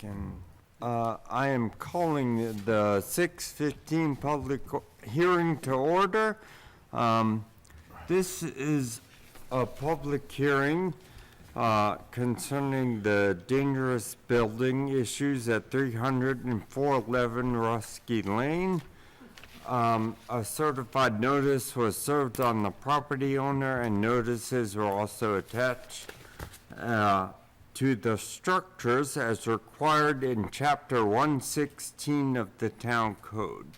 I am calling the 6:15 public hearing to order. This is a public hearing concerning the dangerous building issues at 30411 Ruskey Lane. A certified notice was served on the property owner, and notices were also attached to the structures as required in Chapter 116 of the Town Code.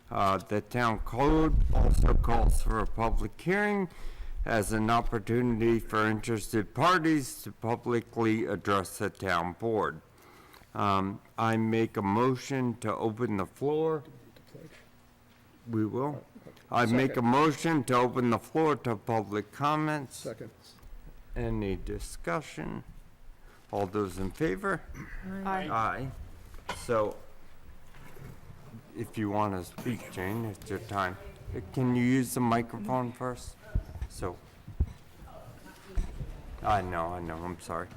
The Town Code also calls for a public hearing as an opportunity for interested parties to publicly address the town board. I make a motion to open the floor. We will. I make a motion to open the floor to public comments. Second. Any discussion? All those in favor? Aye. Aye. So, if you want to speak, Jane, it's your time. Can you use the microphone first? So, I know, I'm sorry.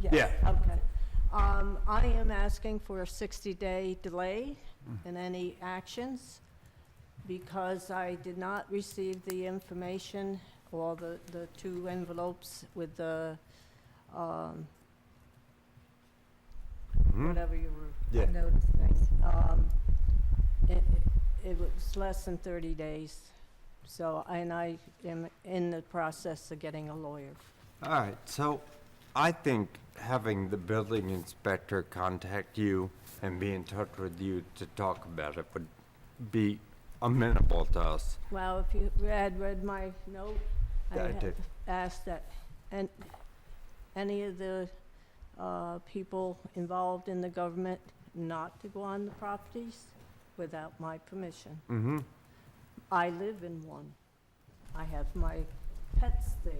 Yes, Yeah. okay. I am asking for a 60-day delay in any actions because I did not receive the information or the two envelopes with the, whatever you were Yeah. noticing. It was less than 30 days. So, and I am in the process of getting a lawyer. All right, so I think having the building inspector contact you and be in touch with you to talk about it would be amenable to us. Well, if you had read my note, Yeah, I have did. asked that any of the people involved in the government not to go on the properties without my permission. Mm-hmm. I live in one. I have my pets there.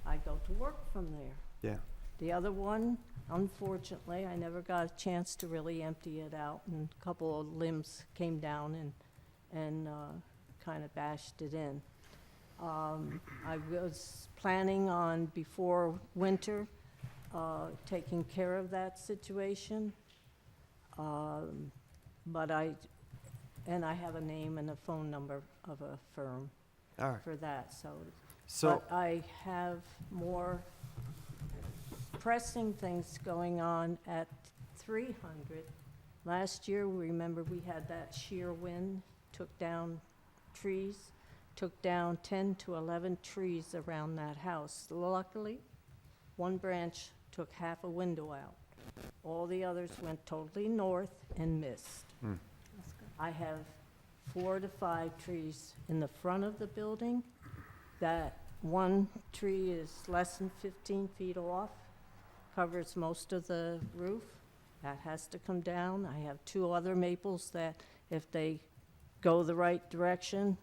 I go to work from there. Yeah. The other one, unfortunately, I never got a chance to really empty it out, and a couple of limbs came down and kind of bashed it in. I was planning on, before winter, taking care of that situation, but I have a name and a phone number of a firm All right. for that, so. So, But I have more pressing things going on at 300. Last year, remember, we had that sheer wind, took down trees, took down 10 to 11 trees around that house. Luckily, one branch took half a window out. All the others went totally north and missed. I have 4 to 5 trees in the front of the building. That one tree is less than 15 feet off, covers most of the roof. That has to come down. I have 2 other maples that if they go the right direction,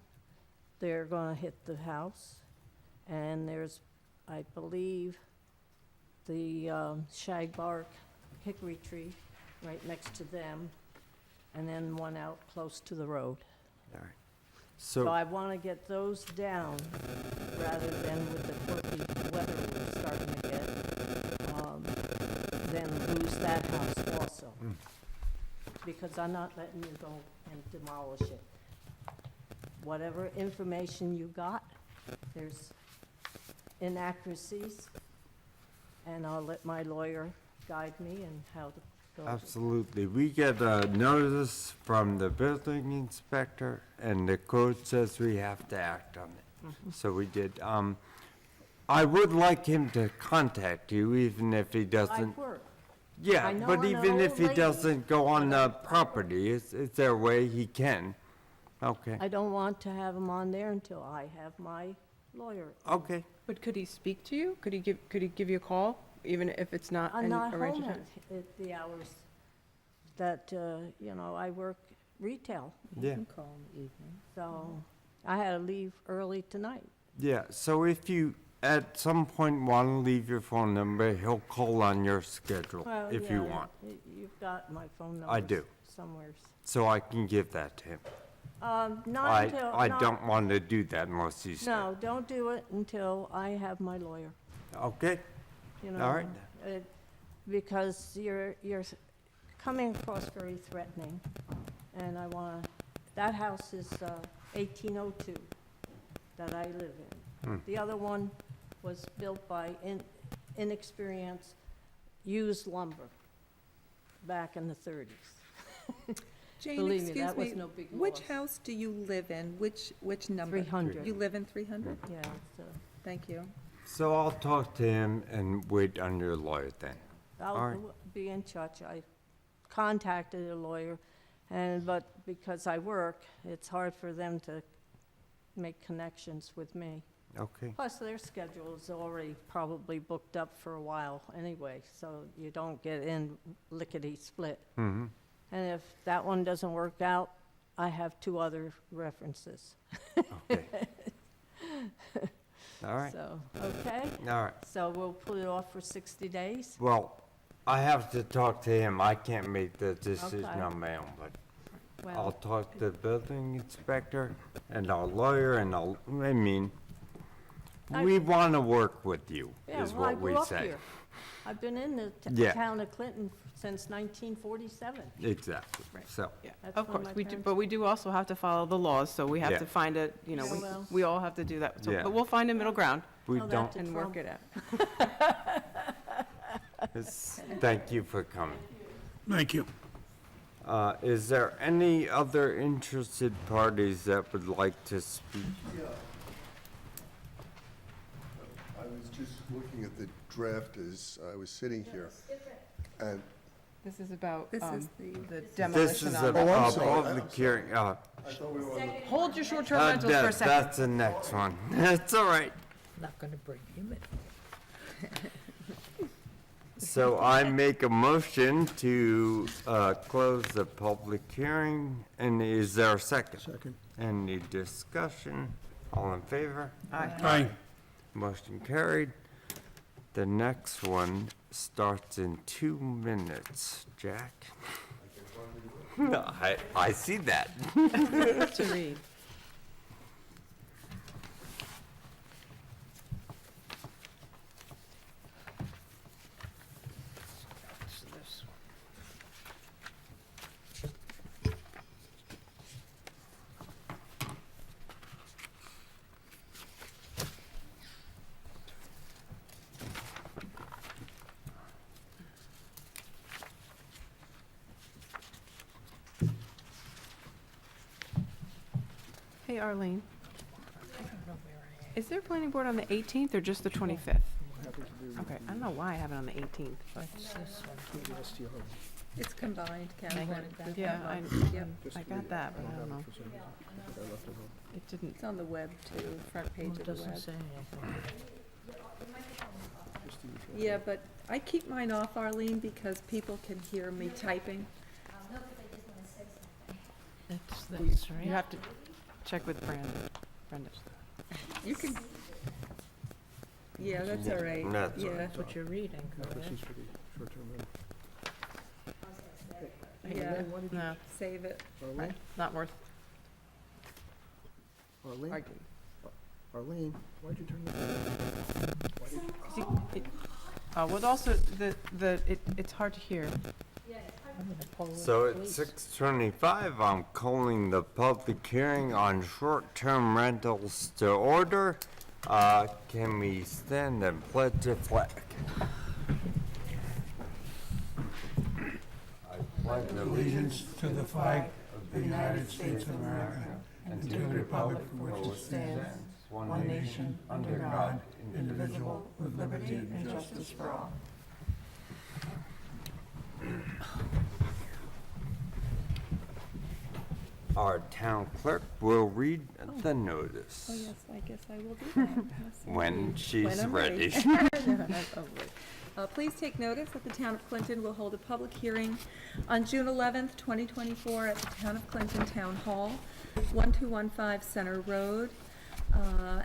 they're going to hit the house. And there's, I believe, the shagbark hickory tree right next to them, and then one out close to the road. all right. So So, I want to get those down rather than with the quirky weather we're starting to get, then lose that house also. Because I'm not letting you go and demolish it. Whatever information you got, there's inaccuracies, and I'll let my lawyer guide me in how to go. absolutely. We get a notice from the building inspector, and the code says we have to act on it. So we did. I would like him to contact you, even if he I doesn't. work. Yeah, I know but I'm an even if old he lady, doesn't go on but the I'm- property, is there a way he can? Okay, I don't want to have them on there until I have my lawyer. okay. But could he speak to you? Could he give you a call, even if it's not I'm an not arranged home time? at the hours that, I work retail. Yeah, Call in the evening. So I had to leave early tonight. yeah. So if you at some point want to leave your phone number, he'll call on your schedule Well, if you yeah, want. You've got my phone number. I do. Somewhere. So I can give that to him. Not until. I not- don't want to do that unless you say. No, don't do it until I have my lawyer. Okay, you know. All right. Because you're coming across very threatening, and I want to, that house is 1802 that I live in. The other one was built by inexperienced used lumber back in the 30s. Jane, Believe me, excuse that was me, no big which loss. house do you live in? Which number? 300. You live in 300? Yeah, it's, Thank you. So I'll talk to him and wait on your lawyer then. All I'll right. be in touch. I contacted a lawyer, but because I work, it's hard for them to make connections with me. Okay. Plus, their schedule is already probably booked up for a while anyway, so you don't get in lickety-split. Mm-hmm. And if that one doesn't work out, I have 2 other references. Okay. All right. So, okay? All right. So we'll put it off for 60 days? Well, I have to talk to him. I can't make the decision Okay. on my own, but I'll Well, talk to the building inspector and our lawyer and I mean, we want to work with you, yeah, is well, I what we grew up say. here. I've been in the Yeah. town of Clinton since 1947. Exactly. Right. So, Yeah, That's of when course, my we do, parents- but we do also have to follow the laws, so we have Yeah. to find a, you know, Yeah, well. we all have to do that. So, Yeah. but we'll find a middle ground we Tell that don't, to and work Trump. it out. thank you for coming. Thank you. Is there any other interested parties that would like to speak? I was just looking at the draft as I was sitting here, and This is about, This is the This demolition is on a the. Oh, I'm sorry. public hearing, I thought we were on the Hold your short-term rentals for a second. that's the next one. That's all right. Not gonna bring him in. So I make a motion to close the public hearing, and is there a second? Second. Any discussion? All in favor? Aye. Aye. Motion carried. The next one starts in 2 minutes. Jack? I see that. To read. It's this one. Hey, Arlene, I don't know where I am. is there planning board on the 18th or just the 25th? Okay, I don't know why I have it on the 18th, but, What's this one? It's combined, Ken. Thank you. yeah, Yep. I got that, but I don't know. It didn't, It's on the web too, front page Well, of it the doesn't web. say anything. Yeah, but I keep mine off, Arlene, because people can hear me typing. It's this, right? you have to check with Brenda. You can. Yeah, that's all right. That's all Yeah, That's what you're reading, correct? yeah, No, save it. right, not worth Arlene, arguing. Arlene, why'd you turn Well, also, it's hard to hear. I'm gonna pull in So police. at 6:25, I'm calling the public hearing on short-term rentals to order. Can we stand and pledge a flag? I pledge allegiance to the flag of the United States of America and to the republic for which it stands, one nation, under God, indivisible, with liberty and justice for all. Our town clerk will read the notice Oh, yes, I guess I will do that. Yes, when indeed. she's I'm ready. Please take notice that the Town of Clinton will hold a public hearing on June 11th, 2024 at the Town of Clinton Town Hall, 1215 Center Road,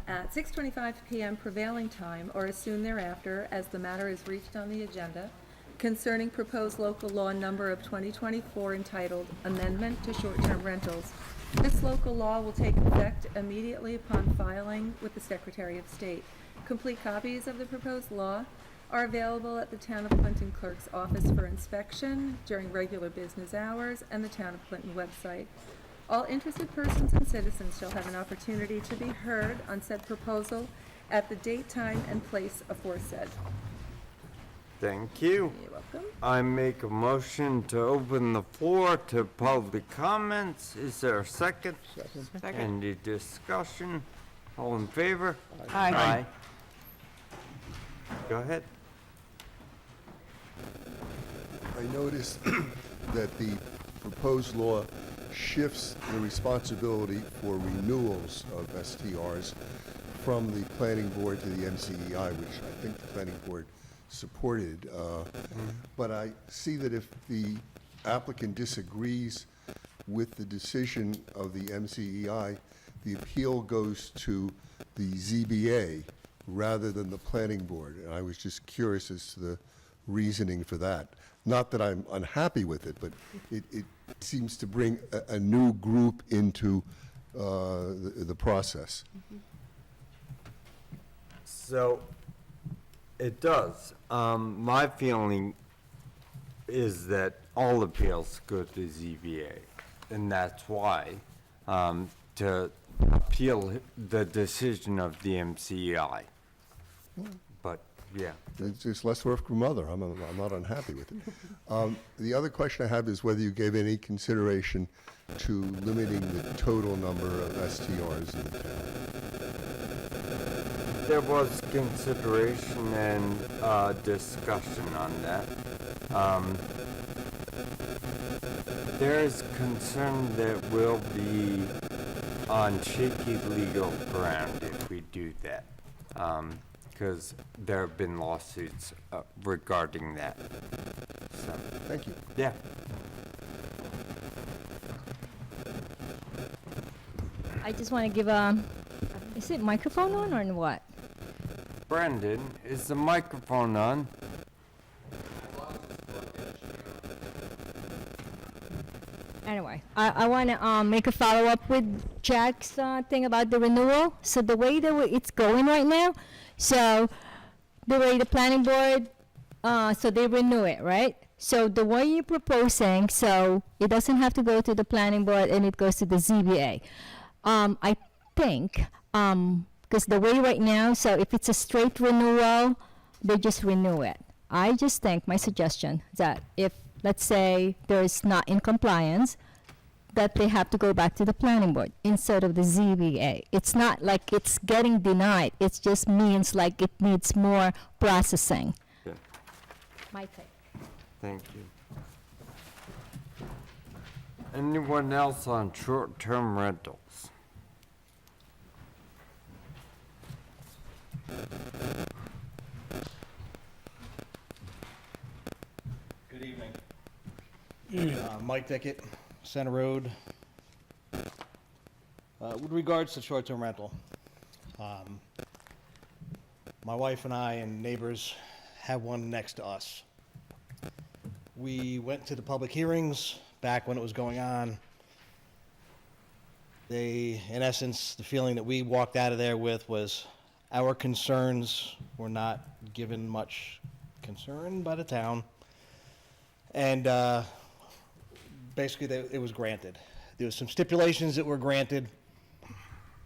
at 6:25 PM prevailing time or as soon thereafter, as the matter is reached on the agenda, concerning proposed local law number of 2024 entitled Amendment to Short-Term Rentals. This local law will take effect immediately upon filing with the Secretary of State. Complete copies of the proposed law are available at the Town of Clinton Clerk's office for inspection during regular business hours and the Town of Clinton website. All interested persons and citizens shall have an opportunity to be heard on said proposal at the date, time, and place aforesaid. Thank you. You're welcome. I make a motion to open the floor to public comments. Is there a second? Second. Any discussion? All in favor? Aye. Go ahead. I noticed that the proposed law shifts the responsibility for renewals of STRs from the planning board to the MCEI, which I think the planning board supported. But I see that if the applicant disagrees with the decision of the MCEI, the appeal goes to the ZBA rather than the planning board. And I was just curious as to the reasoning for that. Not that I'm unhappy with it, but it seems to bring a new group into the process. So, it does. My feeling is that all appeals go to ZBA, and that's why, to appeal the decision of the MCEI. But, yeah. It's less work for mother. I'm not unhappy with it. The other question I have is whether you gave any consideration to limiting the total number of STRs in the town. There was consideration and discussion on that. There is concern that we'll be on shaky legal ground if we do that, because there have been lawsuits regarding that. So, Thank you. yeah. I just want to give is it microphone on or what? Brandon, is the microphone on? Anyway, I want to make a follow-up with Jack's thing about the renewal. So the way that it's going right now, so the way the planning board, so they renew it, right? So the way you're proposing, so it doesn't have to go to the planning board and it goes to the ZBA. I think, because the way right now, so if it's a straight renewal, they just renew it. I just think, my suggestion, that if, let's say, there's not in compliance, that they have to go back to the planning board instead of the ZBA. It's not like it's getting denied, it just means like it needs more processing. Yeah. My take. Thank you. Anyone else on short-term rentals? Good evening. Mike Dickett, Center Road. With regards to short-term rental, my wife and I and neighbors have one next to us. We went to the public hearings back when it was going on. They, in essence, the feeling that we walked out of there with was our concerns were not given much concern by the town. And basically, it was granted. There was some stipulations that were granted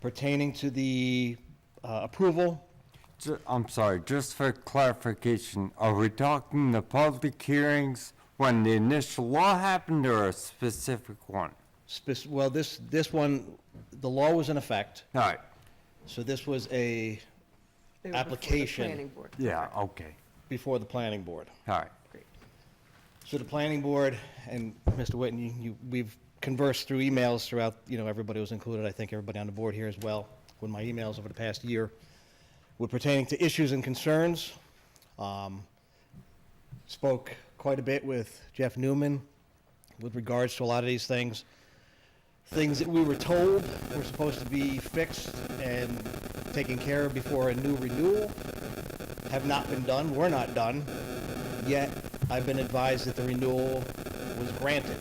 pertaining to the approval. I'm sorry, just for clarification, are we talking the public hearings when the initial law happened or a specific one? Well, this one, the law was in effect, All right, so this was a They were before the application. planning board. yeah, okay, before the planning board. all right. So the planning board, and Mr. Whitten, we've conversed through emails throughout, everybody was included, I think everybody on the board here as well, with my emails over the past year, were pertaining to issues and concerns. Spoke quite a bit with Jeff Newman with regards to a lot of these things. Things that we were told were supposed to be fixed and taken care of before a new renewal have not been done, were not done, yet I've been advised that the renewal was granted.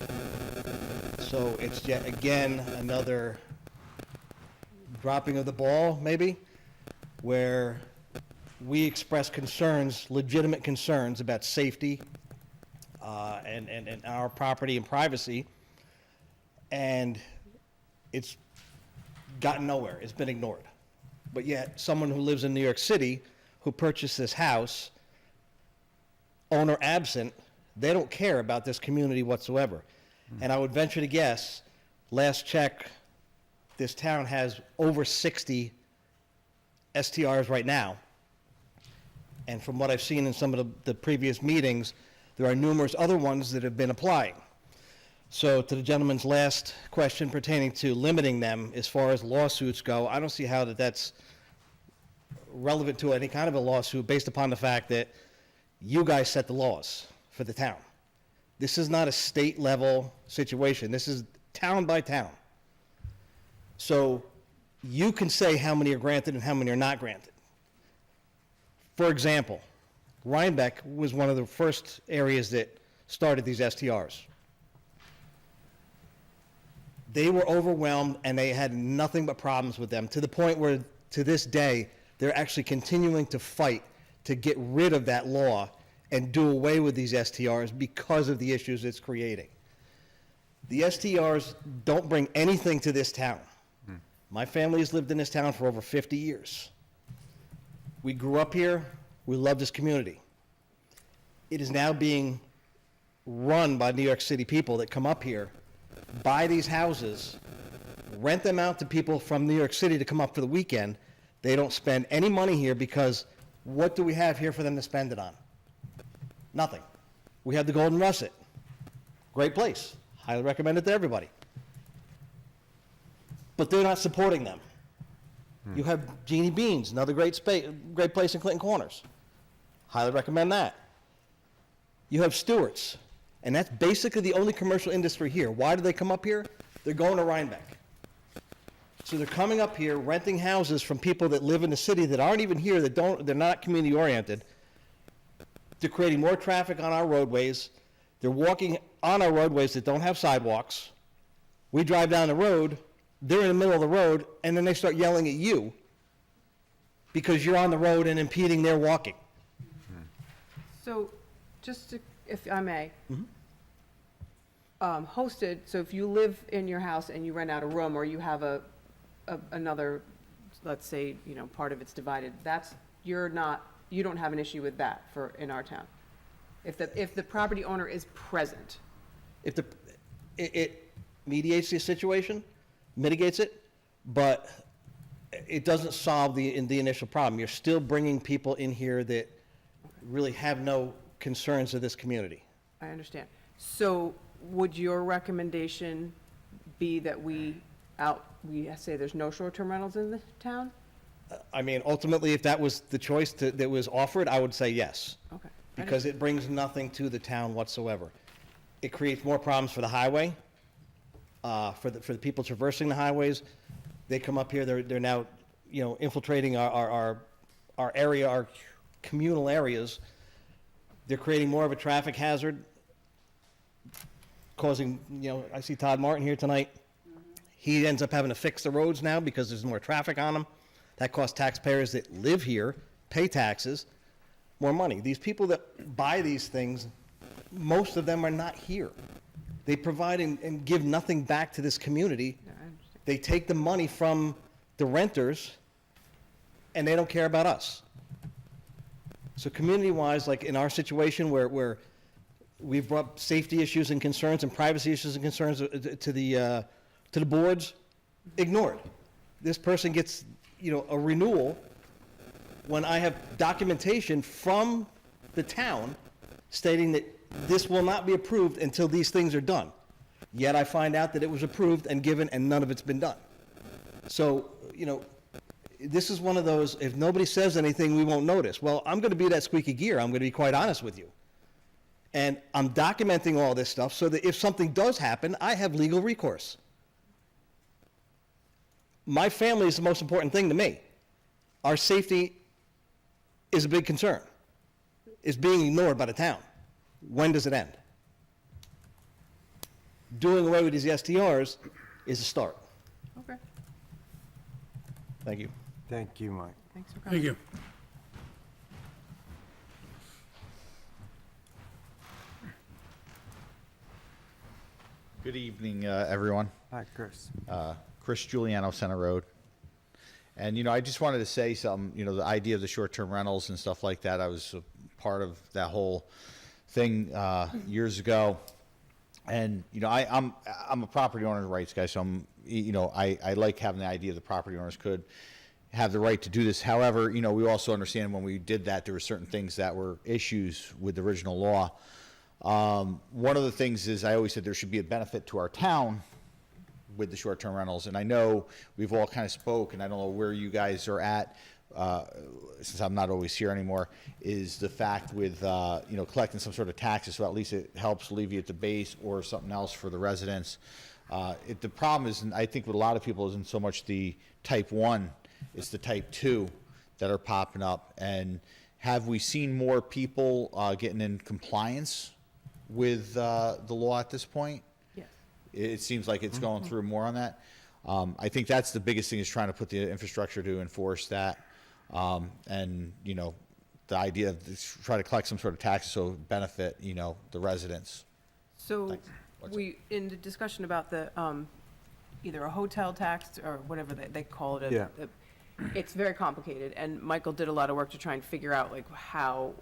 So it's yet again another dropping of the ball, maybe, where we expressed concerns, legitimate concerns about safety and our property and privacy, and it's gotten nowhere. It's been ignored. But yet, someone who lives in New York City, who purchased this house, owner absent, they don't care about this community whatsoever. And I would venture to guess, last check, this town has over 60 STRs right now. And from what I've seen in some of the previous meetings, there are numerous other ones that have been applying. So to the gentleman's last question pertaining to limiting them as far as lawsuits go, I don't see how that's relevant to any kind of a lawsuit based upon the fact that you guys set the laws for the town. This is not a state level situation. This is town by town. So you can say how many are granted and how many are not granted. For example, Rhinebeck was one of the first areas that started these STRs. They were overwhelmed and they had nothing but problems with them, to the point where to this day they're actually continuing to fight to get rid of that law and do away with these STRs because of the issues it's creating. The STRs don't bring anything to this town. My family has lived in this town for over 50 years. We grew up here. We love this community. It is now being run by New York City people that come up here, buy these houses, rent them out to people from New York City to come up for the weekend. They don't spend any money here because what do we have here for them to spend it on? Nothing. We have the Golden Russet. Great place. Highly recommend it to everybody. But they're not supporting them. You have Jeannie Beans, another great place in Clinton Corners. Highly recommend that. You have Stewart's, and that's basically the only commercial industry here. Why do they come up here? They're going to Rhinebeck. So they're coming up here, renting houses from people that live in the city that aren't even here, they're not community oriented. They're creating more traffic on our roadways. They're walking on our roadways that don't have sidewalks. We drive down the road, they're in the middle of the road, and then they start yelling at you because you're on the road and impeding their walking. So, just to, if I may, hosted, so if you live in your house and you rent out a room, or you have another, let's say, part of it's divided, you don't have an issue with that in our town? If the property owner is present? If it mediates the situation, mitigates it, but it doesn't solve the initial problem. You're still bringing people in here that really have no concerns of this community. I understand. So would your recommendation be that we say there's no short-term rentals in the town? I mean, ultimately, if that was the choice that was offered, I would say yes. Okay. Because it brings nothing to the town whatsoever. It creates more problems for the highway, for the people traversing the highways. They come up here, they're now, infiltrating our area, our communal areas. They're creating more of a traffic hazard, causing, I see Todd Martin here tonight. He ends up having to fix the roads now because there's more traffic on them. That costs taxpayers that live here, pay taxes, more money. These people that buy these things, most of them are not here. They provide and give nothing back to this community. Yeah, I understand. They take the money from the renters, and they don't care about us. So community-wise, like in our situation where we've brought safety issues and concerns and privacy issues and concerns to the boards, ignored. This person gets, a renewal when I have documentation from the town stating that this will not be approved until these things are done. Yet I find out that it was approved and given and none of it's been done. So, this is one of those, if nobody says anything, we won't notice. Well, I'm going to be that squeaky gear. I'm going to be quite honest with you. And I'm documenting all this stuff so that if something does happen, I have legal recourse. My family is the most important thing to me. Our safety is a big concern. It's being ignored by the town. When does it end? Doing away with these STRs is a start. Okay. Thank you. Thank you, Mike. Thanks for coming. Thank you. Good evening, everyone. Hi, Chris. Chris Giuliano, Center Road. And, I just wanted to say something, the idea of the short-term rentals and stuff like that, I was a part of that whole thing years ago. And, I'm a property owner's rights guy, so I like having the idea the property owners could have the right to do this. However, we also understand when we did that, there were certain things that were issues with the original law. One of the things is I always said there should be a benefit to our town with the short-term rentals. And I know we've all kind of spoke, and I don't know where you guys are at, since I'm not always here anymore, is the fact with, collecting some sort of taxes, so at least it helps alleviate the base or something else for the residents. The problem is, and I think with a lot of people, isn't so much the type 1, it's the type 2 that are popping up. And have we seen more people getting in compliance with the law at this point? Yes. It seems like it's going through more on that. I think that's the biggest thing, is trying to put the infrastructure to enforce that. And, the idea of try to collect some sort of taxes so it benefit, the residents. So Thanks. What's in the discussion about the, either a hotel tax or whatever they call it. Yeah. It's very complicated, and Michael did a lot of work to try and figure out, like, how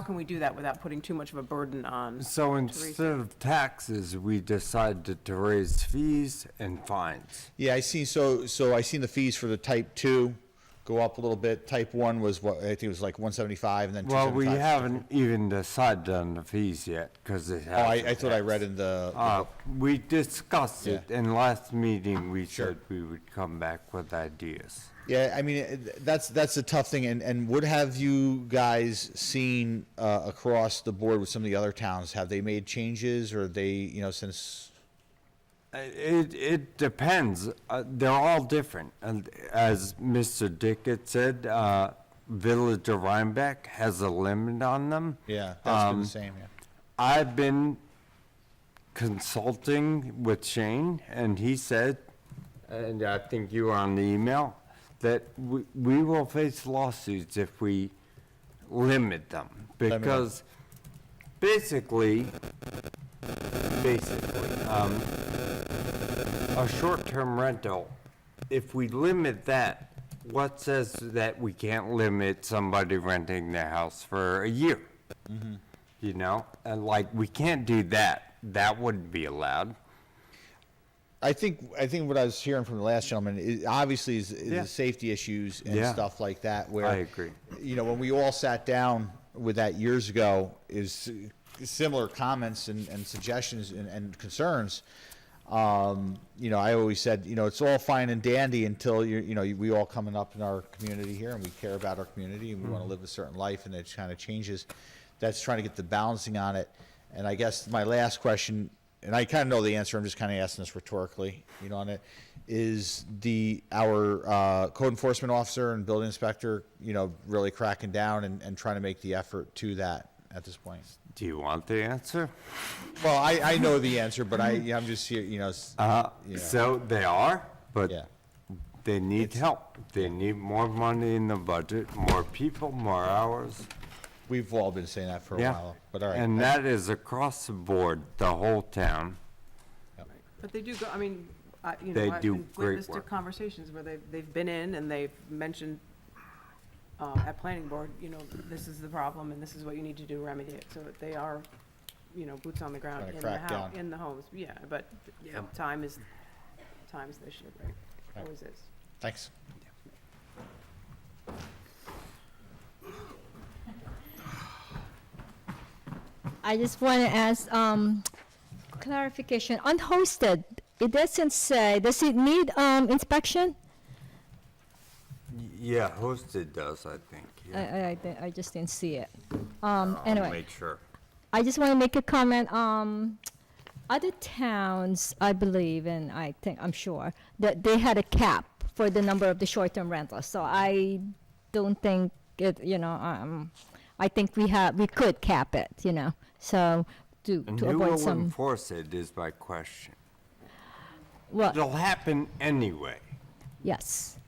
can we do that without putting too much of a burden on? So instead of taxes, we decided to raise fees and fines. Yeah, I see. So I seen the fees for the type 2 go up a little bit. Type 1 was what, I think it was like 175, and then Well, 275. we haven't even decided on the fees yet, because it Oh, I hasn't thought I passed. read in the We discussed it, Yeah. in last meeting, we Sure. said we would come back with ideas. Yeah, I mean, that's a tough thing. And what have you guys seen across the board with some of the other towns? Have they made changes, or they, since? It depends. They're all different. And as Mr. Dickett said, Village of Rhinebeck has a limit on them. Yeah, that's been the same, yeah. I've been consulting with Shane, and he said, and I think you were on the email, that we will face lawsuits if we limit them. Because basically, a short-term rental, if we limit that, what says that we can't limit somebody renting their house for a year? And we can't do that. That wouldn't be allowed. I think what I was hearing from the last gentleman is obviously is Yeah. the safety issues and Yeah. stuff like that. Where I agree. When we all sat down with that years ago, is similar comments and suggestions and concerns. I always said, it's all fine and dandy until we all coming up in our community here, and we care about our community, and we want to live a certain life, and it kind of changes. That's trying to get the balancing on it. And I guess my last question, and I kind of know the answer, I'm just kind of asking this rhetorically, on it, is our code enforcement officer and building inspector, really cracking down and trying to make the effort to that at this point? Do you want the answer? Well, I know the answer, but I'm just here, So they are, but yeah. they need help. They need more money in the budget, more people, more hours. We've all been saying that for a Yeah. while, but all right. And that is across the board, the whole town. But they do go, I mean, They I've do been great witness to work. conversations where they've been in and they've mentioned at planning board, this is the problem and this is what you need to do to remedy it. So that they are, boots on the ground Trying to in the crack house, down. in the homes. Yeah, but time is the issue, right? Right. Always is. Thanks. I just want to ask clarification. Unhosted, it doesn't say, does it need inspection? Yeah, hosted does, I think. yeah. I just didn't see it. I'll Anyway, make sure. I just want to make a comment. Other towns, I believe, and I'm sure, that they had a cap for the number of the short-term rentals. So I don't think it, I think we could cap it, so to And who avoid will some, enforce it is my question. well, It'll happen anyway. yes.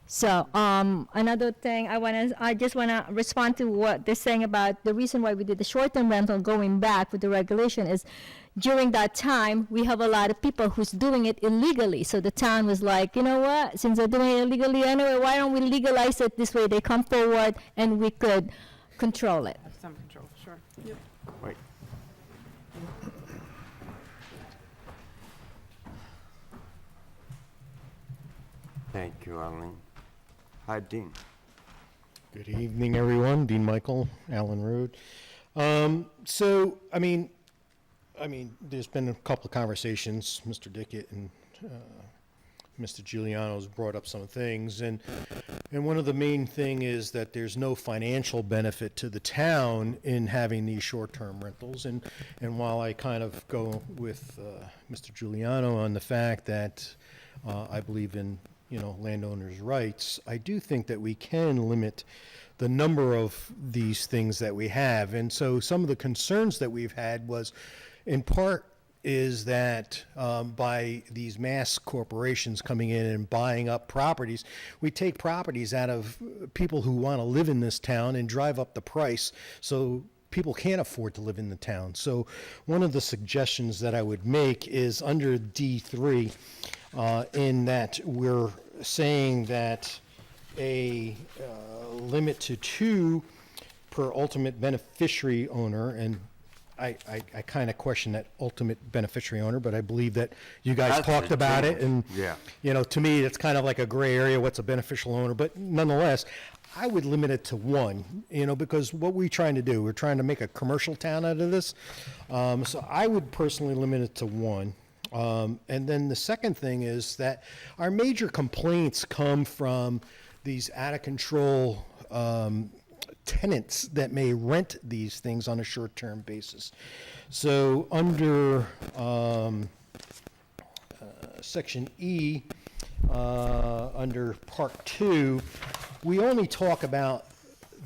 So, another thing I just wanna respond to what they're saying about the reason why we did the short-term rental going back with the regulation is during that time, we have a lot of people who's doing it illegally. So the town was like, you know what, since they're doing it illegally anyway, why don't we legalize it this way? They come forward and we could control it. Have some control, sure. Wait. Thank you, Arlene. Hi, Dean. Good evening, everyone. Dean Michael, Allen Road. So, I mean, there's been a couple of conversations. Mr. Dickett and Mr. Giuliano's brought up some things, and one of the main thing is that there's no financial benefit to the town in having these short-term rentals. And while I kind of go with Mr. Giuliano on the fact that I believe in landowners' rights, I do think that we can limit the number of these things that we have. And so some of the concerns that we've had was, in part, is that by these mass corporations coming in and buying up properties, we take properties out of people who want to live in this town and drive up the price so people can't afford to live in the town. So one of the suggestions that I would make is under D3, in that we're saying that a limit to 2 per ultimate beneficiary owner, and I kind of question that ultimate beneficiary owner, but I believe that you guys That's talked a about it, change. and Yeah. to me, it's kind of like a gray area, what's a beneficial owner, but nonetheless, I would limit it to 1, because what we're trying to do, we're trying to make a commercial town out of this, so I would personally limit it to 1. And then the second thing is that our major complaints come from these out-of-control tenants that may rent these things on a short-term basis. So under Section E, under Part 2, we only talk about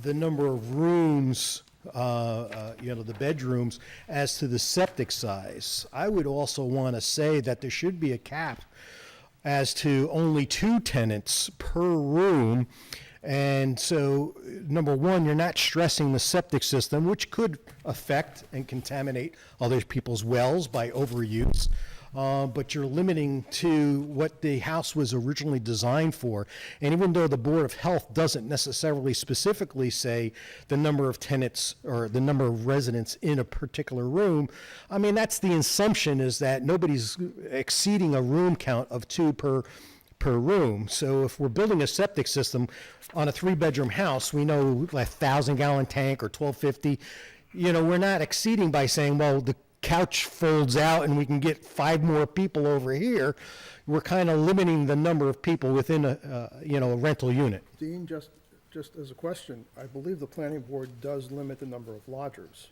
the number of rooms, the bedrooms, as to the septic size. I would also want to say that there should be a cap as to only 2 tenants per room. And so, number one, you're not stressing the septic system, which could affect and contaminate other people's wells by overuse. But you're limiting to what the house was originally designed for. And even though the Board of Health doesn't necessarily specifically say the number of tenants or the number of residents in a particular room, I mean, that's the assumption, is that nobody's exceeding a room count of 2 per room. So if we're building a septic system on a 3-bedroom house, we know a 1,000-gallon tank or 1,250, we're not exceeding by saying, well, the couch folds out and we can get 5 more people over here. We're kind of limiting the number of people within a rental unit. Dean, just as a question, I believe the planning board does limit the number of lodgers.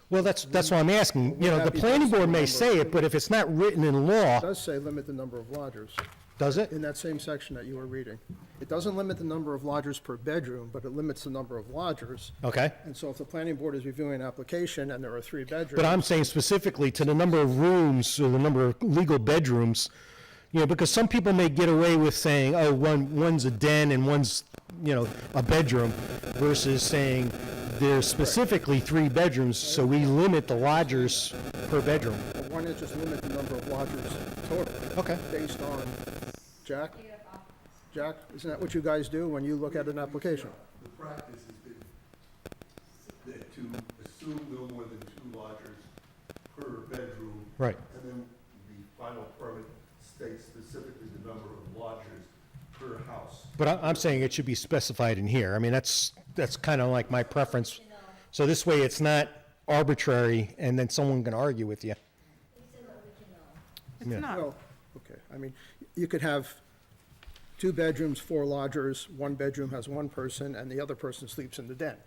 Well, that's what I'm asking. The Happy planning to board may see the say number. it, but if it's not written in law, It does say limit the number of lodgers does it? in that same section that you were reading. It doesn't limit the number of lodgers per bedroom, but it limits the number of lodgers. Okay. And so if the planning board is reviewing an application and there are 3 bedrooms. But I'm saying specifically to the number of rooms or the number of legal bedrooms, because some people may get away with saying, oh, one's a den and one's, a bedroom, versus saying there's specifically 3 bedrooms, so we limit the lodgers per bedroom. Why not just limit the number of lodgers total? Okay. Based on, Jack, isn't that what you guys do when you look at an application? The practice has been that to assume no more than 2 lodgers per bedroom. Right. And then the final permit states specifically the number of lodgers per house. But I'm saying it should be specified in here. I mean, that's kind of like my preference. So this way it's not arbitrary and then someone can argue with you. It's Yeah. not. Well, okay, I mean, you could have 2 bedrooms, 4 lodgers, 1 bedroom has 1 person, and the other person sleeps in the den,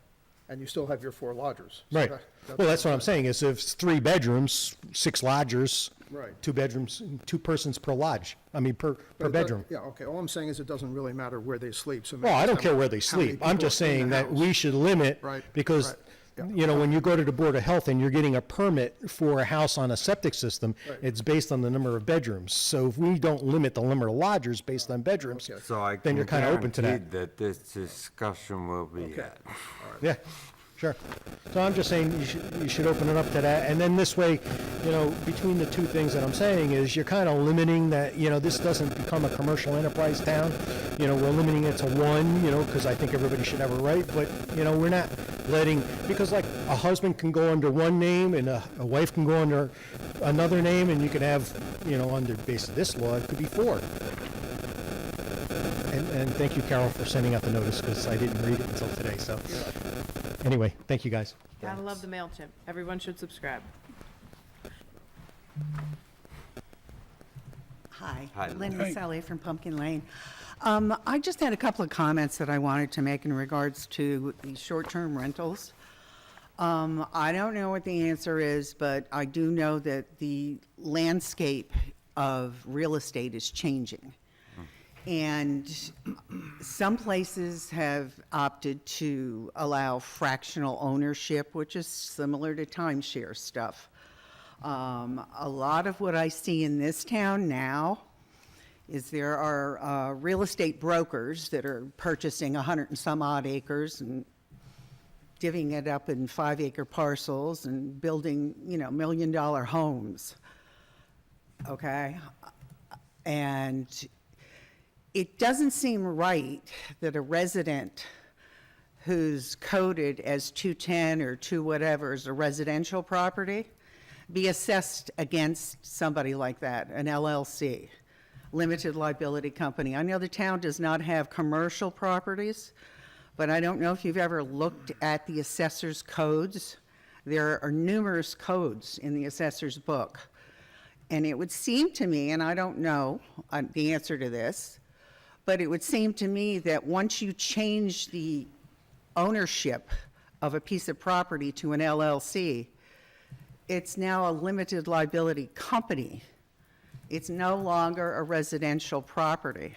and you still have your 4 lodgers. So Right. Well, that's what I'm saying, is if it's 3 bedrooms, 6 lodgers, Right. 2 bedrooms, 2 persons per lodge, per But it does- bedroom. Yeah, okay, all I'm saying is it doesn't really matter where they sleep, so. Well, I don't care where they how many sleep. I'm people just are in saying the that house. we should limit, Right, because right. you know, when you go to the Board of Health and you're getting a permit for a house on a septic system, it's based on the number of bedrooms. So if we don't limit the number of lodgers based on bedrooms, So I then can you're kind of open to guarantee that. that this discussion will be had. Yeah, sure. So I'm just saying you should open it up to that. And then this way, you know, between the two things that I'm saying is you're kind of limiting that, you know, this doesn't become a commercial enterprise town. You know, we're limiting it to one, you know, because I think everybody should have a right. But, you know, we're not letting, because like a husband can go under one name and a wife can go under another name, and you could have, you know, under base of this law, it could be four. And thank you, Carol, for sending out the notice, because I didn't read it until today, so. Anyway, thank you, guys. Gotta love the MailChimp. Everyone should subscribe. Hi, Hi, Lynn Lynn. Maselli from Pumpkin Lane. I just had a couple of comments that I wanted to make in regards to the short-term rentals. I don't know what the answer is, but I do know that the landscape of real estate is changing. And some places have opted to allow fractional ownership, which is similar to timeshare stuff. A lot of what I see in this town now is there are real estate brokers that are purchasing 100 and some odd acres and divvying it up in 5-acre parcels and building, you know, $1 million homes. Okay? And it doesn't seem right that a resident who's coded as 210 or 2 whatever is a residential property be assessed against somebody like that, an LLC, limited liability company. I know the town does not have commercial properties, but I don't know if you've ever looked at the assessor's codes. There are numerous codes in the assessor's book. And it would seem to me, and I don't know the answer to this, but it would seem to me that once you change the ownership of a piece of property to an LLC, it's now a limited liability company. It's no longer a residential property.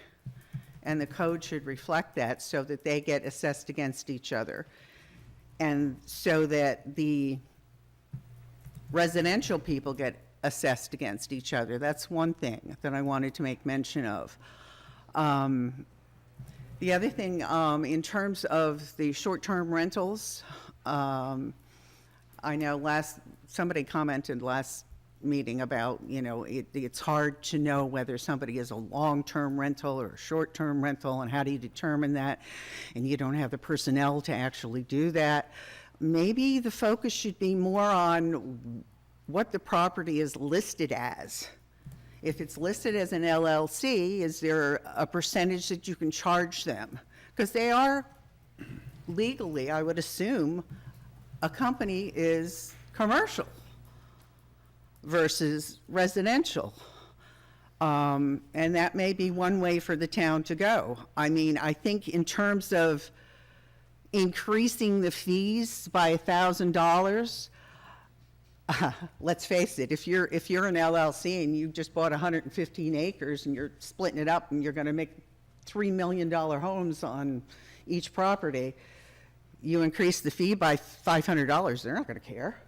And the code should reflect that so that they get assessed against each other. And so that the residential people get assessed against each other. That's one thing that I wanted to make mention of. The other thing, in terms of the short-term rentals, I know somebody commented last meeting about, you know, it's hard to know whether somebody is a long-term rental or a short-term rental, and how do you determine that, and you don't have the personnel to actually do that. Maybe the focus should be more on what the property is listed as. If it's listed as an LLC, is there a percentage that you can charge them? Because they are legally, I would assume, a company is commercial versus residential. And that may be one way for the town to go. I mean, I think in terms of increasing the fees by $1,000, let's face it, if you're an LLC and you just bought 115 acres and you're splitting it up and you're going to make $3 million homes on each property, you increase the fee by $500, they're not going to care.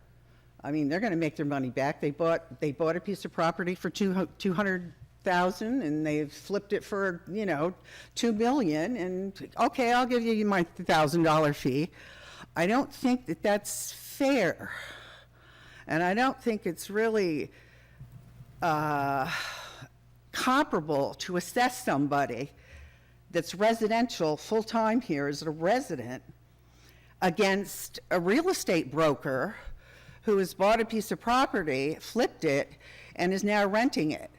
I mean, they're going to make their money back. They bought a piece of property for $200,000 and they flipped it for, you know, $2 million, and okay, I'll give you my $1,000 fee. I don't think that that's fair. And I don't think it's really comparable to assess somebody that's residential full-time here as a resident against a real estate broker who has bought a piece of property, flipped it, and is now renting it.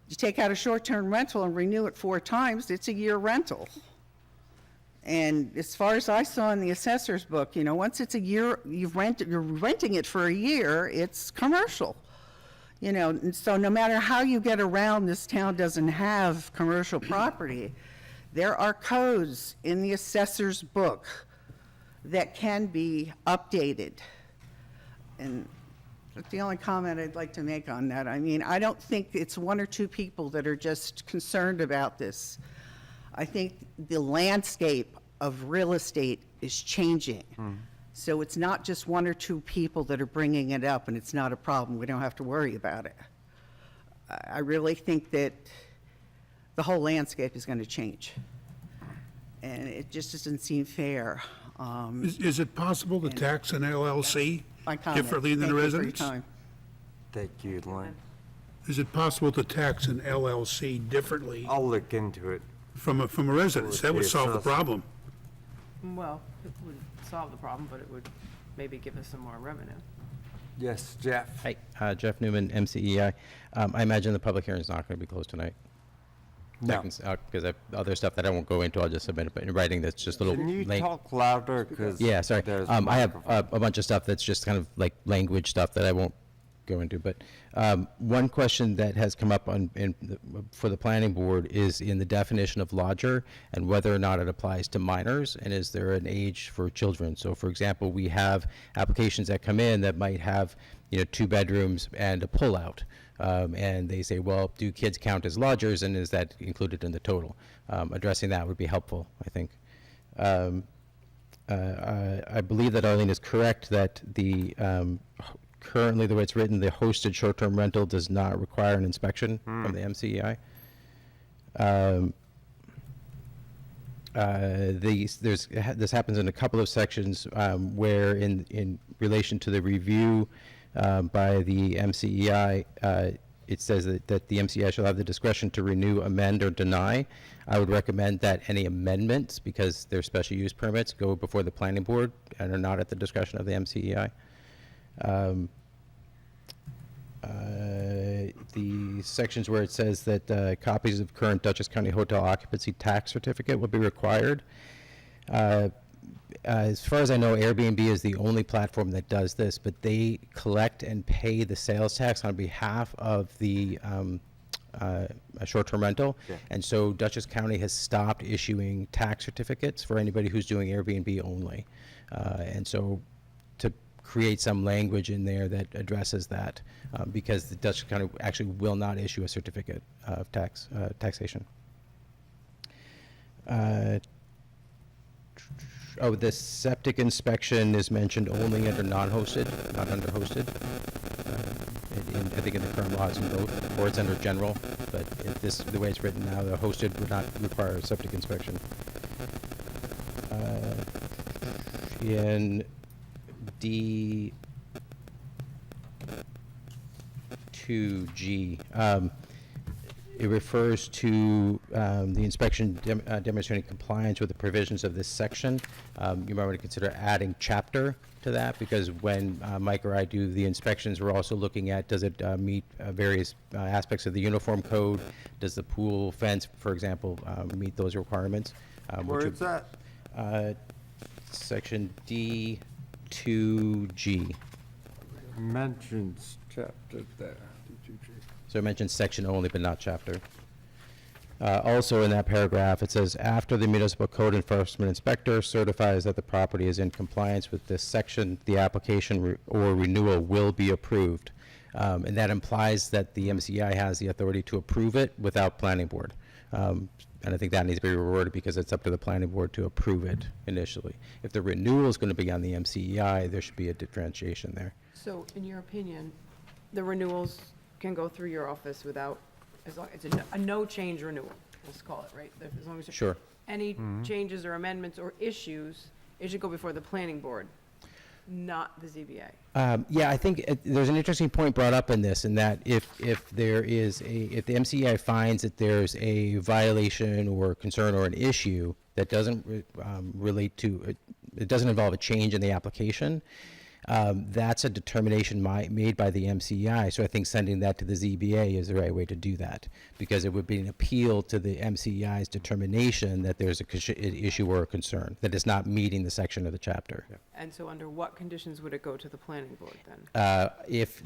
You take out a short-term rental and renew it 4 times, it's a year rental. And as far as I saw in the assessor's book, you know, once it's a year, you're renting it for a year, it's commercial. You know, and so no matter how you get around, this town doesn't have commercial property. There are codes in the assessor's book that can be updated. And that's the only comment I'd like to make on that. I mean, I don't think it's 1 or 2 people that are just concerned about this. I think the landscape of real estate is changing. So it's not just one or two people that are bringing it up, and it's not a problem. We don't have to worry about it. I really think that the whole landscape is going to change. And it just doesn't seem fair. Is it possible to tax an LLC My comment. differently than a Thank you for your residence? time. Thank you, Lynn. Is it possible to tax an LLC differently I'll look into it. from a residence? That would solve the problem. Well, it would solve the problem, but it would maybe give us some more revenue. Yes, Jeff? Hi, Jeff Newman, MCEI. I imagine the public hearing is not going to be closed tonight. No. Because I have other stuff that I won't go into, I'll just submit it in writing that's just a little Can you late. talk louder, because Yeah, sorry. there's I have microphone. a bunch of stuff that's just kind of like language stuff that I won't go into. But one question that has come up for the planning board is in the definition of lodger and whether or not it applies to minors, and is there an age for children? So for example, we have applications that come in that might have 2 bedrooms and a pullout. And they say, well, do kids count as lodgers, and is that included in the total? Addressing that would be helpful, I think. I believe that Arlene is correct that currently the way it's written, the hosted short-term rental does not require an inspection from the MCEI. This happens in a couple of sections where in relation to the review by the MCEI, it says that the MCEI shall have the discretion to renew, amend, or deny. I would recommend that any amendments, because they're special use permits, go before the planning board and are not at the discretion of the MCEI. The sections where it says that copies of current Dutchess County hotel occupancy tax certificate will be required. As far as I know, Airbnb is the only platform that does this, but they collect and pay the sales tax on behalf of the a short-term rental. Yeah. And so Dutchess County has stopped issuing tax certificates for anybody who's doing Airbnb only. And so to create some language in there that addresses that, because the Dutchess County actually will not issue a certificate of taxation. Oh, the septic inspection is mentioned only under non-hosted, not under hosted. I think in the current law it's in both, or it's under general, but the way it's written now, the hosted would not require a septic inspection. In D2G, it refers to the inspection demonstrating compliance with the provisions of this section. You might want to consider adding chapter to that, because when Mike or I do the inspections, we're also looking at, does it meet various aspects of the uniform code? Does the pool fence, for example, meet those requirements? Where is that? Section D2G. Mentions chapter there. So I mentioned section only, but not chapter. Also in that paragraph, it says, after the municipal code enforcement inspector certifies that the property is in compliance with this section, the application or renewal will be approved. And that implies that the MCI has the authority to approve it without planning board. And I think that needs to be reworded, because it's up to the planning board to approve it initially. If the renewal is going to be on the MCEI, there should be a differentiation there. So in your opinion, the renewals can go through your office without, as long, it's a no-change renewal, let's call it, right? As long as Sure. any changes or amendments or issues, it should go before the planning board, not the ZBA. Yeah, I think there's an interesting point brought up in this, in that if the MCEI finds that there's a violation or concern or an issue that doesn't relate to, it doesn't involve a change in the application, that's a determination made by the MCEI. So I think sending that to the ZBA is the right way to do that, because it would be an appeal to the MCEI's determination that there's an issue or a concern that is not meeting the section of the chapter. And so under what conditions would it go to the planning board then? If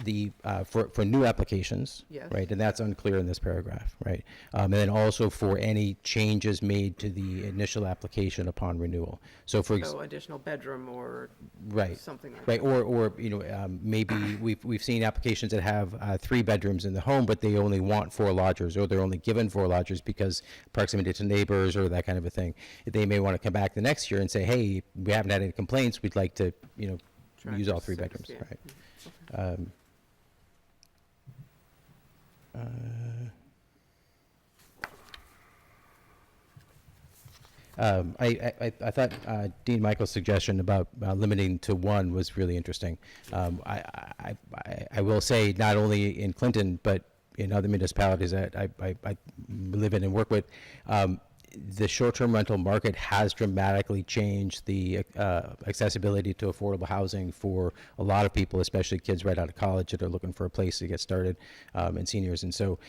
for new applications, Yes. right, and that's unclear in this paragraph, right? And then also for any changes made to the initial application upon renewal. So for So additional bedroom or right, something like right, that. or, you know, maybe we've seen applications that have 3 bedrooms in the home, but they only want 4 lodgers, or they're only given 4 lodgers because proximity to neighbors or that kind of a thing. They may want to come back the next year and say, hey, we haven't had any complaints, we'd like to, you know, Track use all of 3 six, bedrooms, yeah. right? I thought Dean Michael's suggestion about limiting to 1 was really interesting. I will say, not only in Clinton, but in other municipalities that I live in and work with, the short-term rental market has dramatically changed the accessibility to affordable housing for a lot of people, especially kids right out of college that are looking for a place to get started, and seniors. And so,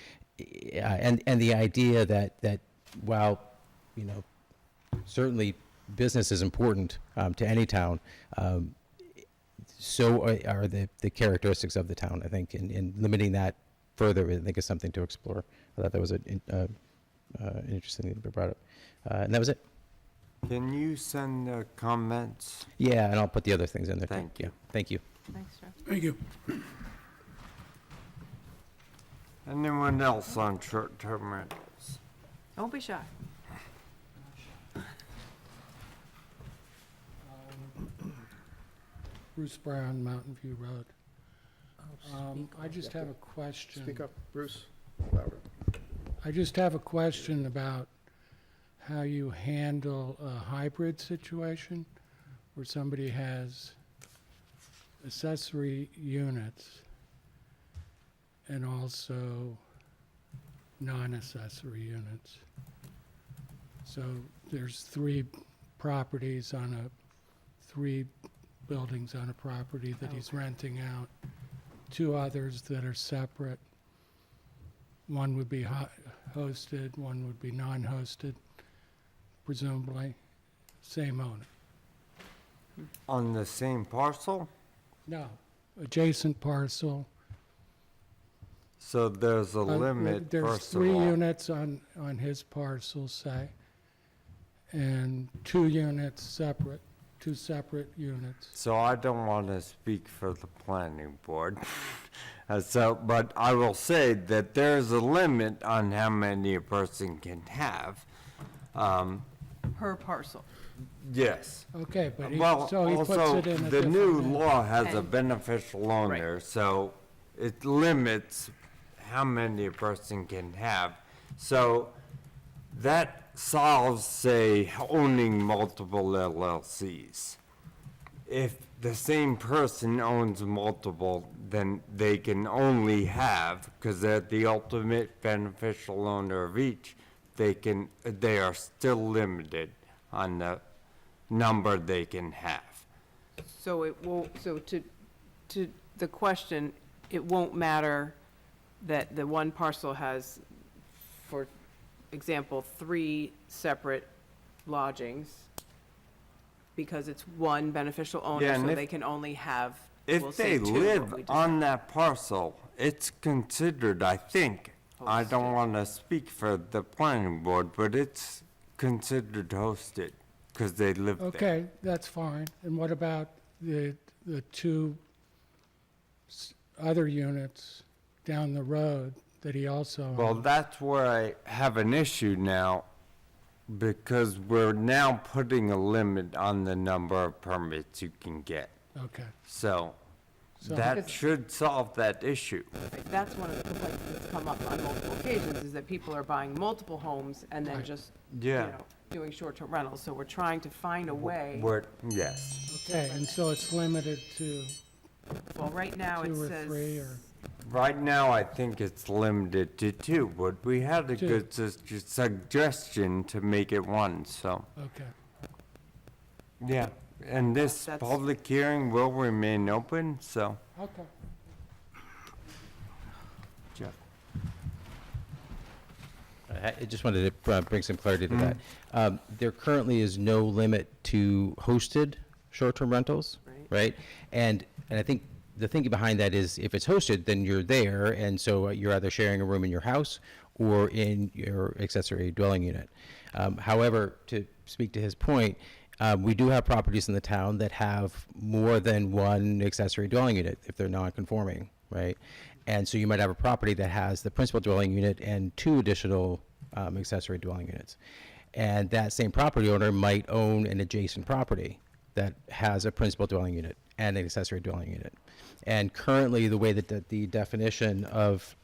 and the idea that while, you know, certainly business is important to any town, so are the characteristics of the town, I think, and limiting that further, I think, is something to explore. I thought that was an interesting thing to be brought up. And that was it. Can you send the comments? Yeah, and I'll put the other things in there. Thank you. Yeah, thank you. Thanks, Jeff. Thank you. Anyone else on short-term rentals? Don't be shy. Bruce Brown, Mountain View Road. I just have a question. Speak up, Bruce. Louder. I just have a question about how you handle a hybrid situation where somebody has accessory units and also non-accessory units. So there's 3 properties on a, 3 buildings on a property that he's renting out, 2 others that are separate. One would be hosted, one would be non-hosted, presumably, same owner. On the same parcel? No, adjacent parcel. So there's a limit, There's first of 3 all. units on his parcel, say, and 2 units separate, 2 separate units. So I don't want to speak for the planning board. But I will say that there's a limit on how many a person can have. Per parcel. Yes. Okay, but Well, so he puts also, it in a the different. new law has a And- beneficial owner, so it limits how many a person can have. So that solves, say, owning multiple LLCs. If the same person owns multiple, then they can only have, because they're the ultimate beneficial owner of each, they are still limited on the number they can have. So it won't, so to the question, it won't matter that the one parcel has, for example, 3 separate lodgings, because it's one beneficial Yeah, owner, and so if- they can only have, we'll If say they 2, but we live just- on that parcel, it's considered, I think, I don't Hosted. want to speak for the planning board, but it's considered hosted, because they live there. Okay, that's fine. And what about the 2 other units down the road that he also Well, owns? that's where I have an issue now, because we're now putting a limit on the number of permits you can get. Okay. So So- that Because- should solve that issue. That's one of the complaints that's come up on multiple occasions, is that people are buying multiple homes and then Right. just, you Yeah. know, doing short-term rentals. So we're trying to find a way. Yes. Okay, and so it's limited to, Well, right now it 2 or 3 or? says, Right now, I think it's limited to 2, but we had a 2. good suggestion to make it 1, so, Okay. yeah. And this That's- public hearing will remain open, so, Okay. Jeff. I just wanted to bring some clarity to that. There currently is no limit to hosted short-term rentals, Right. right? And I think the thinking behind that is if it's hosted, then you're there, and so you're either sharing a room in your house or in your accessory dwelling unit. However, to speak to his point, We do have properties in the town that have more than one accessory dwelling unit if they're non-conforming, right? And so you might have a property that has the principal dwelling unit and 2 additional accessory dwelling units. And that same property owner might own an adjacent property that has a principal dwelling unit and an accessory dwelling unit. And currently, the way that the definition of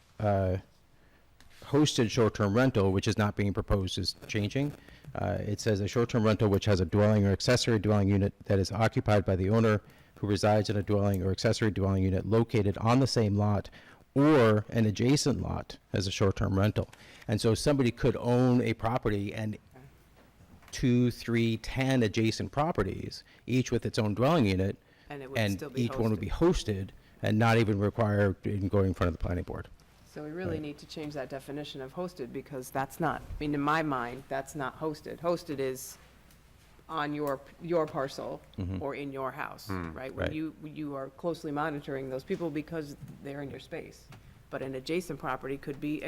hosted short-term rental, which is not being proposed, is changing. It says a short-term rental which has a dwelling or accessory dwelling unit that is occupied by the owner who resides in a dwelling or accessory dwelling unit located on the same lot or an adjacent lot as a short-term rental. And so somebody could own a property and 2, 3, 10 adjacent properties, each with its own dwelling unit, And it would and still be each one would hosted. be hosted and not even require going in front of the planning board. So we really need to change that definition of hosted, because that's not, I mean, in my mind, that's not hosted. Hosted is on your parcel or in your house, right? When Right. you are closely monitoring those people because they're in your space. But an adjacent property it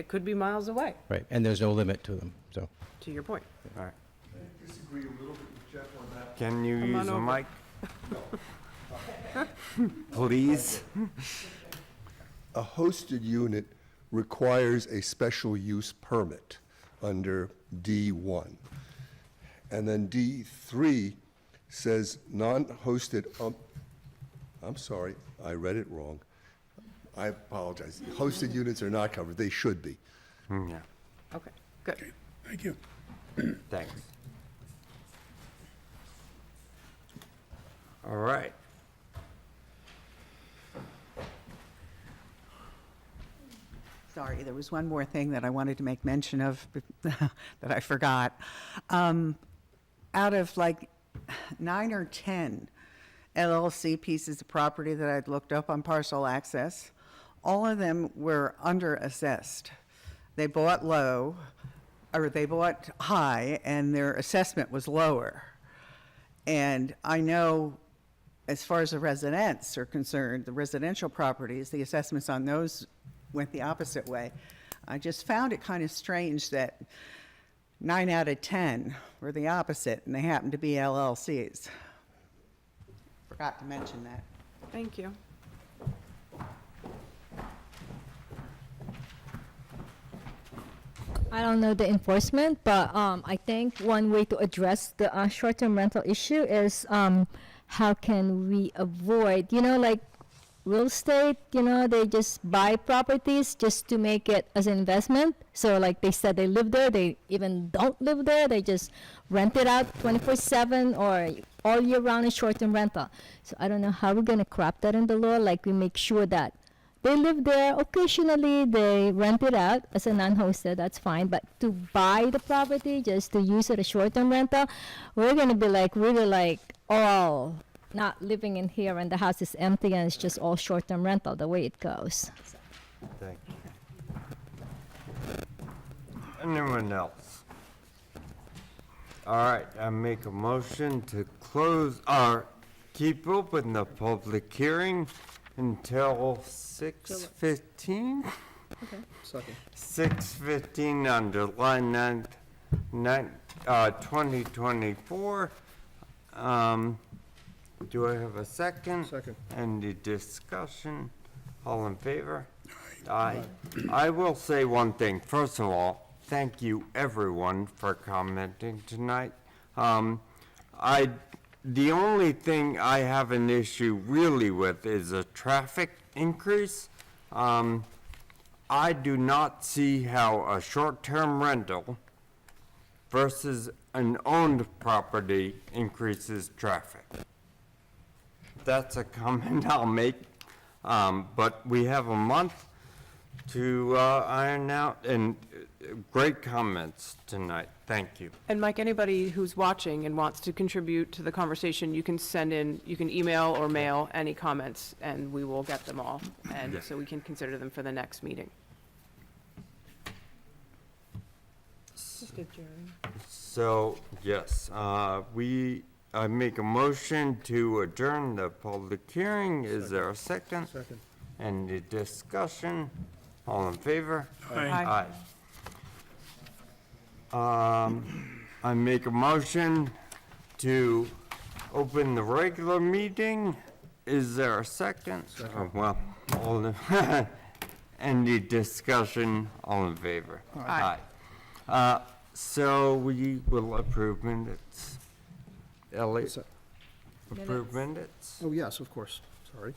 could be miles away, Right, and there's no limit to them, so. to your point. All right. Disagree a little bit with Jeff on that. Can you Come on use a over. mic? Please? A hosted unit requires a special use permit under D1. And then D3 says non-hosted, I'm sorry, I read it wrong. I apologize. Hosted units are not covered. They should be. Yeah, Okay, good. Thank you. thanks. All right. Sorry, there was one more thing that I wanted to make mention of that I forgot. Out of like 9 or 10 LLC pieces of property that I'd looked up on Parcel Access, all of them were under-assessed. They bought low, or they bought high, and their assessment was lower. And I know, as far as the residents are concerned, the residential properties, the assessments on those went the opposite way. I just found it kind of strange that 9 out of 10 were the opposite, and they happened to be LLCs. Forgot to mention that. Thank you. I don't know the enforcement, but I think one way to address the short-term rental issue is how can we avoid, like real estate, they just buy properties just to make it as an investment. So like they said they live there, they even don't live there, they just rent it out 24/7 or all year round in short-term rental. So I don't know how we're gonna craft that in the law, like we make sure that they live there, occasionally they rent it out as a non-hosted, that's fine, but to buy the property just to use it as short-term rental, we're gonna be like really like all not living in here and the house is empty and it's just all short-term rental the way it goes. Thank you. Anyone else? All right, I make a motion to close, or keep open the public hearing until 6:15? Okay. 6:15 on July 9th, 2024. Do I have a second? Second. Any discussion? All in favor? Aye. I will say one thing. First of all, thank you everyone for commenting tonight. The only thing I have an issue really with is a traffic increase. I do not see how a short-term rental versus an owned property increases traffic. That's a comment I'll make, but we have a month to iron out, and great comments tonight. Thank you. And Mike, anybody who's watching and wants to contribute to the conversation, you can email or mail any comments, and we will get them all, and so we can consider them for the next meeting. So, yes, I make a motion to adjourn the public hearing. Is there a second? Second. Any discussion? All in favor? Aye. I make a motion to open the regular meeting. Is there a second? Well, all in, any discussion, all in favor? Aye. So we will approve minutes. Elliot, approve minutes? Oh, yes, of course, sorry.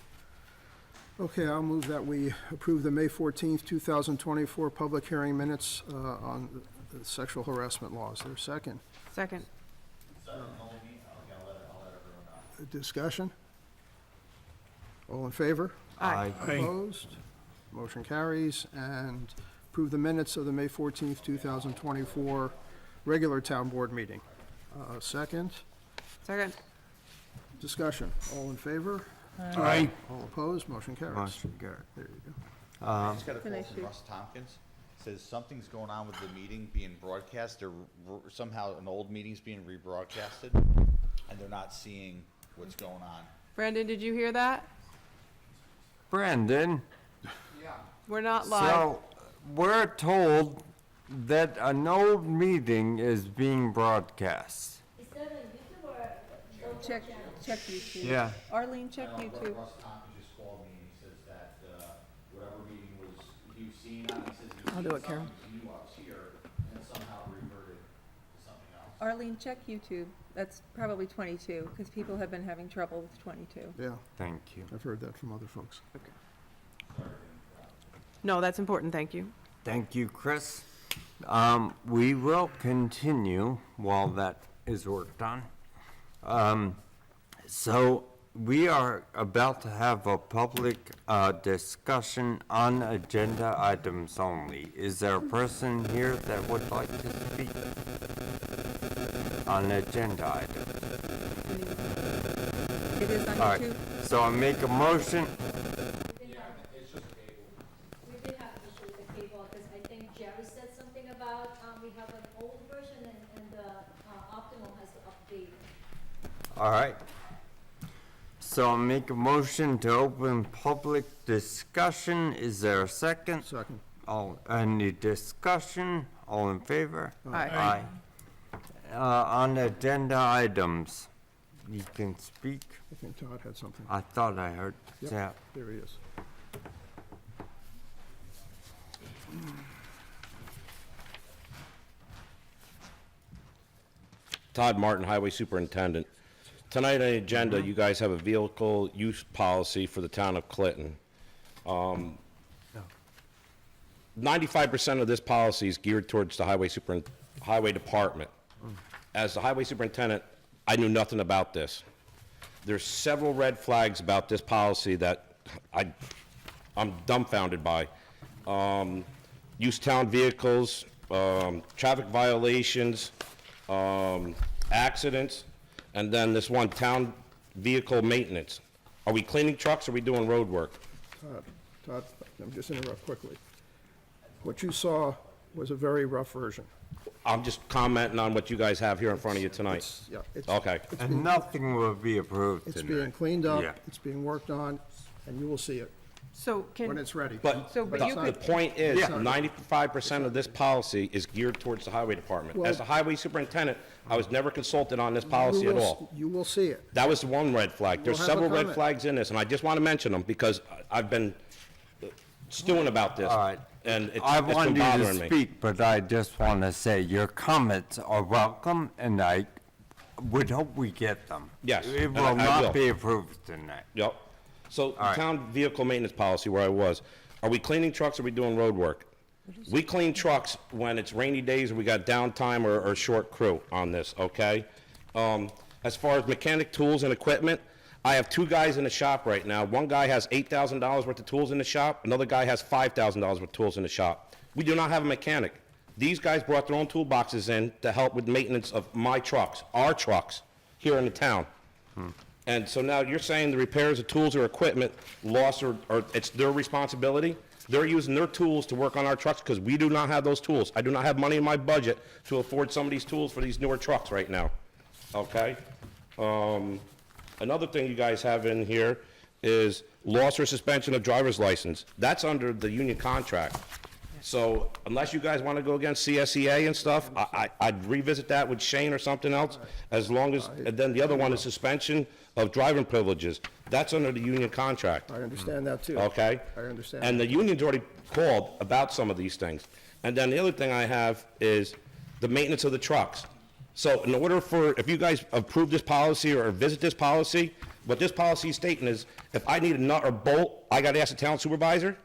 Okay, I'll move that we approve the May 14th, 2024 public hearing minutes on the sexual harassment laws. There's a second. Second. Discussion? All in favor? Aye. Opposed? Motion carries. And approve the minutes of the May 14th, 2024 regular town board meeting. Second. Second. Discussion. All in favor? Aye. All opposed? Motion carries. Motion carried. There you go. I just got a It's an call from issue. Russ Tompkins. Says something's going on with the meeting being broadcast, or somehow an old meeting's being rebroadcasted, and they're not seeing what's going on. Brandon, did you hear that? Brandon, We're not live. so we're told that an old meeting is being broadcast. Check YouTube. Yeah. Arlene, check YouTube. Russ Tompkins just called me and he says that, whatever meeting was, he was seeing on, he says he I'll do it, Karen. you up here, and somehow reverted to something else. Arlene, check YouTube. That's probably 22, because people have been having trouble with 22. Yeah, Thank you. I've heard that from other folks. No, that's important, thank you. Thank you, Chris. We will continue while that is worked on. So we are about to have a public discussion on agenda items only. Is there a person here that would like to speak on agenda items? It is on All right, YouTube. so I make a motion. We did have an issue with the cable, because I think Jerry said something about, we have an old version and the Optimal has to update. All right. So I'll make a motion to open public discussion. Is there a second? Second. Any discussion? All in favor? Aye. On agenda items, you can speak. I think Todd had something. I thought I heard Yep. that. There he is. Todd Martin, Highway Superintendent. Tonight on the agenda, you guys have a vehicle use policy for the town of Clinton. 95% of this policy is geared towards the highway department. As the highway superintendent, I knew nothing about this. There's several red flags about this policy that I'm dumbfounded by. Use town vehicles, traffic violations, accidents, and then this one, town vehicle maintenance. Are we cleaning trucks or are we doing road work? Todd, let me just interrupt quickly. What you saw was a very rough version. I'm just commenting on what you guys have here in front of you tonight. Yeah, it's, Okay. And nothing will be approved it's tonight. being cleaned up, Yeah. it's being worked on, and you will see it So when can, it's ready. But So, but you the could- point is, Yeah. 95% of this policy is geared towards the highway department. Well- As the highway superintendent, I was never consulted on this policy You at will s- all. You will see it. That was one red flag. There's We'll have a several red comment. flags in this, and I just want to mention them because I've been stewing about this. All right. And it's I been wanted you bothering to me. speak, but I just want to say your comments are welcome, and I would hope we get them. Yes, It and will I will. not be approved tonight. Yep. So the right. town vehicle maintenance policy where I was, are we cleaning trucks or are we doing road work? We clean trucks when it's rainy days or we got downtime or short crew on this, okay? As far as mechanic tools and equipment, I have two guys in the shop right now. One guy has $8,000 worth of tools in the shop. Another guy has $5,000 worth of tools in the shop. We do not have a mechanic. These guys brought their own toolboxes in to help with maintenance of my trucks, our trucks, here in the town. And so now you're saying the repairs of tools or equipment lost or it's their responsibility? They're using their tools to work on our trucks because we do not have those tools. I do not have money in my budget to afford some of these tools for these newer trucks right now, okay? Another thing you guys have in here is loss or suspension of driver's license. That's under the union contract. So unless you guys want to go against CSEA and stuff, I'd revisit that with Shane or something else, as long as, and then the other one is suspension of driving privileges. That's under the union contract. I understand that too. Okay? I understand. And the union's already called about some of these things. And then the other thing I have is the maintenance of the trucks. So in order for, if you guys approve this policy or visit this policy, what this policy is stating is, if I need a nut or bolt, I gotta ask the town supervisor?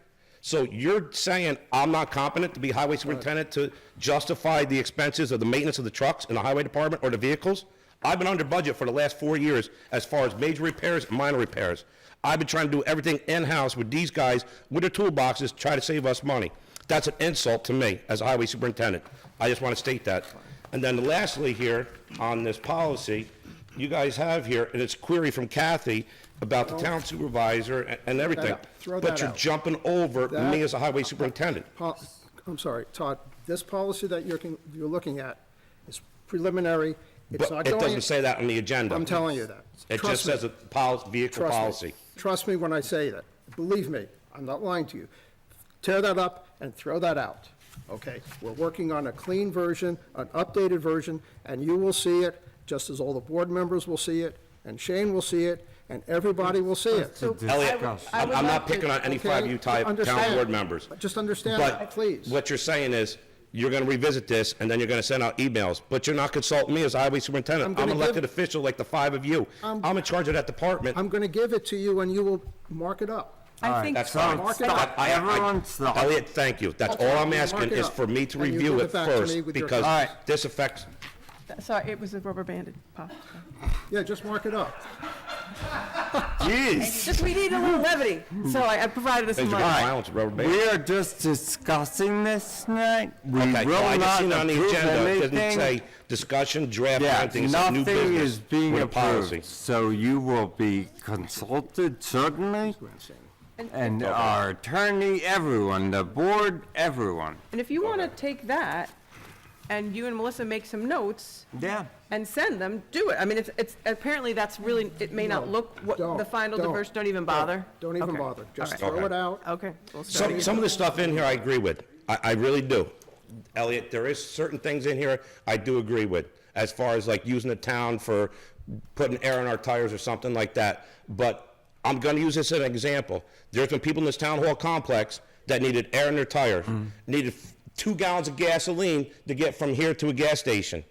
So you're saying I'm not competent to be highway superintendent to justify the expenses of the maintenance of the trucks in the highway department or the vehicles? I've been under budget for the last 4 years as far as major repairs and minor repairs. I've been trying to do everything in-house with these guys, with their toolboxes, to try to save us money. That's an insult to me as a highway superintendent. I just want to state that. And then lastly here, on this policy, you guys have here, and it's a query from Kathy about the town supervisor and everything. Throw But that you're out. jumping over That- me as a highway superintendent. I'm sorry, Todd, this policy that you're looking at is preliminary. It's But not it going. doesn't say that on the agenda. I'm telling you that. It Trust just me. says a vehicle Trust me. policy. Trust me when I say that. Believe me, I'm not lying to you. Tear that up and throw that out, okay? We're working on a clean version, an updated version, and you will see it, just as all the board members will see it, and Shane will see it, and everybody will see it. Elliot, I would I'm like not to- picking on any okay, five of you town understand. board members. Just understand that, But please. what you're saying is, you're gonna revisit this, and then you're gonna send out emails, but you're not consulting me as highway superintendent. I'm I'm gonna an give- elected official like the five of you. I'm in charge of that department. I'm gonna give it to you and you will mark it up. I think, That's fine. Mark it up. Everyone stop. Elliot, thank you. That's all I'm asking Mark it is up. for me to And you review give it it back to me first, with your- because All right. this affects, Sorry, it was a rubber banded pop. Yeah, just mark it up. Jeez. Just, we need a little levity, so I provided us some things are money. getting violent with rubber bands. We are just discussing this tonight. We Okay, will well, I just not seen on the approve agenda, it doesn't anything. say discussion, draft, or Yeah, anything, it says new nothing business is being with a policy. approved, so you will be consulted certainly, and our attorney, everyone, the board, everyone. And if you want to take that, and you and Melissa make some notes Yeah. and send them, do it. I mean, it's, apparently that's really, it may not look, what, Don't, the final don't, diversion, don't even bother? Don't even Okay. bother. Just All right. throw it out. Okay. We'll start. Some of the stuff in here I agree with. I really do. Elliot, there is certain things in here I do agree with, as far as like using the town for putting air in our tires or something like that. But I'm gonna use this as an example. There's been people in this town hall complex that needed air in their tire, needed 2 gallons of gasoline to get from here to a gas station.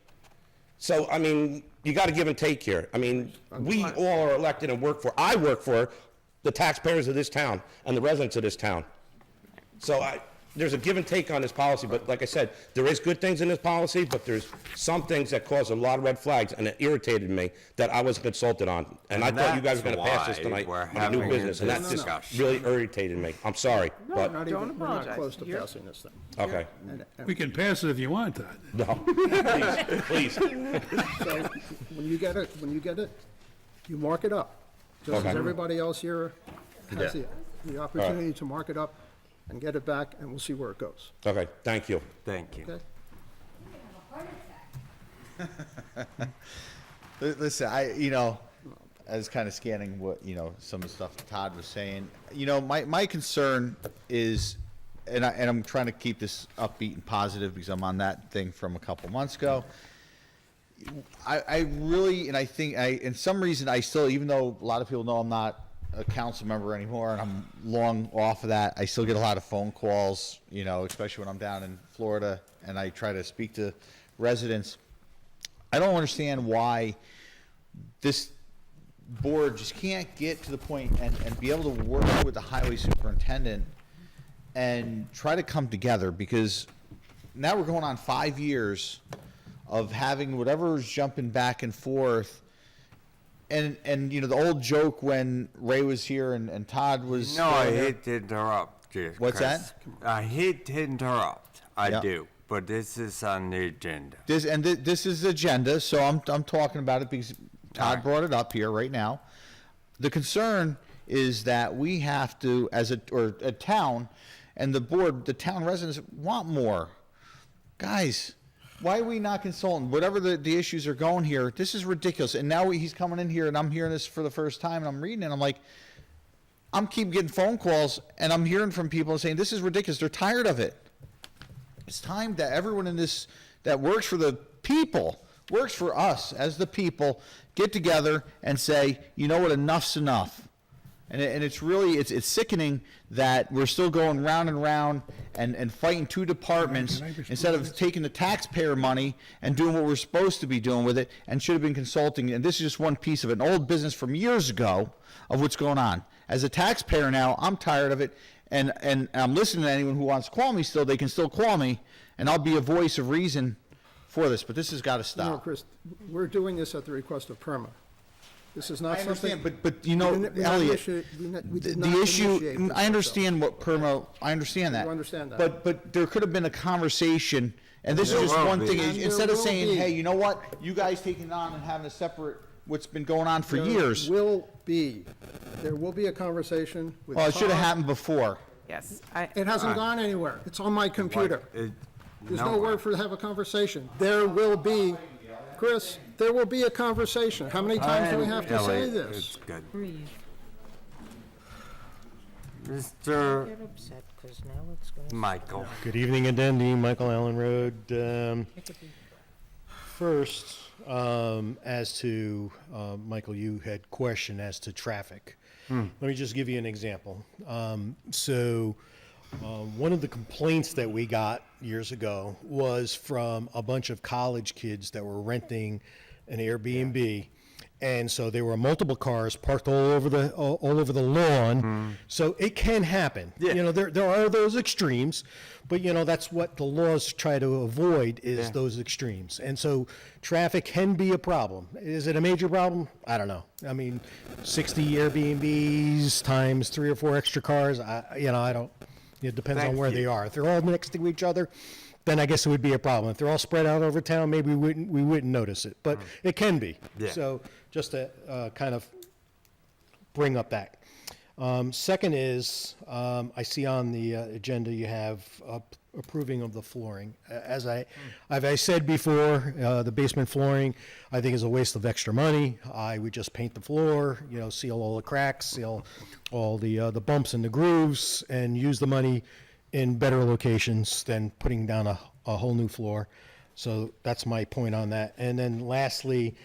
So, I mean, you gotta give and take here. I mean, we all are elected and I work for the taxpayers of this town and the residents of this town. So there's a give and take on this policy, but like I said, there is good things in this policy, but there's some things that cause a lot of red flags, and it irritated me that I wasn't consulted on. And I thought you guys were gonna pass this That's tonight why on we're a new having business, and a that just discussion. really irritated me. I'm sorry, We're but, not Don't even, we're not apologize. close to You're- passing this thing. okay. We can pass it if you want, Todd. No, please, please. So when you get it, you mark it up. Just as Okay. everybody else here has the opportunity to mark it up and get it back, and we'll see where it goes. Okay, thank you. Thank you. Okay? Listen, I was kind of scanning what, some of the stuff Todd was saying. My concern is, and I'm trying to keep this upbeat and positive because I'm on that thing from a couple months ago. I really, and I think in some reason I still, even though a lot of people know I'm not a council member anymore and I'm long off of that, I still get a lot of phone calls, especially when I'm down in Florida and I try to speak to residents. I don't understand why this board just can't get to the point and be able to work with the highway superintendent and try to come together, because now we're going on 5 years of having whatever's jumping back and forth. And the old joke when Ray was here and Todd was. No, I hate to interrupt you. What's Chris. that? I hate to interrupt. I Yeah. do, but this is on the agenda. This is the agenda, so I'm talking about it because Todd brought it up here right now. The concern is that we have to, as a town, and the board, the town residents want more. Guys, why are we not consulting? Whatever the issues are going here, this is ridiculous. And now he's coming in here and I'm hearing this for the first time and I'm reading it. I'm like, I'm keep getting phone calls and I'm hearing from people saying, this is ridiculous. They're tired of it. It's time that everyone in this, that works for the people, works for us as the people, get together and say, you know what, enough's enough. And it's really, it's sickening that we're still going round and round and fighting two departments instead of taking the taxpayer money and doing what we're supposed to be doing with it and should have been consulting. And this is just one piece of an old business from years ago of what's going on. As a taxpayer now, I'm tired of it, and I'm listening to anyone who wants to call me still. They can still call me, and I'll be a voice of reason for this, but this has got to stop. No, Chris, we're doing this at the request of PERMA. This is not I something. understand, but you know, We did not Elliot, initiate- we did not the issue, initiate this I understand what permo, I understand that. You understand that. But there could have been a conversation, and this is There just will one be. thing, And there instead of will saying, be. hey, you know what, you guys taking it on and having a separate, what's been going on for There years. will be a conversation with Well, it should have Tom. happened before. Yes, It hasn't gone anywhere. It's on my computer. There's no No. word for to have a conversation. There will be, Chris, there will be a conversation. How many times do we have to say Elliot, this? It's good. Breathe. Mr. Get upset, 'cause now it's gonna. Michael. Good evening, Adendi, Michael Allen Road. It could be- First, as to, Michael, you had question as to traffic. Let me just give you an example. One of the complaints that we got years ago was from a bunch of college kids that were renting an Airbnb. And so there were multiple cars parked all over the lawn. So it can happen. Yeah. You know, there are those extremes, but you know, that's what the laws try to avoid is Yeah. those extremes. And so traffic can be a problem. Is it a major problem? I don't know. I mean, 60 Airbnbs times 3 or 4 extra cars, I don't, it depends on Thank where you. they are. If they're all next to each other, then I guess it would be a problem. If they're all spread out over town, maybe we wouldn't notice it, but it can be. Yeah. So just to kind of bring up that. Second is, I see on the agenda you have approving of the flooring. As I said before, the basement flooring, I think is a waste of extra money. I would just paint the floor, you know, seal all the cracks, seal all the bumps and the grooves, and use the money in better locations than putting down a whole new floor. So that's my point on that. And then lastly,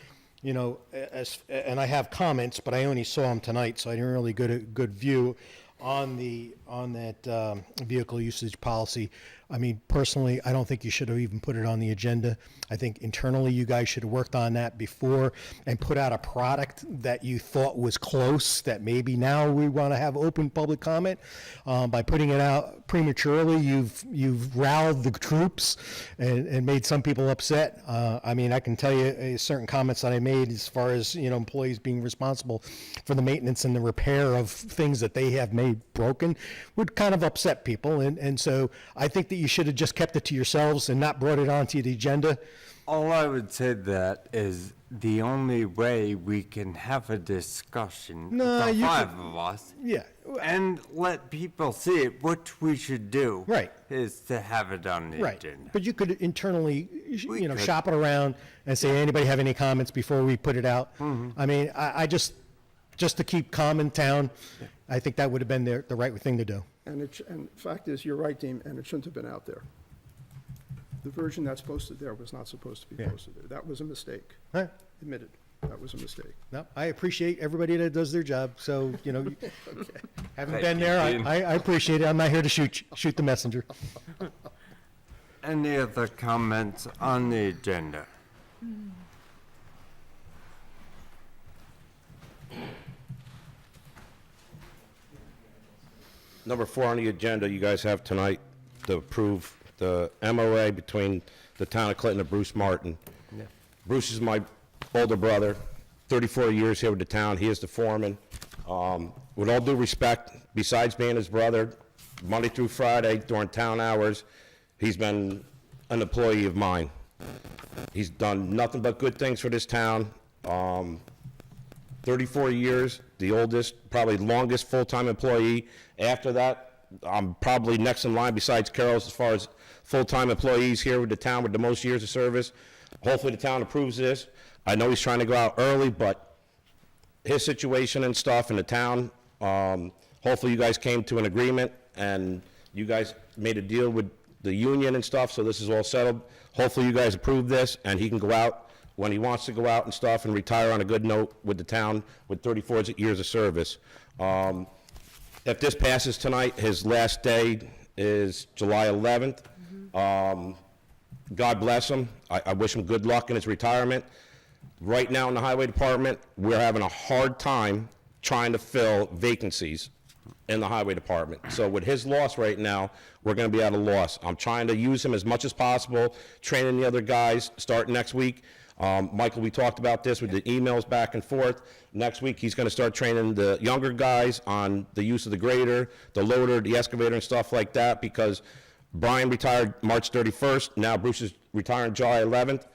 you know, and I have comments, but I only saw them tonight, so I didn't really get a good view on that vehicle usage policy. I mean, personally, I don't think you should have even put it on the agenda. I think internally, you guys should have worked on that before and put out a product that you thought was close, that maybe now we want to have open public comment. By putting it out prematurely, you've riled the troops and made some people upset. I mean, I can tell you certain comments that I made as far as, you know, employees being responsible for the maintenance and the repair of things that they have made broken would kind of upset people. And so I think that you should have just kept it to yourselves and not brought it onto the agenda. All I would say to that is the only way we can have a discussion, No, the you five could- of us, Yeah. and let people see it, which we should do. Right. Is to have it on the Right, agenda. but you could internally, We you know, could. shop it around and say, anybody have any comments before we put it out? I mean, I just to keep calm in town, I think that would have been the right thing to do. And the fact is, you're right, Dean, and it shouldn't have been out there. The version that's posted there was not supposed to be Yeah. posted there. That was a mistake, All right. admitted. That was a mistake. No, I appreciate everybody that does their job, so, you know, having Thank been you, there, Dean. I appreciate it. I'm not here to shoot the messenger. Any other comments on the agenda? Number 4 on the agenda, you guys have tonight to approve the MOA between the town of Clinton and Bruce Martin. Bruce is my older brother, 34 years here with the town. He is the foreman. With all due respect, besides being his brother, Monday through Friday during town hours, he's been an employee of mine. He's done nothing but good things for this town. 34 years, the oldest, probably longest full-time employee. After that, I'm probably next in line besides Carol's as far as full-time employees here with the town with the most years of service. Hopefully the town approves this. I know he's trying to go out early, but his situation and stuff in the town, hopefully you guys came to an agreement and you guys made a deal with the union and stuff, so this is all settled. Hopefully you guys approve this, and he can go out when he wants to go out and stuff and retire on a good note with the town with 34 years of service. If this passes tonight, his last day is July 11th. God bless him. I wish him good luck in his retirement. Right now in the highway department, we're having a hard time trying to fill vacancies in the highway department. So with his loss right now, we're gonna be at a loss. I'm trying to use him as much as possible, training the other guys, starting next week. Michael, we talked about this with the emails back and forth. Next week, he's gonna start training the younger guys on the use of the grader, the loader, the excavator and stuff like that, because Brian retired March 31st, now Bruce is retiring July 11th.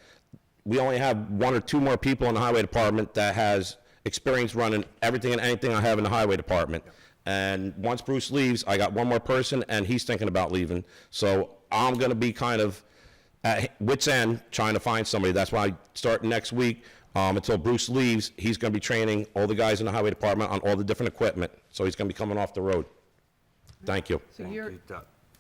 We only have 1 or 2 more people in the highway department that has experience running everything and anything I have in the highway department. And once Bruce leaves, I got 1 more person, and he's thinking about leaving. So I'm gonna be kind of at wit's end trying to find somebody. That's why I start next week, until Bruce leaves, he's gonna be training all the guys in the highway department on all the different equipment. So he's gonna be coming off the road. Thank you. So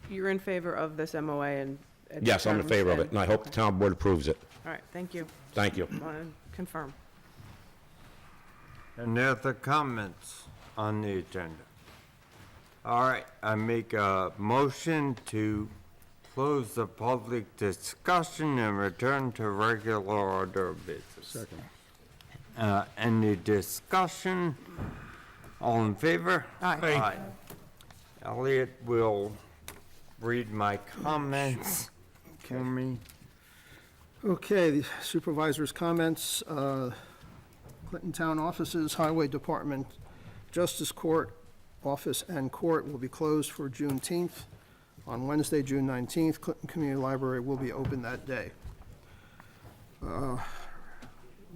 you're in favor of this MOA and? Yes, I'm in terms favor of it, and- and I hope the town board approves it. All right, thank you. Thank you. Want to confirm? Any other comments on the agenda? All right, I make a motion to close the public discussion and return to regular order of business. Second. Any discussion? All in favor? Aye. Elliot will read my comments for me. Okay, the supervisor's comments, Clinton Town offices, Highway Department, Justice Court, office and court will be closed for Juneteenth. On Wednesday, June 19th, Clinton Community Library will be open that day.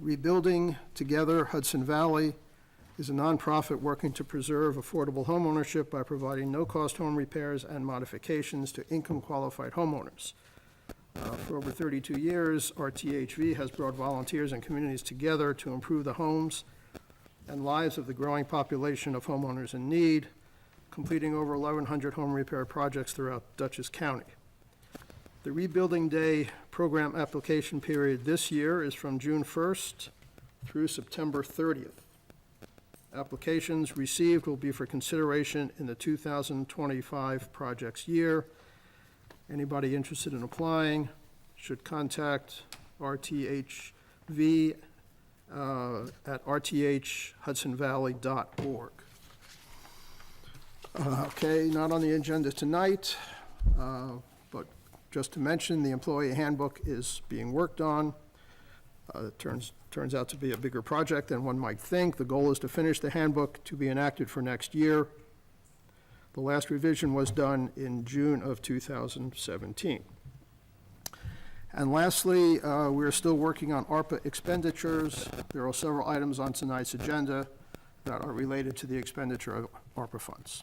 Rebuilding Together Hudson Valley is a nonprofit working to preserve affordable homeownership by providing no-cost home repairs and modifications to income-qualified homeowners. For over 32 years, RTHV has brought volunteers and communities together to improve the homes and lives of the growing population of homeowners in need, completing over 1,100 home repair projects throughout Dutchess County. The Rebuilding Day program application period this year is from June 1st through September 30th. Applications received will be for consideration in the 2025 projects year. Anybody interested in applying should contact RTHV at rthhudsonvalley.org. Okay, not on the agenda tonight, but just to mention, the employee handbook is being worked on. It turns out to be a bigger project than one might think. The goal is to finish the handbook to be enacted for next year. The last revision was done in June of 2017. And lastly, we're still working on ARPA expenditures. There are several items on tonight's agenda that are related to the expenditure of ARPA funds.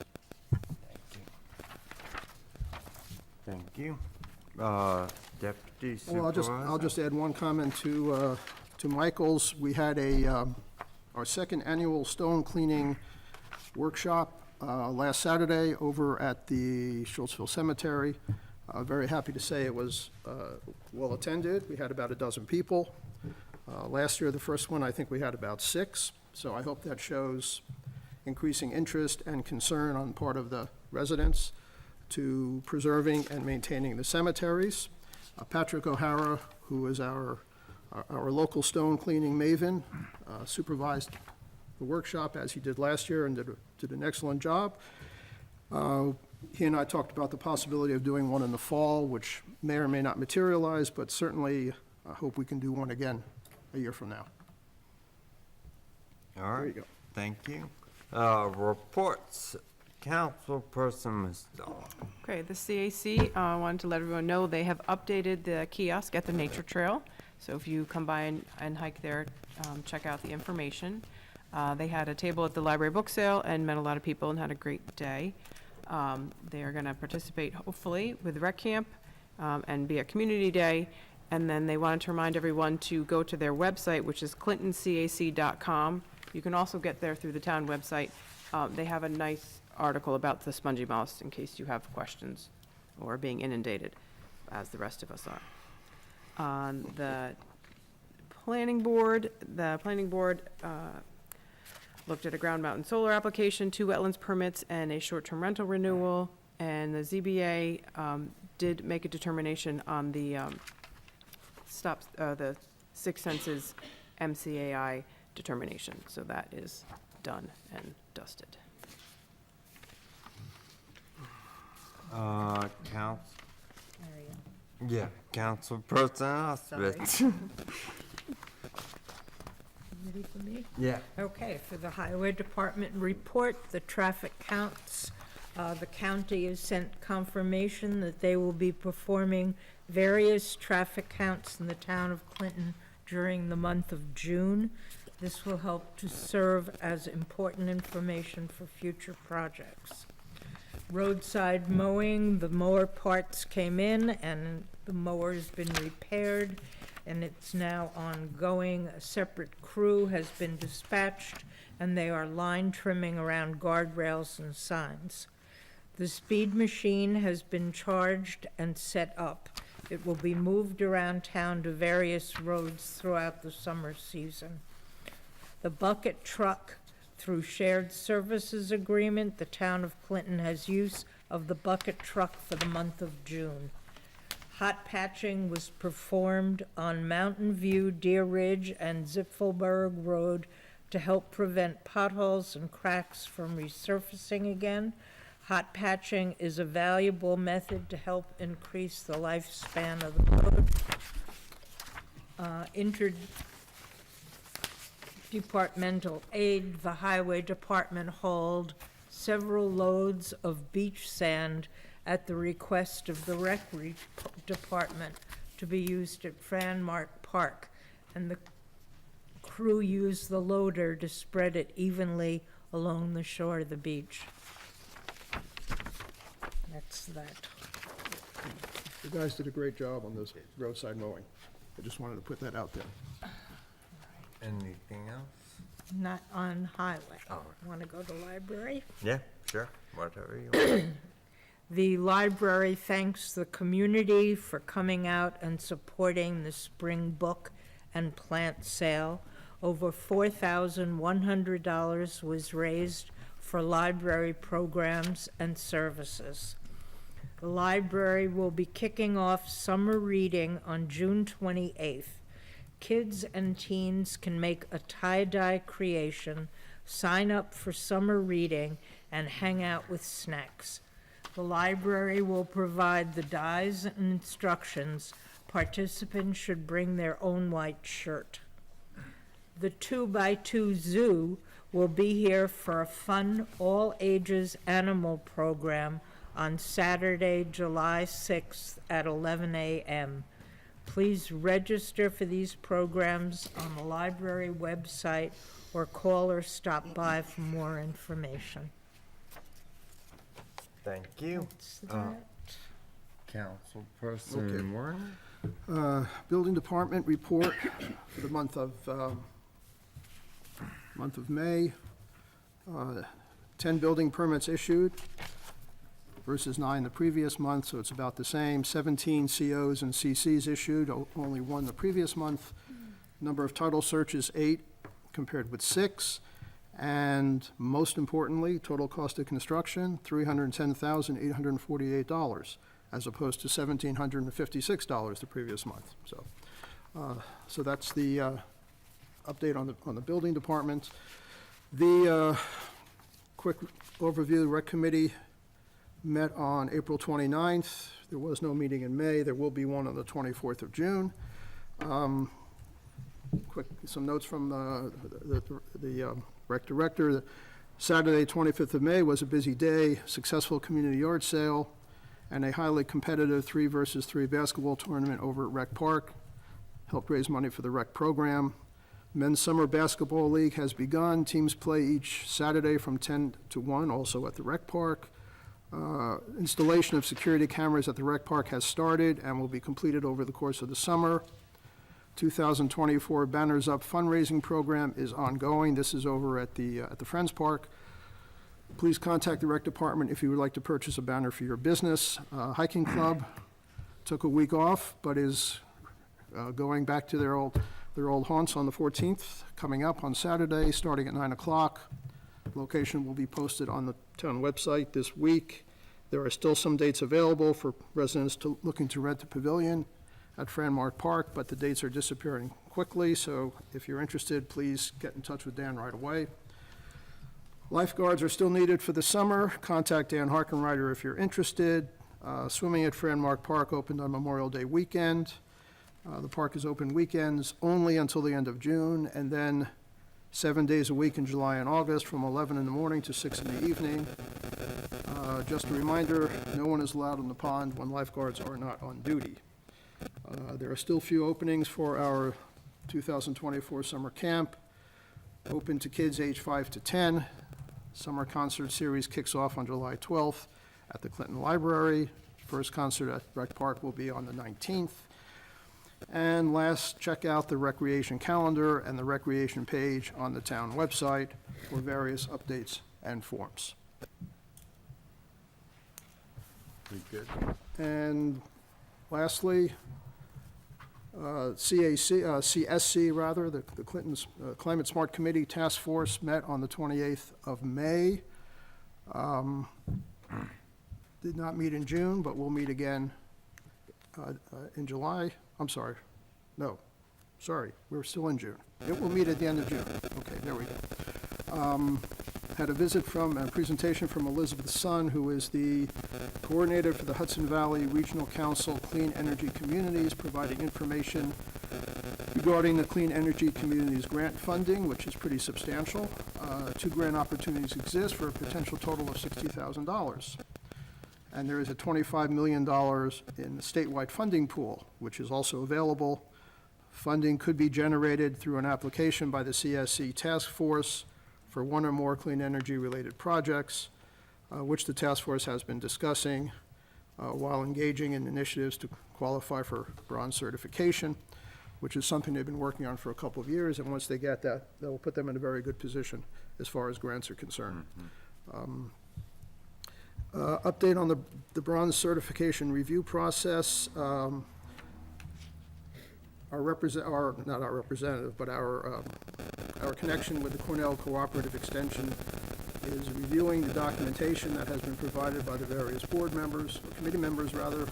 Thank you. Deputy Well, Supervisor? I'll just add one comment to Michael's. We had our second annual stone cleaning workshop last Saturday over at the Schultzville Cemetery. Very happy to say it was well attended. We had about a dozen people. Last year, the first one, I think we had about 6. So I hope that shows increasing interest and concern on part of the residents to preserving and maintaining the cemeteries. Patrick O'Hara, who is our local stone cleaning maven, supervised the workshop as he did last year and did an excellent job. He and I talked about the possibility of doing one in the fall, which may or may not materialize, but certainly I hope we can do one again a year from now. All right. There you go. Thank you. Reports. Councilperson Misdall. Okay, the CAC, wanted to let everyone know they have updated the kiosk at the Nature Trail. So if you come by and hike there, check out the information. They had a table at the library book sale and met a lot of people and had a great day. They are going to participate, hopefully, with Rec Camp and be a community day. And then they wanted to remind everyone to go to their website, which is clintoncac.com. You can also get there through the town website. They have a nice article about the spongy mouse in case you have questions or being inundated, as the rest of us are. On the planning board looked at a ground mountain solar application, 2 wetlands permits, and a short-term rental renewal. And the ZBA did make a determination on the the Six Senses MCAI determination. So that is done and dusted. Council. Yeah, Councilperson Osbit. Ready for me? Yeah. Okay, for the Highway Department report, the traffic counts, the county has sent confirmation that they will be performing various traffic counts in the town of Clinton during the month of June. This will help to serve as important information for future projects. Roadside mowing, the mower parts came in and the mower's been repaired and it's now ongoing. A separate crew has been dispatched and they are line trimming around guardrails and signs. The speed machine has been charged and set up. It will be moved around town to various roads throughout the summer season. The bucket truck, through shared services agreement, the town of Clinton has use of the bucket truck for the month of June. Hot patching was performed on Mountain View, Deer Ridge, and Zipfelberg Road to help prevent potholes and cracks from resurfacing again. Hot patching is a valuable method to help increase the lifespan of the road. Interdepartmental aid, the highway department hauled several loads of beach sand at the request of the rec department to be used at Franmark Park, and the crew used the loader to spread it evenly along the shore of the beach. That's that. You guys did a great job on this roadside mowing. I just wanted to put that out there. Anything else? Not on highway. Oh. Want to go to library? Yeah, sure, whatever you want. The library thanks the community for coming out and supporting the spring book and plant sale. Over $4,100 was raised for library programs and services. The library will be kicking off summer reading on June 28th. Kids and teens can make a tie-dye creation, sign up for summer reading, and hang out with snacks. The library will provide the dyes and instructions. Participants should bring their own white shirt. The 2x2 Zoo will be here for a fun all-ages animal program on Saturday, July 6th at 11 a.m. Please register for these programs on the library website or call or stop by for more information. Thank you. That's that. Councilperson Warren? Building Department report for the month of May. 10 building permits issued versus 9 the previous month, so it's about the same. 17 COs and CCs issued, only 1 the previous month. Number of title searches, 8 compared with 6. And most importantly, total cost of construction, $310,848, as opposed to $1,756 the previous month. So that's the update on the building department. The quick overview, the rec committee met on April 29th. There was no meeting in May. There will be one on the 24th of June. Some notes from the rec director. Saturday, 25th of May was a busy day, successful community yard sale, and a highly competitive 3 versus 3 basketball tournament over at Rec Park. Helped raise money for the rec program. Men's Summer Basketball League has begun. Teams play each Saturday from 10 to 1, also at the Rec Park. Installation of security cameras at the Rec Park has started and will be completed over the course of the summer. 2024 Banners Up fundraising program is ongoing. This is over at the Friends Park. Please contact the rec department if you would like to purchase a banner for your business. Hiking Club took a week off, but is going back to their old haunts on the 14th, coming up on Saturday, starting at 9 o'clock. Location will be posted on the town website this week. There are still some dates available for residents looking to rent the pavilion at Franmart Park, but the dates are disappearing quickly, so if you're interested, please get in touch with Dan right away. Lifeguards are still needed for the summer. Contact Dan Harkenrider if you're interested. Swimming at Franmart Park opened on Memorial Day weekend. The park is open weekends only until the end of June, and then 7 days a week in July and August from 11 in the morning to 6 in the evening. Just a reminder, no one is allowed in the pond when lifeguards are not on duty. There are still few openings for our 2024 summer camp, open to kids age 5 to 10. Summer concert series kicks off on July 12th at the Clinton Library. First concert at Rec Park will be on the 19th. And last, check out the recreation calendar and the recreation page on the town website for various updates and forms. Pretty good. And lastly, CSC, rather, the Clinton's Climate Smart Committee Task Force met on the 28th of May. Did not meet in June, but will meet again in July. I'm sorry. No, sorry, we're still in June. It will meet at the end of June. Okay, there we go. Had a presentation from Elizabeth Sun, who is the coordinator for the Hudson Valley Regional Council Clean Energy Communities, providing information regarding the Clean Energy Communities grant funding, which is pretty substantial. 2 grant opportunities exist for a potential total of $60,000. And there is a $25 million in the statewide funding pool, which is also available. Funding could be generated through an application by the CSC task force for 1 or more clean energy-related projects, which the task force has been discussing while engaging in initiatives to qualify for bronze certification, which is something they've been working on for a couple of years, and once they get that, that will put them in a very good position as far as grants are concerned. Update on the bronze certification review process. Our connection with the Cornell Cooperative Extension is reviewing the documentation that has been provided by the various board members, or committee members rather,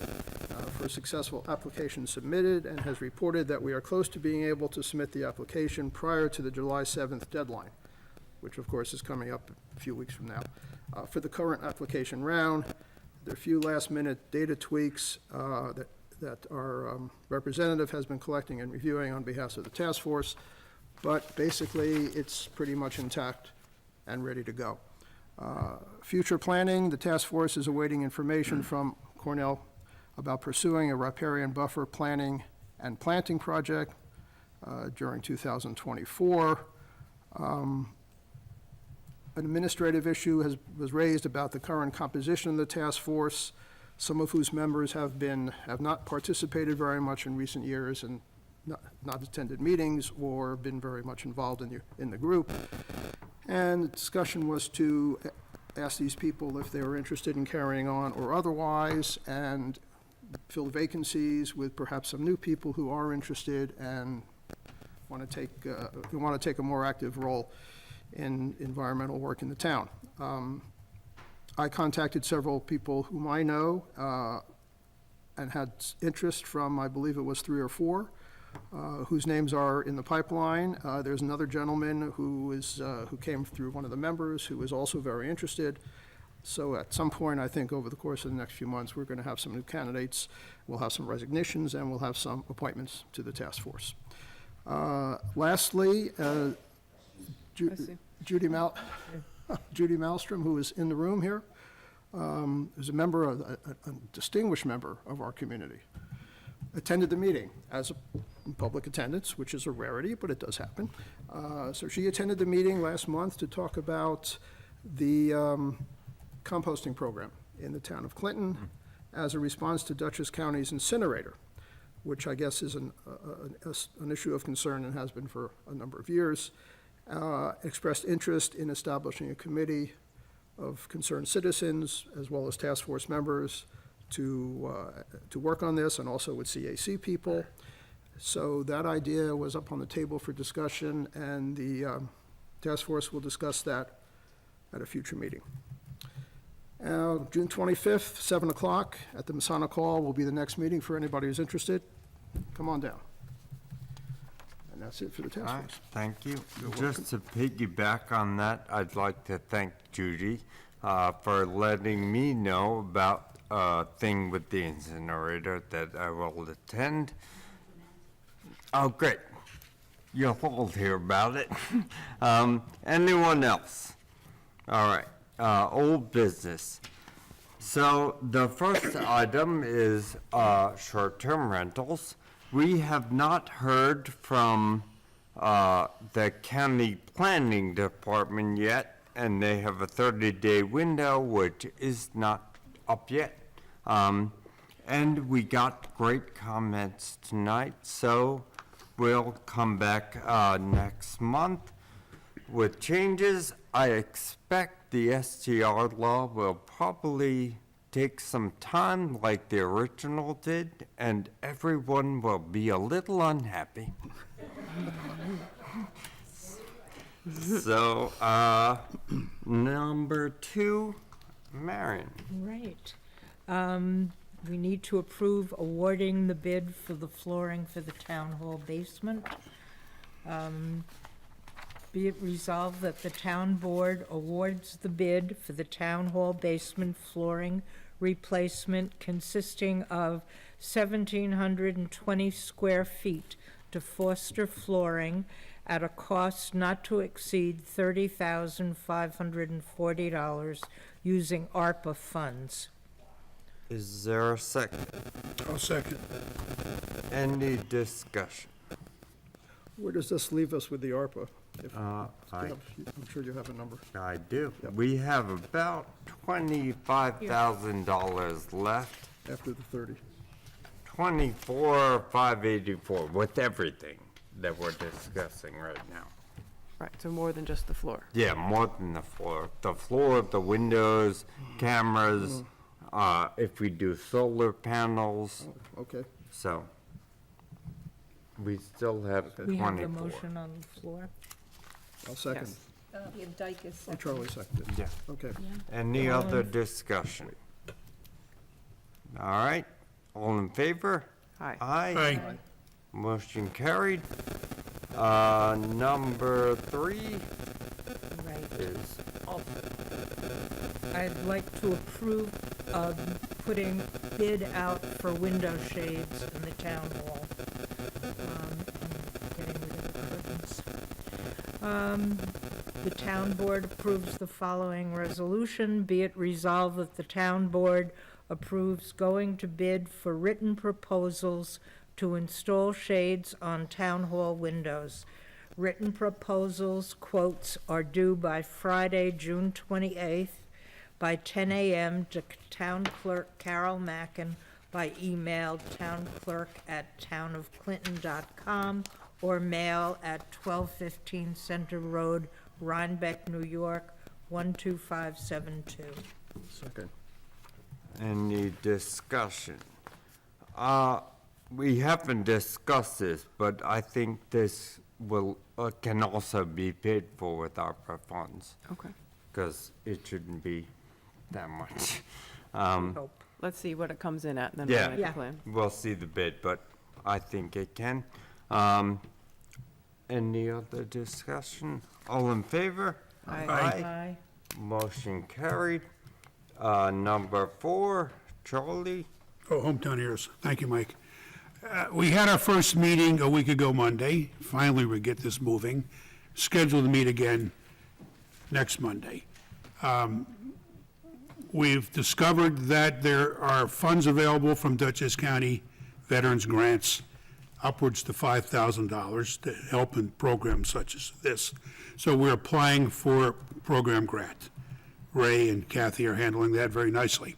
for a successful application submitted, and has reported that we are close to being able to submit the application prior to the July 7th deadline, which of course is coming up a few weeks from now. For the current application round, there are a few last-minute data tweaks that our representative has been collecting and reviewing on behalf of the task force, but basically it's pretty much intact and ready to go. Future planning, the task force is awaiting information from Cornell about pursuing a riparian buffer planning and planting project during 2024. An administrative issue was raised about the current composition of the task force, some of whose members have not participated very much in recent years and not attended meetings or been very much involved in the group. And the discussion was to ask these people if they were interested in carrying on or otherwise, and fill vacancies with perhaps some new people who are interested and want to take a more active role in environmental work in the town. I contacted several people whom I know and had interest from, I believe it was 3 or 4, whose names are in the pipeline. There's another gentleman who came through one of the members who is also very interested. So at some point, I think over the course of the next few months, we're going to have some new candidates. We'll have some resignations, and we'll have some appointments to the task force. Lastly, Judy Malmstrom, who is in the room here, is a member of a distinguished member of our community. Attended the meeting as a public attendance, which is a rarity, but it does happen. So she attended the meeting last month to talk about the composting program in the town of Clinton as a response to Dutchess County's incinerator, which I guess is an issue of concern and has been for a number of years. Expressed interest in establishing a committee of concerned citizens, as well as task force members, to work on this, and also with CAC people. So that idea was up on the table for discussion, and the task force will discuss that at a future meeting. June 25th, 7 o'clock, at the Masonic Hall will be the next meeting for anybody who's interested. Come on down. And that's it for the task All right, force. thank you. Just to piggyback on that, I'd like to thank Judy for letting me know about a thing with the incinerator that I will attend. Oh, great. You'll all hear about it. Anyone else? All right, old business. So the first item is short-term rentals. We have not heard from the county planning department yet, and they have a 30-day window, which is not up yet. And we got great comments tonight, so we'll come back next month with changes. I expect the STR law will probably take some time like the original did, and everyone will be a little unhappy. So, number 2, Marion. Right. We need to approve awarding the bid for the flooring for the town hall basement. Be it resolved that the town board awards the bid for the town hall basement flooring replacement consisting of 1,720 square feet to Foster Flooring at a cost not to exceed $30,540 using ARPA funds. Is there a second? I'll second. Any discussion? Where does this leave us with the ARPA? If- I I'm sure you have a number. I do. Yep. We have about $25,000 left. After the 30. 24,584 with everything that we're discussing right now. Right, so more than just the floor. Yeah, more than the floor. The floor, the windows, cameras, if we do solar panels, Okay. so we still have We have the 24. motion on the floor. I'll second. Yes. We have Dykus. Oh, Charlie seconded. Yeah. Okay. Any All other in- discussion? All right, all in favor? Hi. Aye. Aye. Motion carried. Number 3 Right. is, I'd like to approve putting bid out for window shades in the town hall. I'm getting rid of the curtains. The town board approves the following resolution. Be it resolved that the town board approves going to bid for written proposals to install shades on town hall windows. Written proposals, quotes, are due by Friday, June 28th, by 10 a.m. to Town Clerk Carol Mackin by email townclerk@townofclinton.com or mail at 1215 Center Road, Rhinebeck, New York, 12572. Second. any discussion? We haven't discussed this, but I think this will, can also be paid for with ARPA funds, Okay. because it shouldn't be that much. Let's see what it comes in at, and then Yeah. we'll make Yeah. a plan. We'll see the bid, but I think it can. Any other discussion? All in favor? Aye. Aye. Motion carried. Number 4, Charlie? Oh, hometown heroes. Thank you, Mike. We had our first meeting a week ago Monday. Finally, we get this moving. Scheduled to meet again next Monday. We've discovered that there are funds available from Dutchess County Veterans Grants upwards to $5,000 to help in programs such as this. So we're applying for a program grant. Ray and Kathy are handling that very nicely.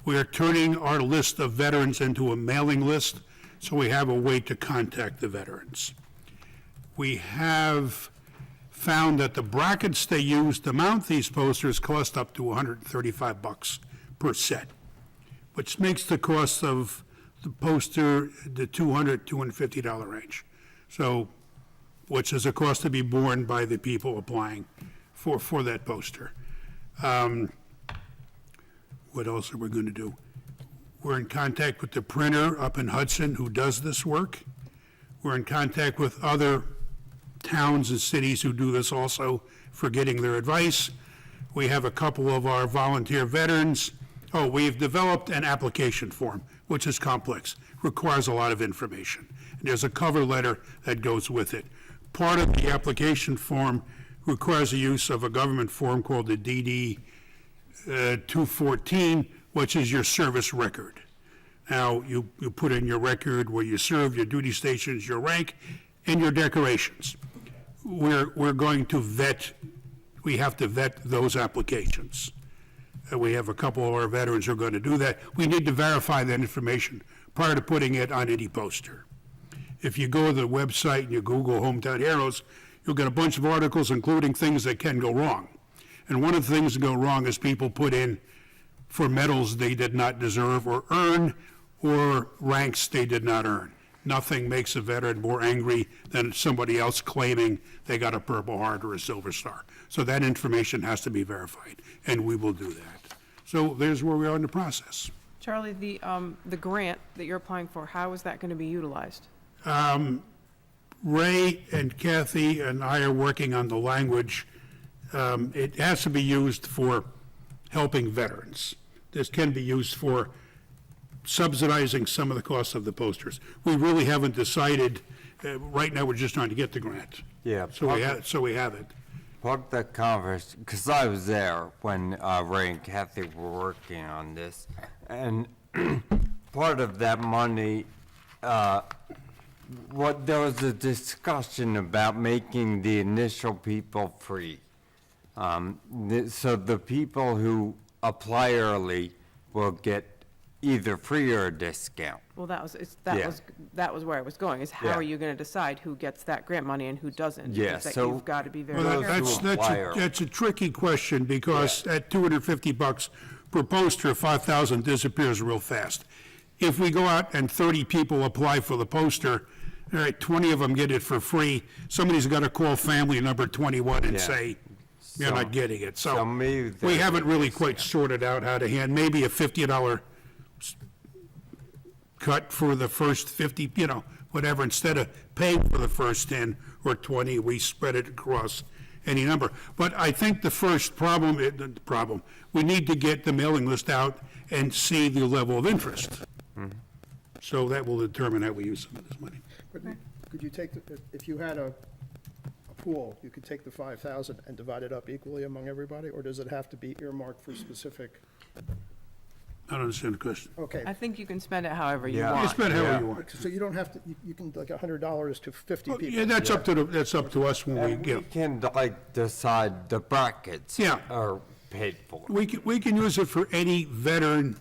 We are turning our list of veterans into a mailing list, so we have a way to contact the veterans. We have found that the brackets they used to mount these posters cost up to $135 per set, which makes the cost of the poster the $250 range. So, which is a cost to be borne by the people applying for that poster. What else are we going to do? We're in contact with the printer up in Hudson who does this work. We're in contact with other towns and cities who do this also for getting their advice. We have a couple of our volunteer veterans. Oh, we've developed an application form, which is complex, requires a lot of information. And there's a cover letter that goes with it. Part of the application form requires the use of a government form called the DD 214, which is your service record. Now, you put in your record where you served, your duty stations, your rank, and your decorations. We're going to vet, we have to vet those applications. We have a couple of our veterans who are going to do that. We need to verify that information prior to putting it on any poster. If you go to the website and you Google Hometown Heroes, you'll get a bunch of articles, including things that can go wrong. And one of the things that go wrong is people put in for medals they did not deserve or earn, or ranks they did not earn. Nothing makes a veteran more angry than somebody else claiming they got a Purple Heart or a Silver Star. So that information has to be verified, and we will do that. So there's where we are in the process. Charlie, the grant that you're applying for, how is that going to be utilized? Ray and Kathy and I are working on the language. It has to be used for helping veterans. This can be used for subsidizing some of the costs of the posters. We really haven't decided. Right now, we're just trying to get the grant. Yeah. So we have it. Part of the conversation, because I was there when Ray and Kathy were working on this, and part of that money, there was a discussion about making the initial people free. So the people who apply early will get either free or a discount. Well, that was where I was going, is how Yeah. are you going to decide who gets that grant money and who doesn't? Yeah, Because that so- you've got to be very Well, careful. that's a tricky question, because at $250 per poster, 5,000 disappears real fast. If we go out and 30 people apply for the poster, all right, 20 of them get it for free, somebody's got to call family number 21 and Yeah. say, you're not getting it. so So maybe we there's haven't a really quite sorted out how to hand, maybe a $50 cut for the first 50, whatever, instead of paying for the first 10 or 20, we spread it across any number. But I think the first problem, we need to get the mailing list out and see the level of interest. So that will determine how we use some of this money. But could you take, if you had a pool, you could take the 5,000 and divide it up equally among everybody, or does it have to be earmarked for specific? I don't understand the question. Okay, I think you can spend it however you Yeah. You want. spend however you want. so you don't have to, you can, like, $100 to 50 people. Yeah, that's up to us when we And we get, can decide the brackets Yeah. are paid for. we can use it for any veteran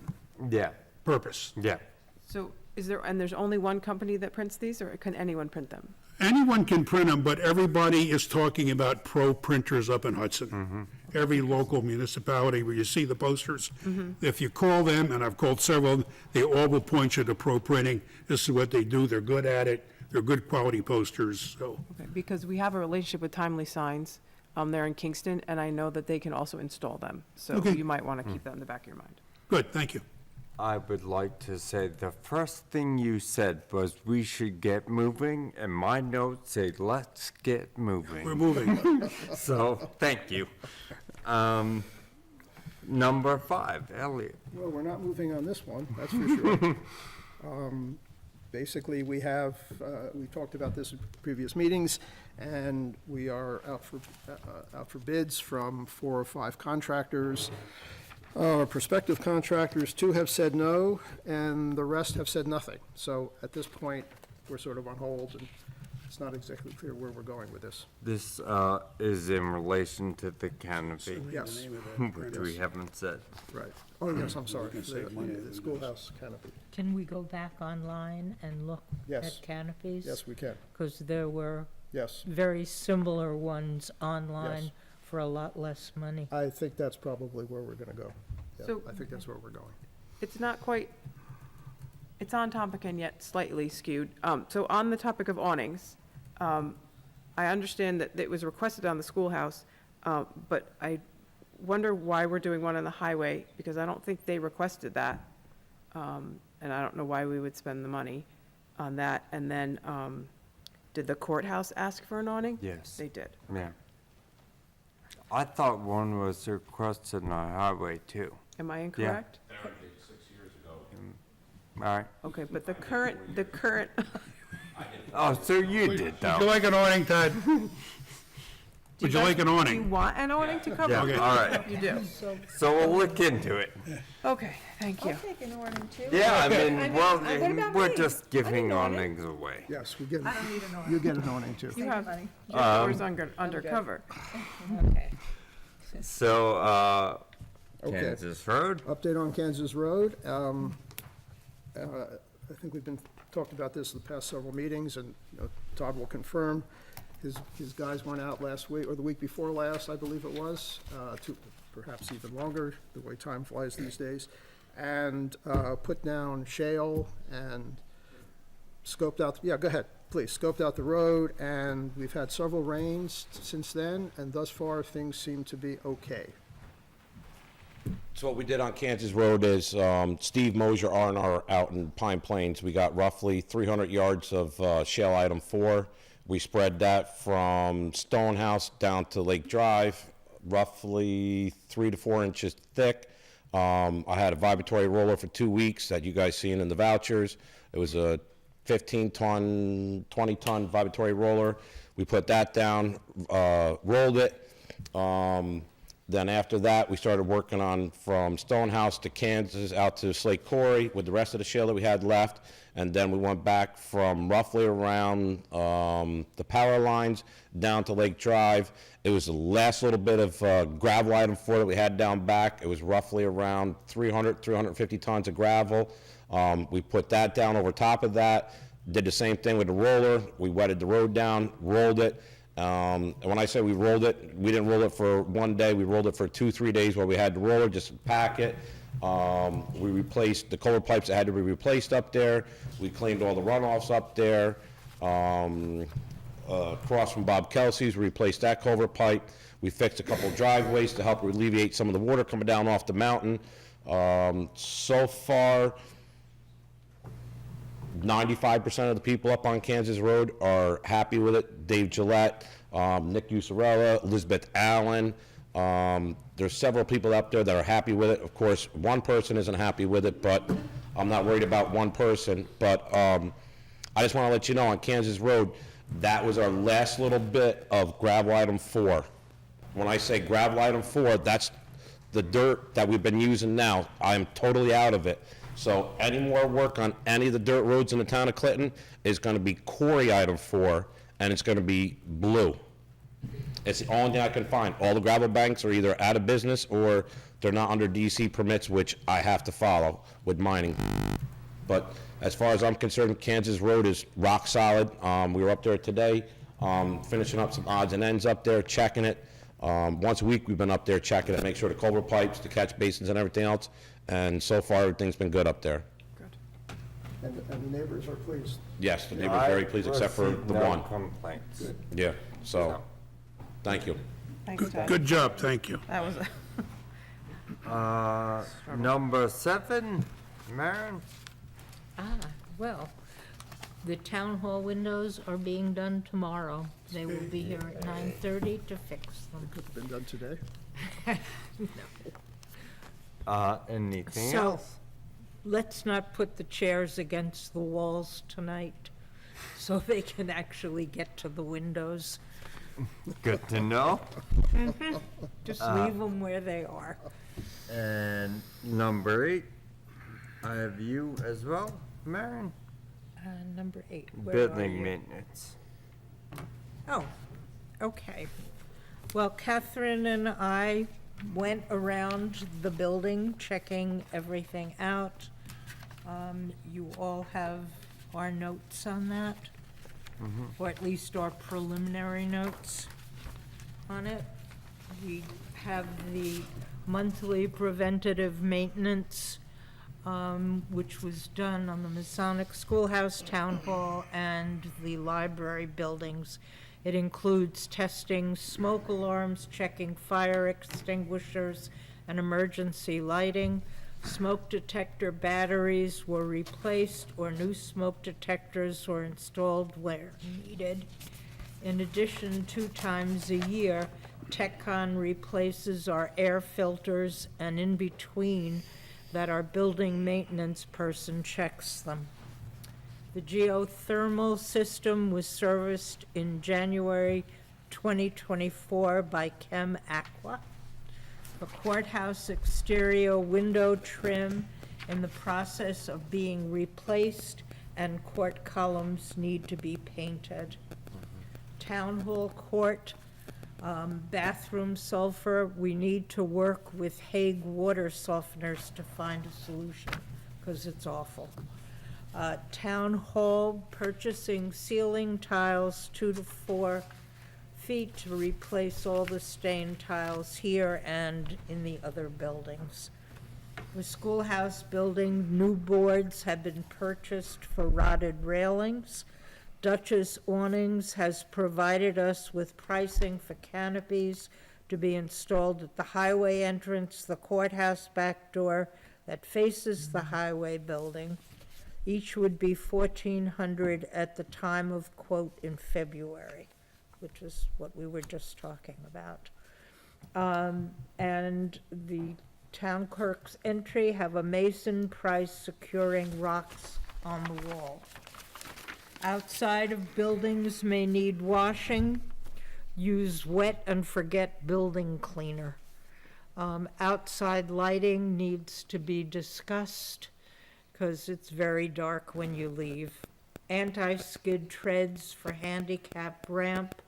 Yeah, purpose. yeah. So there's only one company that prints these, or can anyone print them? Anyone can print them, but everybody is talking about pro printers up in Hudson. Every local municipality where you see the posters, if you call them, and I've called several, of them, they all will point you to pro printing. This is what they do. They're good at it. They're good quality posters, so. Okay, because we have a relationship with Timely Signs, there in Kingston, and I know that they can also install them. So Okay. you might want to keep that in the back of your mind. Good, thank you. I would like to say the first thing you said was we should get moving, and my notes say, let's get moving. We're moving. So, thank you. Number 5, Elliot. Well, we're not moving on this one, that's for sure. Basically, we have, we talked about this in previous meetings, and we are out for bids from 4 or 5 contractors. Our prospective contractors, 2 have said no, and the rest have said nothing. So at this point, we're sort of on hold, and it's not exactly clear where we're going with this. This is in relation to the canopy, Yes, which we haven't said. right. Oh, yes, I'm sorry. The schoolhouse canopy. Can we go back online and look Yes. at canopies? Yes, we can. Because there were Yes, very similar ones online Yes. for a lot less money. I think that's probably where we're gonna go. Yeah, So- I think that's where we're going. It's not quite, it's on topic and yet slightly skewed. So on the topic of awnings, I understand that it was requested on the schoolhouse, but I wonder why we're doing one on the highway, because I don't think they requested that. And I don't know why we would spend the money on that. And then, did the courthouse ask for an awning? Yes. They did. Yeah. I thought one was requested on the highway too. Am I incorrect? All right. Okay, but the current, Oh, so you did Would you though? like an awning, Todd? Would you like an do you awning? want an awning to cover? Yeah, Okay. all right. You do. So we'll look into it. Okay, thank you. I'll take an awning too. Yeah, I I mean, mean, well, what about we're me? just I giving didn't want it. awnings away. Yes, we get, I don't need an awning. you get an awning too. You have, money. yours undercover. Okay. So, Okay. Kansas Road? Update on Kansas Road. I think we've been, talked about this the past several meetings, and Todd will confirm. His guys went out last week, or the week before last, I believe it was, perhaps even longer, the way time flies these days, and put down shale and scoped out, yeah, go ahead, please, scoped out the road, and we've had several rains since then, and thus far, things seem to be okay. So what we did on Kansas Road is, Steve Mosier, R&R out in Pine Plains, we got roughly 300 yards of shale item 4. We spread that from Stonehouse down to Lake Drive, roughly 3 to 4 inches thick. I had a vibratory roller for 2 weeks that you guys seen in the vouchers. It was a 15-ton, 20-ton vibratory roller. We put that down, rolled it. Then after that, we started working on from Stonehouse to Kansas out to Slate Quarry with the rest of the shale that we had left. And then we went back from roughly around the power lines down to Lake Drive. It was the last little bit of gravel item 4 that we had down back. It was roughly around 350 tons of gravel. We put that down over top of that. Did the same thing with the roller. We wetted the road down, rolled it. And when I say we rolled it, we didn't roll it for one day. We rolled it for 2-3 days where we had the roller, just pack it. We replaced the culvert pipes that had to be replaced up there. We cleaned all the runoffs up there. Across from Bob Kelsey's, we replaced that culvert pipe. We fixed a couple driveways to help alleviate some of the water coming down off the mountain. So far, 95% of the people up on Kansas Road are happy with it. Dave Gillette, Nick Usarella, Elizabeth Allen. There's several people up there that are happy with it. Of course, one person isn't happy with it, but I'm not worried about one person. But I just want to let you know, on Kansas Road, that was our last little bit of gravel item 4. When I say gravel item 4, that's the dirt that we've been using now. I'm totally out of it. So any more work on any of the dirt roads in the town of Clinton is going to be quarry item 4, and it's going to be blue. It's the only thing I can find. All the gravel banks are either out of business or they're not under DC permits, which I have to follow with mining. But as far as I'm concerned, Kansas Road is rock solid. We were up there today, finishing up some odds and ends up there, checking it. Once a week, we've been up there checking it, make sure the culvert pipes, the catch basins, and everything else. And so far, everything's been good up there. And the neighbors are pleased. Yes, the neighbor's very pleased, except for Received the no one. complaints. Yeah, so, thank you. Thanks, Ted. Good job, thank you. That was, Number 7, Maren? Well, the town hall windows are being done tomorrow. They will be here at 9:30 to fix them. Been done today? Anything So- else? Let's not put the chairs against the walls tonight, so they can actually get to the windows. Good to know. Just leave them where they are. And number 8, I have you as well, Maren? Number 8, where are Building you? maintenance. Oh, okay. Well, Catherine and I went around the building, checking everything out. You all have our notes on that. or at least our preliminary notes on it. We have the monthly preventative maintenance, which was done on the Masonic Schoolhouse, Town Hall, and the library buildings. It includes testing smoke alarms, checking fire extinguishers and emergency lighting. Smoke detector batteries were replaced or new smoke detectors were installed where needed. In addition, 2 times a year, TechCon replaces our air filters, and in between that our building maintenance person checks them. The geothermal system was serviced in January 2024 by Chem Aqua. The courthouse exterior window trim in the process of being replaced, and court columns need to be painted. Town Hall Court bathroom sulfur, we need to work with Hague water softeners to find a solution, because it's awful. Town Hall purchasing ceiling tiles 2 to 4 feet to replace all the stained tiles here and in the other buildings. The schoolhouse building, new boards have been purchased for rotted railings. Duchess Awnings has provided us with pricing for canopies to be installed at the highway entrance, the courthouse back door that faces the highway building. Each would be $1,400 at the time of quote in February, which is what we were just talking about. And the town clerk's entry have a mason price securing rocks on the wall. Outside of buildings may need washing, use wet and forget building cleaner. Outside lighting needs to be discussed because it's very dark when you leave. Anti-skid treads for handicap ramp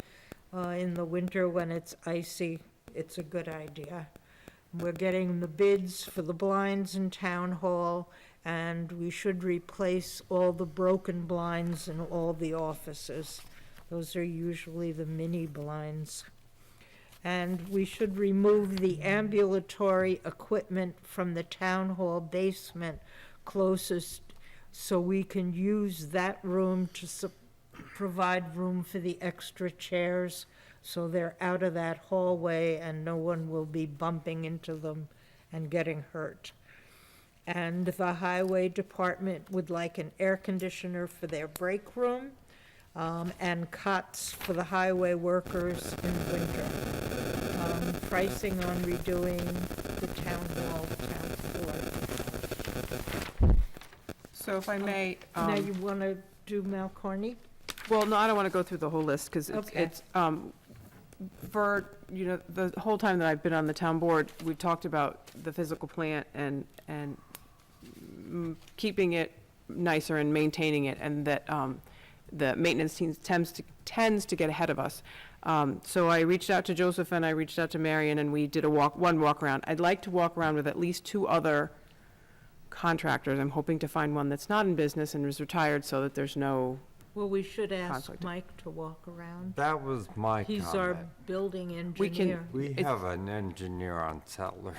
in the winter when it's icy, it's a good idea. We're getting the bids for the blinds in Town Hall, and we should replace all the broken blinds in all the offices. Those are usually the mini blinds. And we should remove the ambulatory equipment from the Town Hall basement closest, so we can use that room to provide room for the extra chairs, so they're out of that hallway and no one will be bumping into them and getting hurt. And the highway department would like an air conditioner for their break room, and cots for the highway workers in winter. Pricing on redoing the town hall, town floor. So if I may. Now you want to do Malcarney? Well, no, I don't want to go through the whole list, because Okay. it's, for, you know, the whole time that I've been on the town board, we've talked about the physical plant and keeping it nicer and maintaining it, and that the maintenance team tends to get ahead of us. So I reached out to Joseph and I reached out to Marion, and we did one walk around. I'd like to walk around with at least 2 other contractors. I'm hoping to find one that's not in business and is retired, so that there's no. Well, we should ask Conflict. Mike to walk around. That was my He's our comment. building engineer. We can- We It's- have an engineer on salary.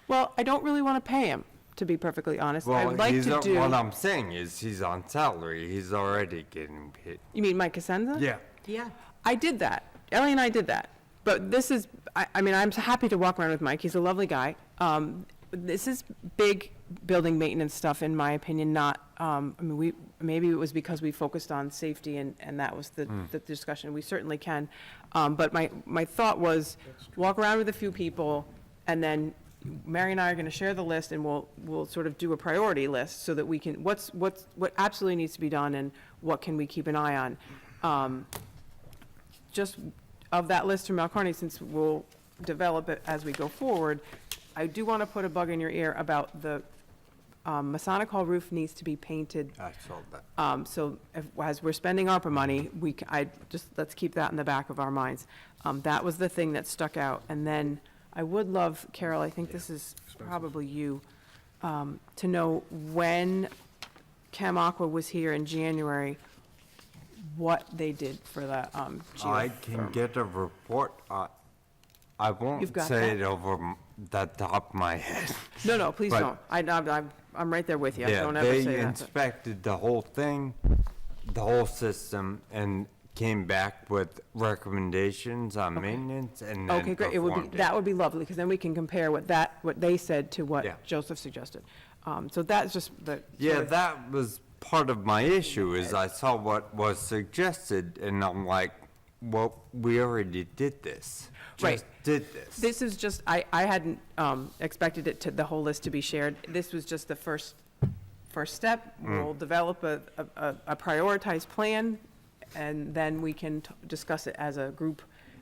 Well, I don't really want to pay him, to be perfectly honest. I Well, would like he's, to do. what I'm saying is he's on salary. He's already getting paid. You mean Mike Cosenza? Yeah. Yeah. I did that. Ellie and I did that. But this is, I mean, I'm so happy to walk around with Mike. He's a lovely guy. This is big building maintenance stuff, in my opinion, not, I mean, maybe it was because we focused on safety and that was the discussion. We certainly can. But my thought was walk around with a few people, and then Mary and I are going to share the list, and we'll sort of do a priority list so that we can, what absolutely needs to be done and what can we keep an eye on. Just of that list from Malcarney, since we'll develop it as we go forward, I do want to put a bug in your ear about the Masonic Hall roof needs to be painted. I saw that. So as we're spending ARPA money, let's keep that in the back of our minds. That was the thing that stuck out. And then I would love, Carol, I think this is probably you, to know when Chem Aqua was here in January, what they did for the, I can get a report. I You've won't got say that? it over the top of my head. No, please But- don't. I'm right there with you. Yeah, Don't ever say they that. inspected the whole thing, the whole system, and came back with recommendations on maintenance and then Okay, great. It would performed be, that would be lovely, because then we can compare what they said to Yeah. what Joseph suggested. So that's just the. Yeah, sort of- that was part of my issue, is I saw what was suggested, and I'm like, well, we already did this. Right. Just did this. This is just, I hadn't expected it to, the whole list to be shared. This was just the first step. We'll develop a prioritized plan, and then we can discuss it as a group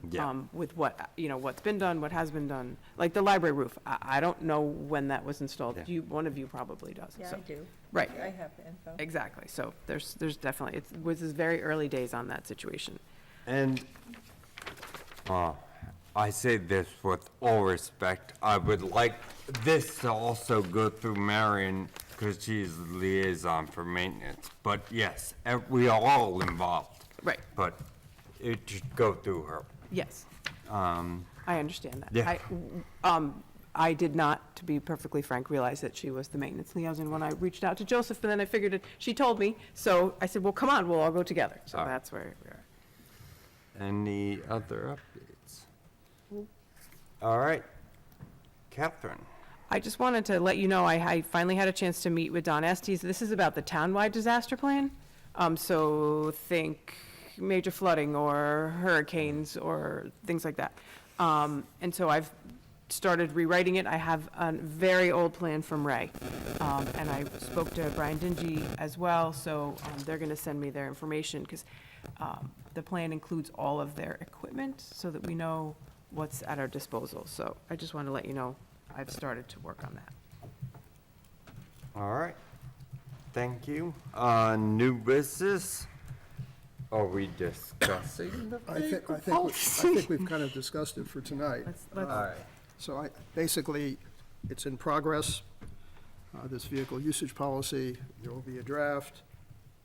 Yeah. with what, what's been done, what has been done. Like the library roof, I don't know when that was installed. Yeah. One of you probably does. Yeah, so- I do. Right. I have the info. Exactly. So there's definitely, it was very early days on that situation. And, I say this with all respect, I would like this to also go through Marion, because she's the liaison for maintenance. But yes, we are all involved. Right. But it should go through her. Yes. Um, I understand that. Yeah. I did not, to be perfectly frank, realize that she was the maintenance liaison when I reached out to Joseph, but then I figured she told me, so I said, well, come on, we'll all go together. So All right. that's where we are. Any other updates? All right. Catherine? I just wanted to let you know, I finally had a chance to meet with Don Estes. This is about the townwide disaster plan. So think major flooding or hurricanes or things like that. And so I've started rewriting it. I have a very old plan from Ray. And I spoke to Brian Dingy as well, so they're going to send me their information, because the plan includes all of their equipment so that we know what's at our disposal. So I just want to let you know I've started to work on that. All right. Thank you. New business? Are we discussing the I think, I vehicle think we've kind of discussed it for tonight. Let's- All right. So basically, it's in progress, this vehicle usage policy. There will be a draft.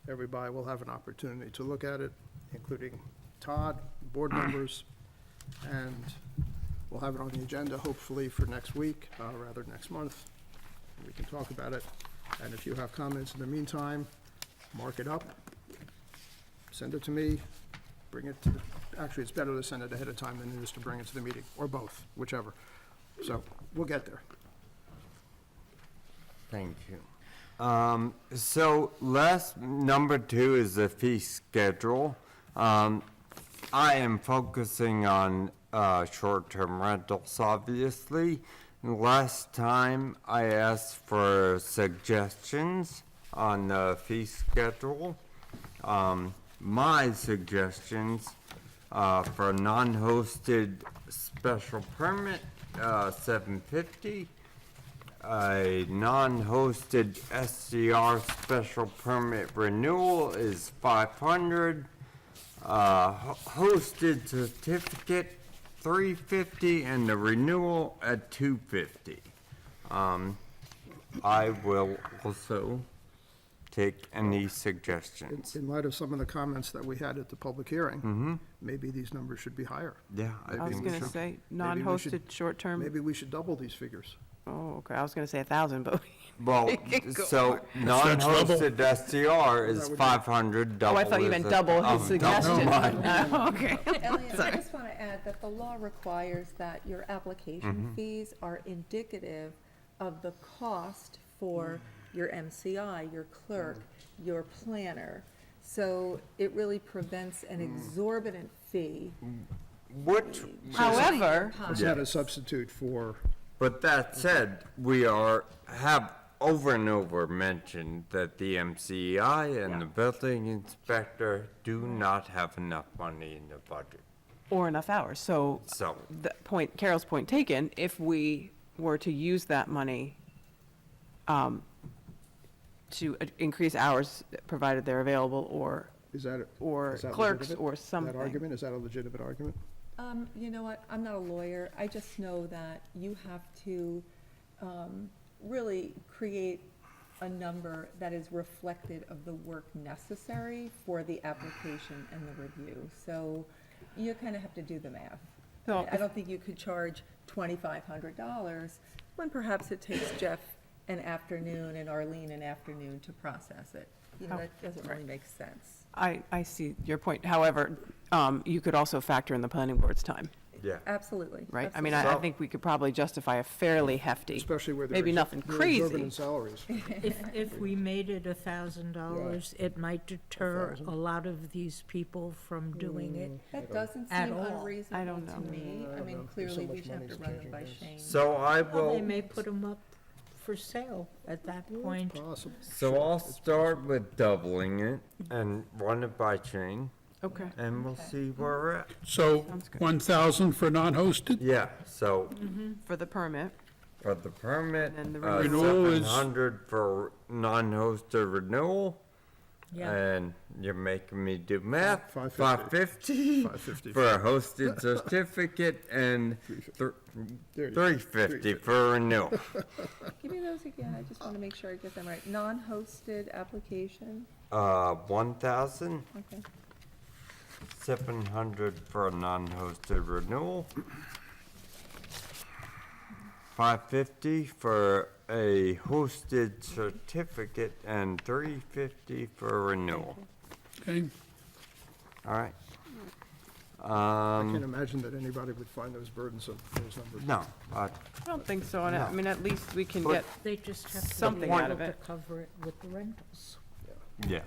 Everybody will have an opportunity to look at it, including Todd, board members, and we'll have it on the agenda hopefully for next week, rather next month. We can talk about it, and if you have comments in the meantime, mark it up, send it to me, bring it to, actually, it's better to send it ahead of time than it is to bring it to the meeting, or both, whichever. So, we'll get there. Thank you. So number 2 is the fee schedule. I am focusing on short-term rentals, obviously. Last time I asked for suggestions on the fee schedule. My suggestions for non-hosted special permit, $750. A non-hosted STR special permit renewal is $500. Hosted certificate, $350, and the renewal at $250. I will also take any suggestions. In light of some of the comments that we had at the public hearing, maybe these numbers should be higher. Yeah, I was think going to so. say, Maybe we should- non-hosted short-term, Maybe we should double these figures. oh, okay, I was going to say 1,000, but, Well, so non-hosted STR is would be- $500. Double I thought you is meant a- double his oh, suggestion. mine. Oh, okay. Elliot, I just want to add that the law requires that your application fees are indicative of the cost for your MCI, your clerk, your planner. So it really prevents an exorbitant fee. Which, However, It's not a substitute for, but that said, we have over and over mentioned that the MCI and the building inspector do not have enough money in the budget. or enough hours, so So, Carol's point taken, if we were to use that money to increase hours, provided they're available, or is that clerks, legitimate? or something. That argument, is that a legitimate argument? You know what, I'm not a lawyer, I just know that you have to really create a number that is reflective of the work necessary for the application and the review. So you kind of have to do the math. So I don't think you could charge $2,500 when perhaps it takes Jeff an afternoon and Arlene an afternoon to process it. You know, that doesn't really make sense. I see your point. However, you could also factor in the planning board's time, Yeah. Absolutely. right? I mean, absolutely. I think we could probably justify a fairly hefty, Especially where maybe nothing crazy. exorbitant salaries. If we made it $1,000, it might deter a lot of these people from doing it. That doesn't At seem all. unreasonable I don't to know. me. I mean, There's so clearly, we much should have money's to run them changing by hands. Shane. So I Well, they will, may put them up for sale at that point. Possible. so I'll start with doubling it and run it by Shane, Okay. and we'll see where we're at. So Sounds good. 1,000 for non-hosted? Yeah, so For the permit, for the permit, And the renewal is- 700 for non-hosted renewal. Yeah. And you're making me do math. 550. 550 for a hosted certificate and 350 for renewal. Give me those again, I just want to make sure I get them right. Non-hosted application, 1,000, okay. 700 for a non-hosted renewal. 550 for a hosted certificate and 350 for renewal. Okay, All right. I can't imagine that anybody would find those burdensome, those numbers. No, I don't think so, and I mean, at least we can But- get, They just have to be Something out able of to it. cover it with the rentals. yeah.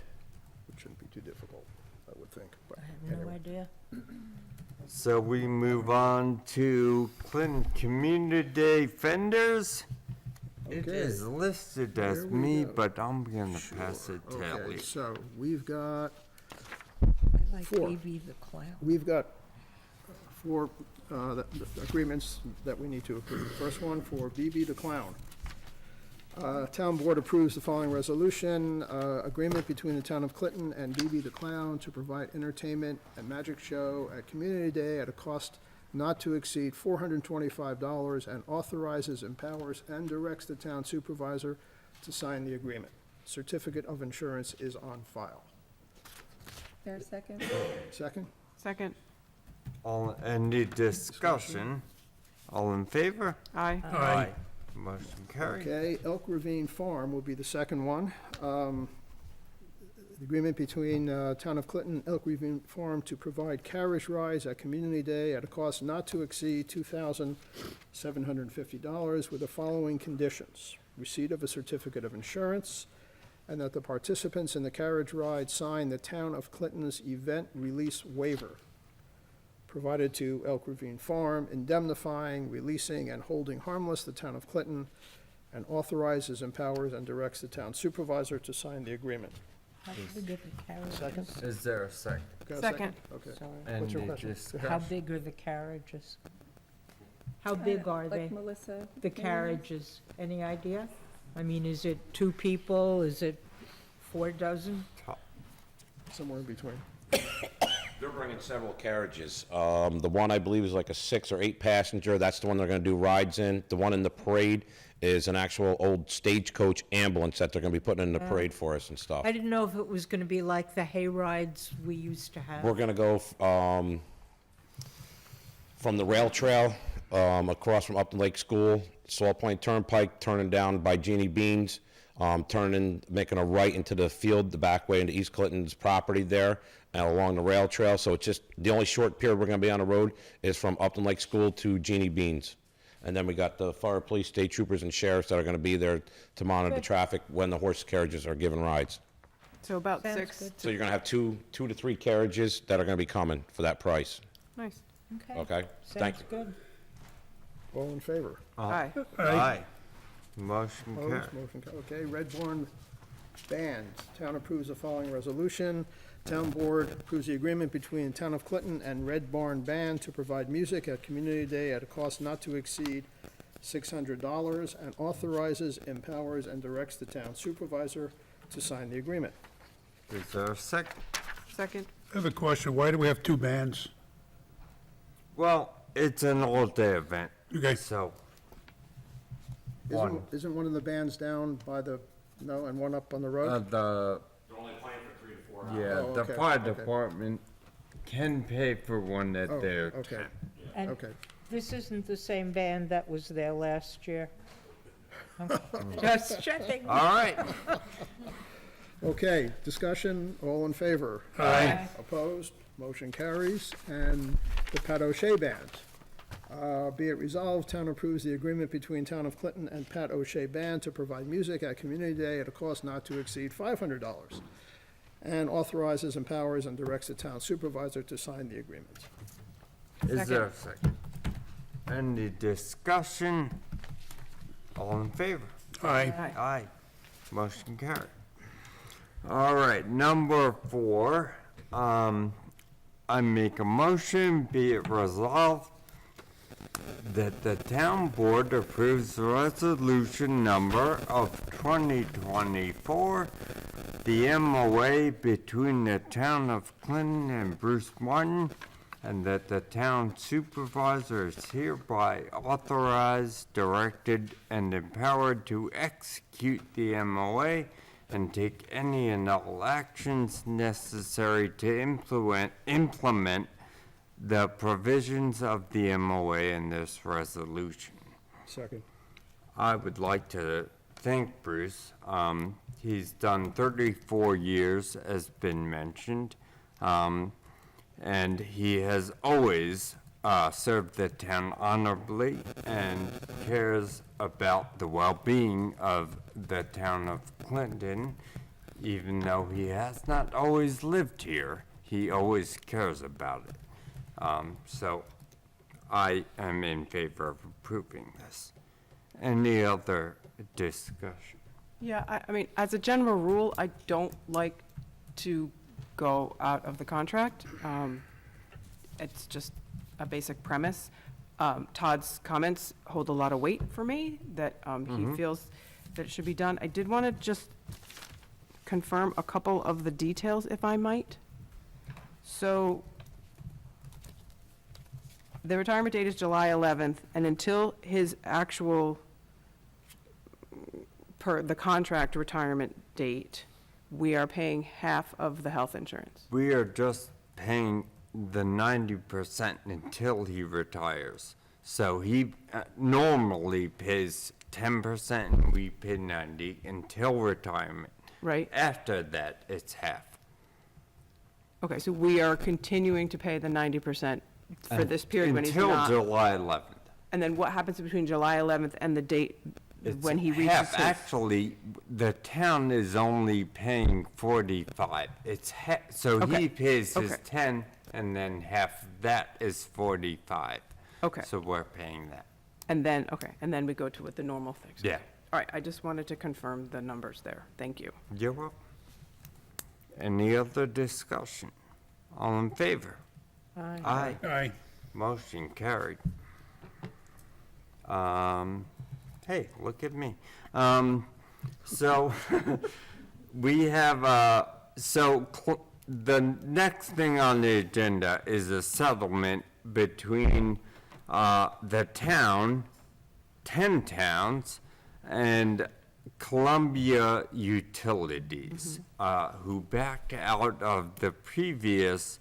It shouldn't be too difficult, I would think, but I have no anyway. idea. So we move on to Clinton Community Day vendors. It Okay. is listed as Here we me, go. but I'm gonna pass it to Okay, Ellie. so we've got I like Four. BB the Clown. We've got four the agreements that we need to approve. First one for BB the Clown. Town Board approves the following resolution, agreement between the Town of Clinton and BB the Clown to provide entertainment and magic show at Community Day at a cost not to exceed $425, and authorizes, empowers, and directs the town supervisor to sign the agreement. Certificate of insurance is on file. There a second? Second? second, All, any discussion? All in favor? aye. Aye. Motion carried. Okay, Elk Ravine Farm will be the second one. The agreement between Town of Clinton and Elk Ravine Farm to provide carriage rides at Community Day at a cost not to exceed $2,750 with the following conditions: receipt of a certificate of insurance, and that the participants in the carriage ride sign the Town of Clinton's event release waiver provided to Elk Ravine Farm, indemnifying, releasing, and holding harmless the Town of Clinton, and authorizes, empowers, and directs the town supervisor to sign the agreement. How big are the carriages? Second? Is there a second? Got a Second. Okay. Sorry. What's your Any question? How discussion? big are the carriages? How big are they, Like Melissa? the carriages? Any idea? I mean, is it 2 people? Is it 4 dozen? Somewhere in between. They're bringing several carriages. The one I believe is like a 6 or 8 passenger. That's the one they're going to do rides in. The one in the parade is an actual old stagecoach ambulance that they're going to be putting in the parade for us and stuff. I didn't know if it was going to be like the hay rides we used to have. We're going to go from the rail trail across from Upton Lake School, Salt Point Turnpike, turning down by Jeannie Beans, making a right into the field, the back way into East Clinton's property there, and along the rail trail. So it's just, the only short period we're going to be on the road is from Upton Lake School to Jeannie Beans. And then we got the fire, police, state troopers, and sheriffs that are going to be there to monitor the traffic when the horse carriages are given rides. So about Sounds 6, good. So you're going to have two to three carriages that are going to be coming for that price, nice. okay? Thank Sounds you. good. All in favor? Aye. Aye. Motion carried. Opposed? Motion Okay, Redbourne Band. Town approves the following resolution. Town Board approves the agreement between the Town of Clinton and Red Barn Band to provide music at Community Day at a cost not to exceed $600, and authorizes, empowers, and directs the town supervisor to sign the agreement. Is there a second? Second, I have a question. Why do we have 2 bands? Well, it's an all-day event, Okay, so Isn't One. isn't one of the bands down by the No, and one up on the road? The, They're only playing for 3 to 4 hours. yeah, Oh, the okay, fire okay. department can pay for one at Oh, their okay, And okay. this isn't the same band that was there last year? Okay. Just checking. All right. Okay, discussion, all in favor? Aye. Opposed? Motion carries. And the Pat O'Shea Band. Be it resolved, town approves the agreement between Town of Clinton and Pat O'Shea Band to provide music at Community Day at a cost not to exceed $500, and authorizes, empowers, and directs the town supervisor to sign the agreement. Is there a second? Any discussion? All in favor? Aye. Aye. Motion carried. All right, number 4, I make a motion, be it resolved, that the town board approves the resolution number of 2024, the MOA between the town of Clinton and Bruce Martin, and that the town supervisor is hereby authorized, directed, and empowered to execute the MOA and take any and all actions necessary to implement the provisions of the MOA in this resolution. Second. I would like to thank Bruce. He's done 34 years, as been mentioned, and he has always served the town honorably and cares about the well-being of the town of Clinton. Even though he has not always lived here, he always cares about it. So I am in favor of approving this. Any other discussion? Yeah, I mean, as a general rule, I don't like to go out of the contract. It's just a basic premise. Todd's comments hold a lot of weight for me, that he feels that it should be done. I did want to just confirm a couple of the details, if I might. So, the retirement date is July 11th, and until his actual, per the contract retirement date, we are paying half of the health insurance. We are just paying the 90% until he retires. So he normally pays 10% and we pay 90 until retirement. Right. After that, it's half. Okay, so we are continuing to pay the 90% for this period when he's not. Until July 11th. And then what happens between July 11th and the date It's when he reaches half. his? Actually, the town is only paying 45. It's so he Okay. pays his Okay. 10, and then half of that is 45. Okay. So we're paying that. And then, okay, and then we go to what the normal things. Yeah. All right, I just wanted to confirm the numbers there. Thank you. You're welcome. Any other discussion? All in favor? Aye. Aye. Motion carried. Hey, look at me. So we have, the next thing on the agenda is a settlement between the town, 10 towns, and Columbia Utilities, who backed out of the previous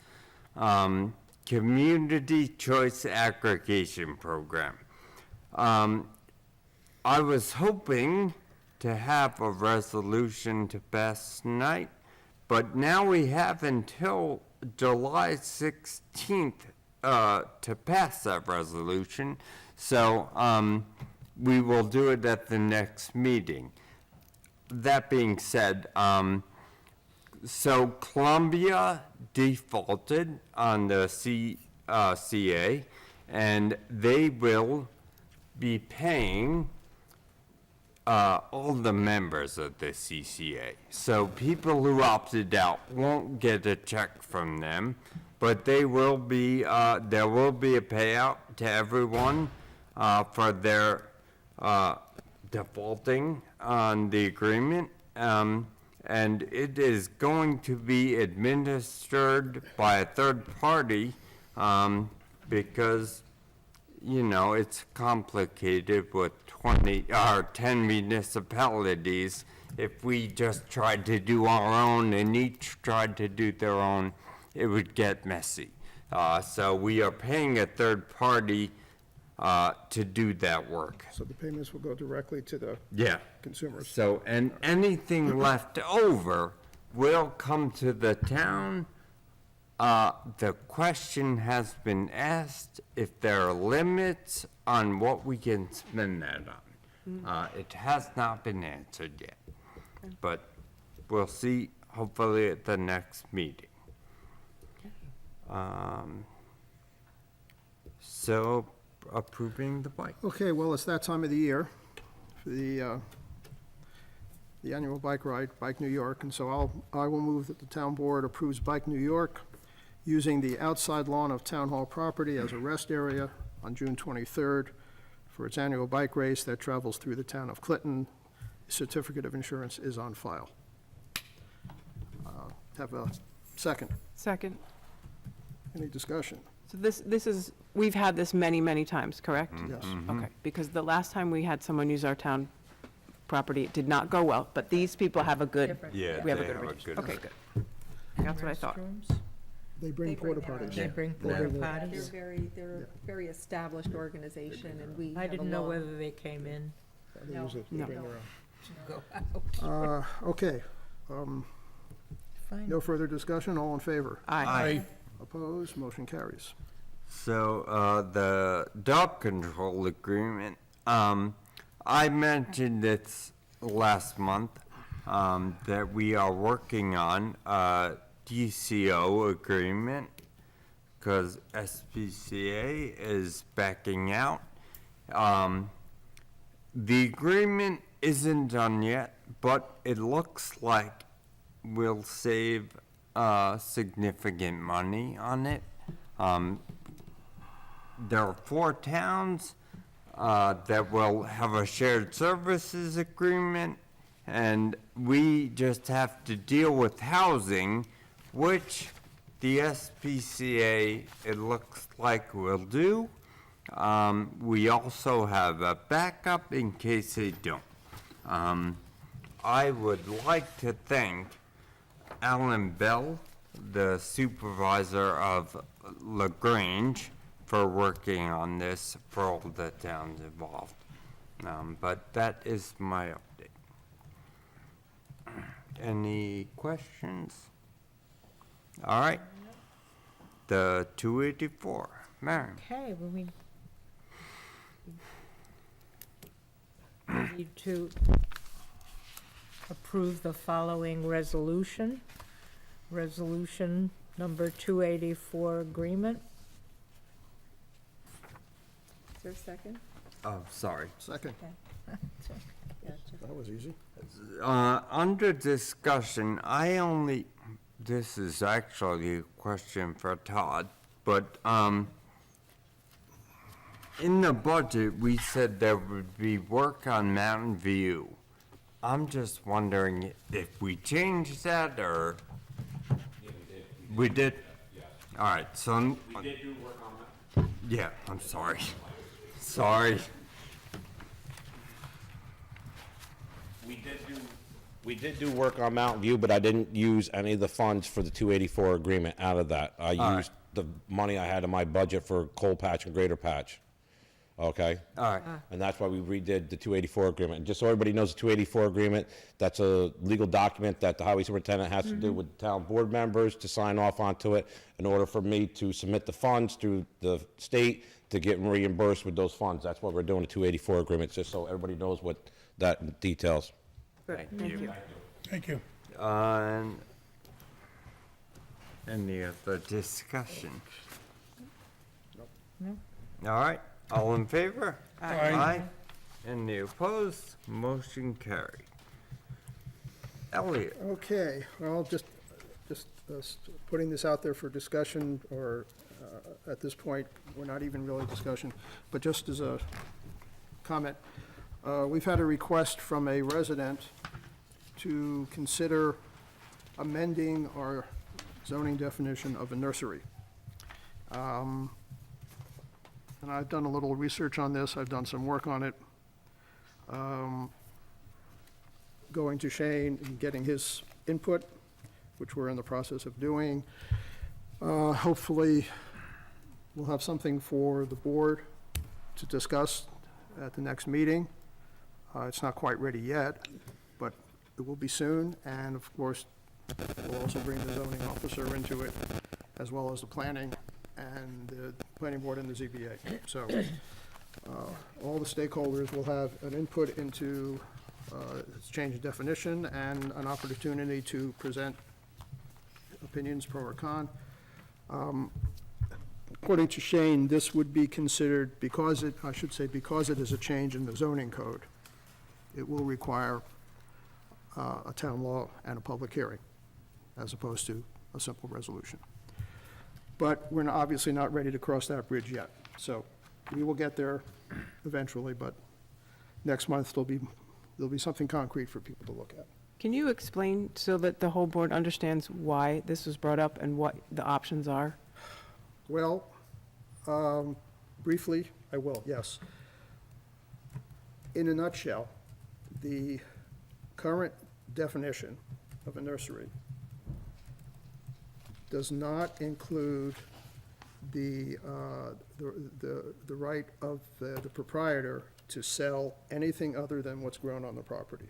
Community Choice Aggregation Program. I was hoping to have a resolution to pass tonight, but now we have until July 16th to pass that resolution. So we will do it at the next meeting. That being said, so Columbia defaulted on the CA, and they will be paying all the members of the CCA. So people who opted out won't get a check from them, but they will be, there will be a payout to everyone for their defaulting on the agreement. And it is going to be administered by a third party because, you know, it's complicated with 10 municipalities If we just tried to do our own and each tried to do their own, it would get messy. So we are paying a third party to do that work. So the payments will go directly to the Yeah. consumers. So, and anything left over will come to the town. The question has been asked if there are limits on what we can spend that on. It has not been answered yet, but we'll see hopefully at the next meeting. So approving the bike. Okay, well, it's that time of the year for the annual bike ride, Bike New York, and so I will move that the town board approves Bike New York using the outside lawn of Town Hall property as a rest area on June 23rd for its annual bike race that travels through the town of Clinton. Certificate of insurance is on file. Have a second. Second. Any discussion? So this is, we've had this many, many times, correct? Yes. Okay, because the last time we had someone use our town property, it did not go well, but these people have a good, Yeah, we have a they good have a relationship. good- Okay, good. That's what I thought. Restrooms? They bring porta potties. They bring They porta bring the- potties? They're a very established organization, and we I have a didn't know law. whether they came in. They use it, they No. bring their own. Okay, Fine. no further discussion, all in favor? Aye. Opposed, motion carries. So, the dog control agreement, I mentioned this last month, that we are working on a DCO agreement, because SPCA is backing out. The agreement isn't done yet, but it looks like we'll save, significant money on it. There are 4 towns that will have a shared services agreement, and we just have to deal with housing, which the SPCA, it looks like, will do. We also have a backup in case they don't. I would like to thank Alan Bell, the supervisor of LaGrange, for working on this for all the towns involved. But that is my update. Any questions? All right. The 284, Marion. Okay, well, we need to approve the following resolution. Resolution number 284 agreement. Is there a second? Oh, sorry. Second, that was easy. Under discussion, this is actually a question for Todd, but, in the budget, we said there would be work on Mountain View. I'm just wondering if we changed that, or? We did? All right, so. We did do work on that. Yeah, I'm sorry. Sorry. We did do work on Mountain View, but I didn't use any of the funds for the 284 agreement out of that. I right. used the money I had in my budget for Coal Patch and Greater Patch. Okay? All right. And that's why we redid the 284 agreement. And just so everybody knows, the 284 agreement, that's a legal document that the highway superintendent has to do with town board members to sign off onto it in order for me to submit the funds through the state to get reimbursed with those funds. That's why we're doing the 284 agreement, just so everybody knows what that details. Good, thank you. Thank you. And any other discussion? No. All right, all in favor? Aye. Any opposed? Motion carried. Elliot? Okay, well, just putting this out there for discussion, or at this point, we're not even really discussion, but just as a comment, we've had a request from a resident to consider amending our zoning definition of a nursery. And I've done a little research on this, I've done some work on it. going to Shane and getting his input, which we're in the process of doing. Hopefully, we'll have something for the board to discuss at the next meeting. It's not quite ready yet, but it will be soon, and of course, we'll also bring the zoning officer into it, as well as the planning and the planning board and the ZBA. So, all the stakeholders will have an input into its change of definition and an opportunity to present opinions pro or con. According to Shane, this would be considered, because it is a change in the zoning code, it will require a town law and a public hearing, as opposed to a simple resolution. But we're obviously not ready to cross that bridge yet. So we will get there eventually, but next month there'll be something concrete for people to look at. Can you explain so that the whole board understands why this was brought up and what the options are? Well, briefly, I will, yes. In a nutshell, the current definition of a nursery does not include the right of the proprietor to sell anything other than what's grown on the property,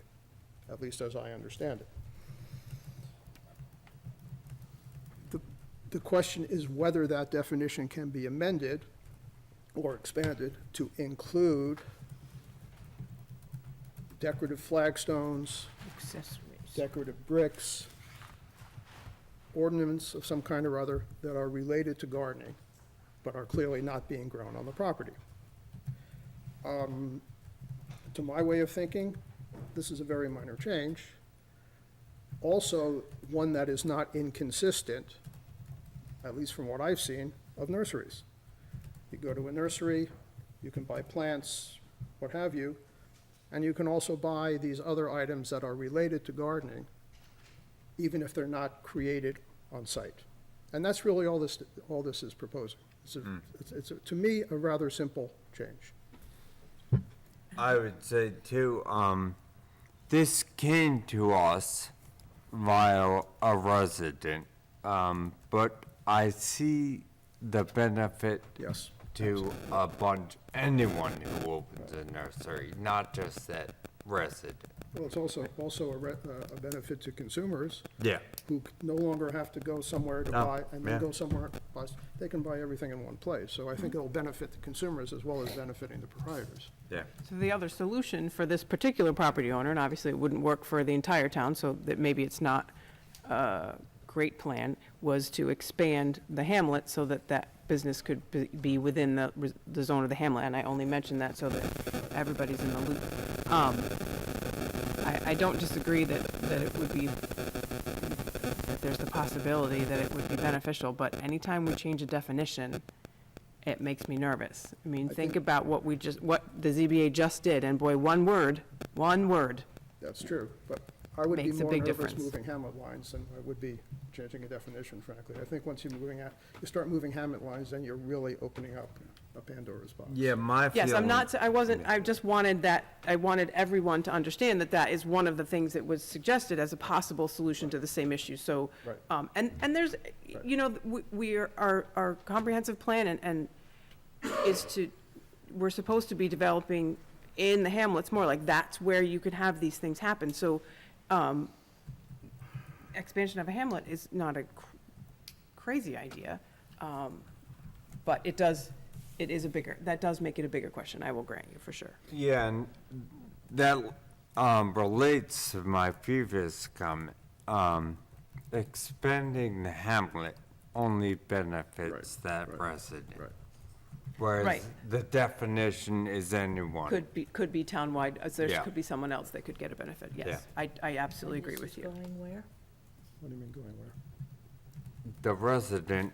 at least as I understand it. The question is whether that definition can be amended or expanded to include decorative flagstones, Accessories. decorative bricks, ornaments of some kind or other that are related to gardening, but are clearly not being grown on the property. To my way of thinking, this is a very minor change. Also, one that is not inconsistent, at least from what I've seen, of nurseries. You go to a nursery, you can buy plants, what have you, and you can also buy these other items that are related to gardening, even if they're not created on site. And that's really all this is proposing. It's to me, a rather simple change. I would say too, this came to us via a resident, but I see the benefit Yes. to a bunch, anyone who opens a nursery, not just that resident. Well, it's also a benefit to consumers Yeah. who no longer have to go somewhere to No, buy, and then yeah. go somewhere, they can buy everything in one place. So I think it'll benefit the consumers as well as benefiting the proprietors. Yeah. So the other solution for this particular property owner, and obviously it wouldn't work for the entire town, so that maybe it's not a great plan, was to expand the hamlet so that that business could be within the zone of the hamlet. And I only mention that so that everybody's in the loop. I don't disagree that it would be, that there's the possibility that it would be beneficial, but anytime we change a definition, it makes me nervous. I mean, think about what the ZBA just did, and boy, one word, That's true, but I would be Makes a more big nervous difference. moving hamlet lines than I would be changing a definition, frankly. I think once you start moving hamlet lines, then you're really opening up a Pandora's box. Yeah, my feeling. Yes, I just wanted I wanted everyone to understand that that is one of the things that was suggested as a possible solution to the same issue, so. Right. And there's, you know, our comprehensive plan and we're supposed to be developing in the hamlets more, like that's where you could have these things happen, so, expansion of a hamlet is not a crazy idea, but that does make it a bigger question, I will grant you, for sure. Yeah, and that relates to my previous comment. Expanding the hamlet only benefits that resident. Right. Whereas Right. the definition is anyone. Could be townwide, there Yeah. could be someone else that could get a benefit, yes. I absolutely agree with you. Going where? What do you mean going where? The resident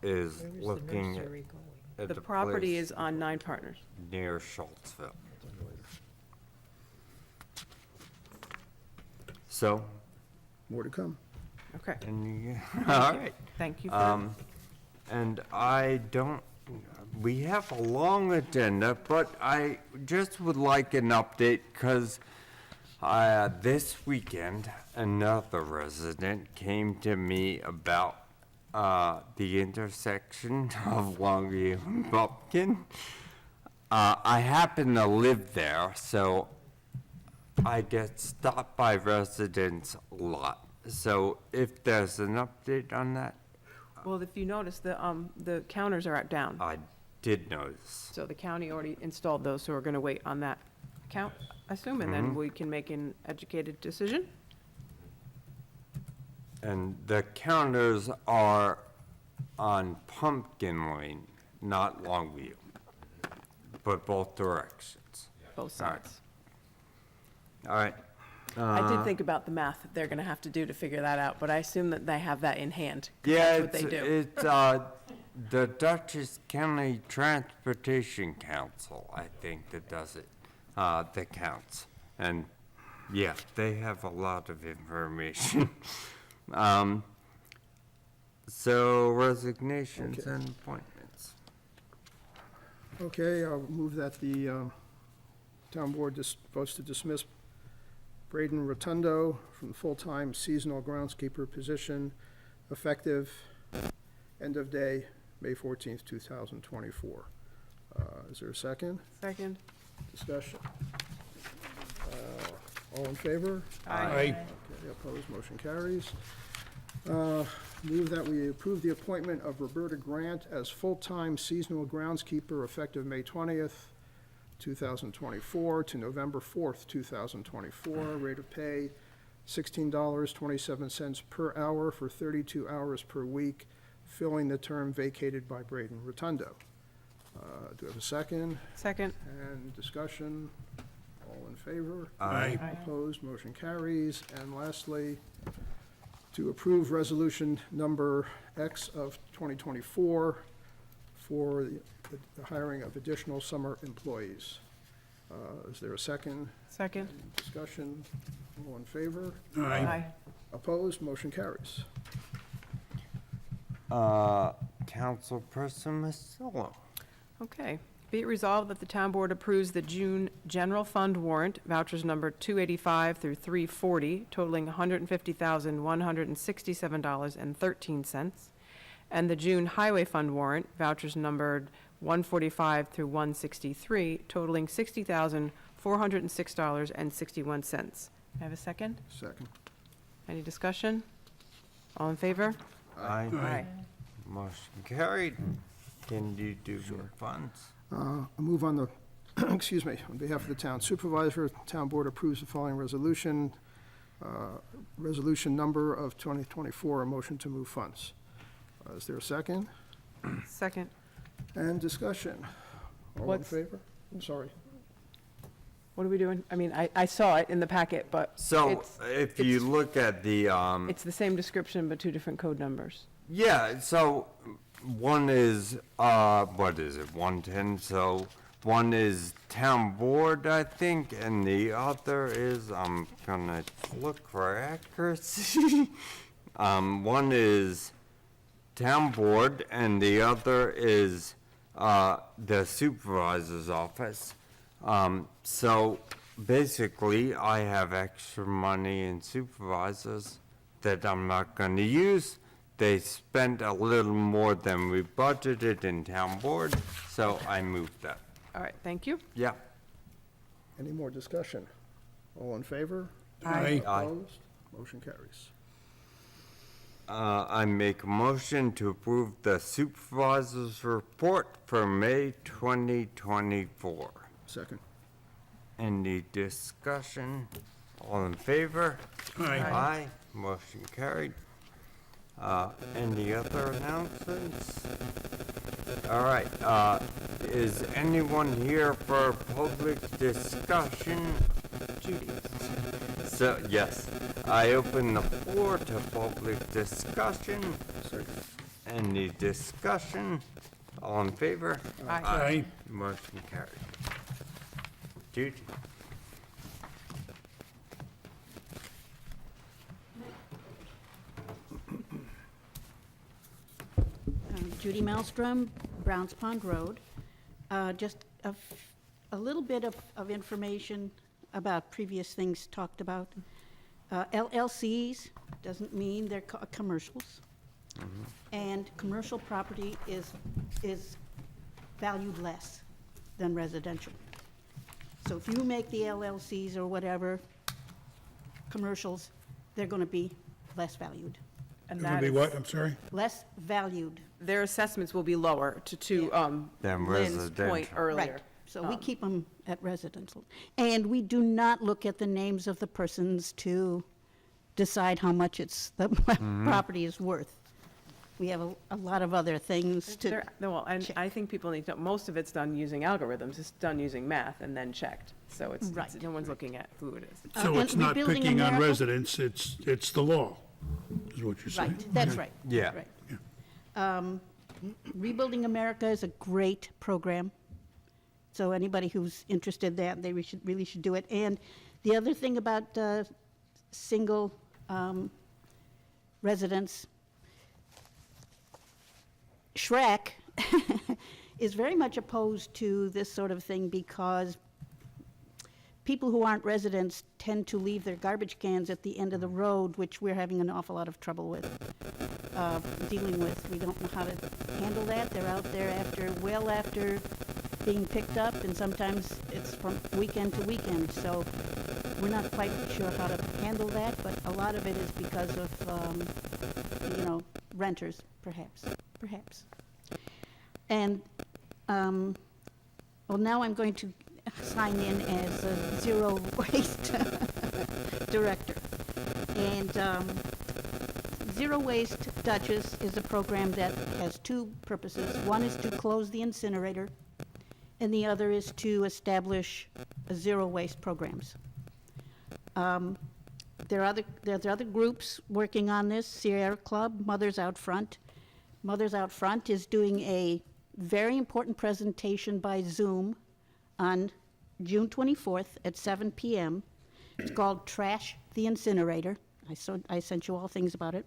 is Where's the looking nursery going? at The the property place is on 9 Partners. near Schultzville. So, More to come. Okay. and all right. Thank you for that. And I don't, we have a long agenda, but I just would like an update, because This weekend, another resident came to me about the intersection of Longview and Bumpkin. I happen to live there, so I get stopped by residents a lot. So if there's an update on that, Well, if you notice, the counters are down. I did notice. So the county already installed those, so we're gonna wait on that count, I assume, and then we can make an educated decision. And the counters are on Pumpkin Lane, not Longview, but both directions. Both All right. sides. All right. I did think about the math that they're gonna have to do to figure that out, but I assume that they have that in hand. 'cause Yeah, that's what they do. it's the Dutchess County Transportation Council, I think, that does it, that counts. And, yeah, they have a lot of information. So resignations Okay. and appointments. Okay, I'll move that the town board votes to dismiss Braden Rotundo from the full-time seasonal groundskeeper position effective end of day, May 14th, 2024. Is there a second? Second? Discussion. All in favor? Aye. Okay, opposed, motion carries. Move that we approve the appointment of Roberta Grant as full-time seasonal groundskeeper effective May 20th, 2024 to November 4th, 2024. Rate of pay, $16.27 per hour for 32 hours per week, filling the term vacated by Braden Rotundo. Do we have a second? Second? And discussion? All in favor? Aye. Opposed, motion carries. And lastly, to approve resolution number X of 2024 for the hiring of additional summer employees. Is there a second? Second? Discussion? All in favor? Aye. Opposed, motion carries. Councilperson Masillo. Okay. Be it resolved that the town board approves the June general fund warrant, vouchers number 285 through 340, totaling $150,167.13, and the June highway fund warrant, vouchers numbered 145 through 163, totaling $60,406.61. May I have a second? Second. Any discussion? All in favor? Aye. Motion carried. Can you do your funds? I move on the, excuse me, on behalf of the town supervisor, town board approves the following resolution. Resolution number of 2024, a motion to move funds. Is there a second? Second. And discussion? All in What's- favor? I'm sorry. What are we doing? I mean, I saw it in the packet, but So it's, if you look at the, it's the same description, but two different code numbers. yeah, so one is, what is it, 110? So one is town board, I think, and the other is, I'm gonna look for accuracy. One is town board and the other is, the supervisor's office. So basically, I have extra money in supervisors that I'm not gonna use. They spent a little more than we budgeted in town board, so I moved that. All right, thank you. Yeah. Any more discussion? All in favor? Aye. Aye. Opposed? Motion carries. I make a motion to approve the supervisor's report for May 2024. Second. Any discussion? All in favor? Aye. Aye. Motion carried. Any other announcements? All right, is anyone here for public discussion? Judy. So, yes, I open the floor to public discussion. Any discussion? All in favor? Aye. Motion carried. Judy? Judy Maelstrom, Browns Pond Road. Just a little bit of information about previous things talked about. LLCs doesn't mean they're commercials. And commercial property is valued less than residential. So if you make the LLCs or whatever, commercials, they're gonna be less valued. And It's gonna that be is, what, I'm sorry? Less valued. their assessments will be lower to Than Lynn's point residential. earlier. Right, so we keep them at residential. And we do not look at the names of the persons to decide how much the property is worth. We have a lot of other things to, Well, and I think people need to, most of it's done using algorithms, it's done using math and then checked. So it's, Right. no one's looking at who it is. So and it's not Rebuilding picking on America- residents, it's the law, is what you're saying. right, that's right. Yeah. Right. Rebuilding America is a great program. So anybody who's interested in that, they really should do it. And the other thing about single residents, Shrek is very much opposed to this sort of thing because people who aren't residents tend to leave their garbage cans at the end of the road, which we're having an awful lot of trouble with, dealing with. We don't know how to handle that. They're out there well after being picked up, and sometimes it's from weekend to weekend. So we're not quite sure how to handle that, but a lot of it is because of, renters, perhaps. And, well, now I'm going to sign in as a zero waste director. And Zero Waste Duchess is a program that has two purposes. One is to close the incinerator, and the other is to establish zero waste programs. There's other groups working on this, Sierra Club, Mothers Out Front. Mothers Out Front is doing a very important presentation by Zoom on June 24th at 7 p.m. It's called Trash the Incinerator. I sent you all things about it.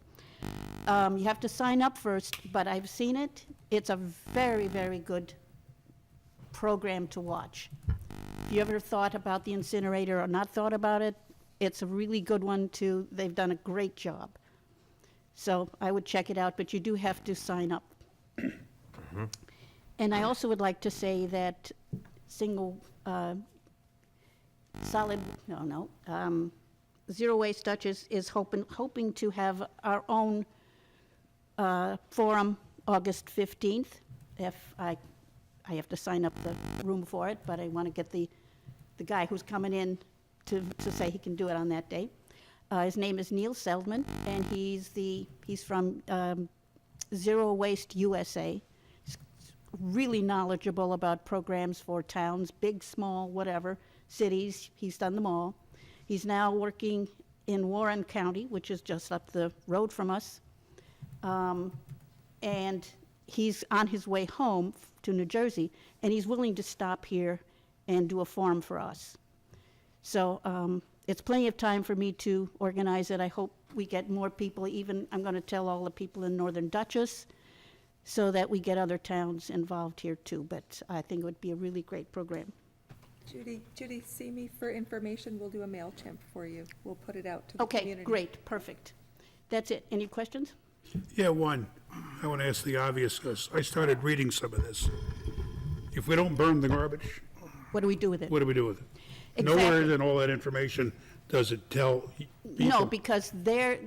You have to sign up first, but I've seen it. It's a very, very good program to watch. If you ever thought about the incinerator or not thought about it, it's a really good one too. They've done a great job. So I would check it out, but you do have to sign up. And I also would like to say that Zero Waste Duchess is hoping to have our own forum August 15th. If I have to sign up the room for it, but I want to get the guy who's coming in to say he can do it on that day. His name is Neil Seldman, and he's from Zero Waste USA. He's really knowledgeable about programs for towns, big, small, whatever, cities. He's done them all. He's now working in Warren County, which is just up the road from us. And he's on his way home to New Jersey, and he's willing to stop here and do a forum for us. So it's plenty of time for me to organize it. I hope we get more people. Even I'm going to tell all the people in Northern Dutchess so that we get other towns involved here too. But I think it would be a really great program. Judy, see me for information. We'll do a MailChimp for you. We'll put it out to the Okay, community. great, perfect. That's it. Any questions? Yeah, one. I want to ask the obvious, because I started reading some of this. If we don't burn the garbage, What do we do with it? what do we do with it? Exactly. Nowhere in all that information does it tell people. No, because they're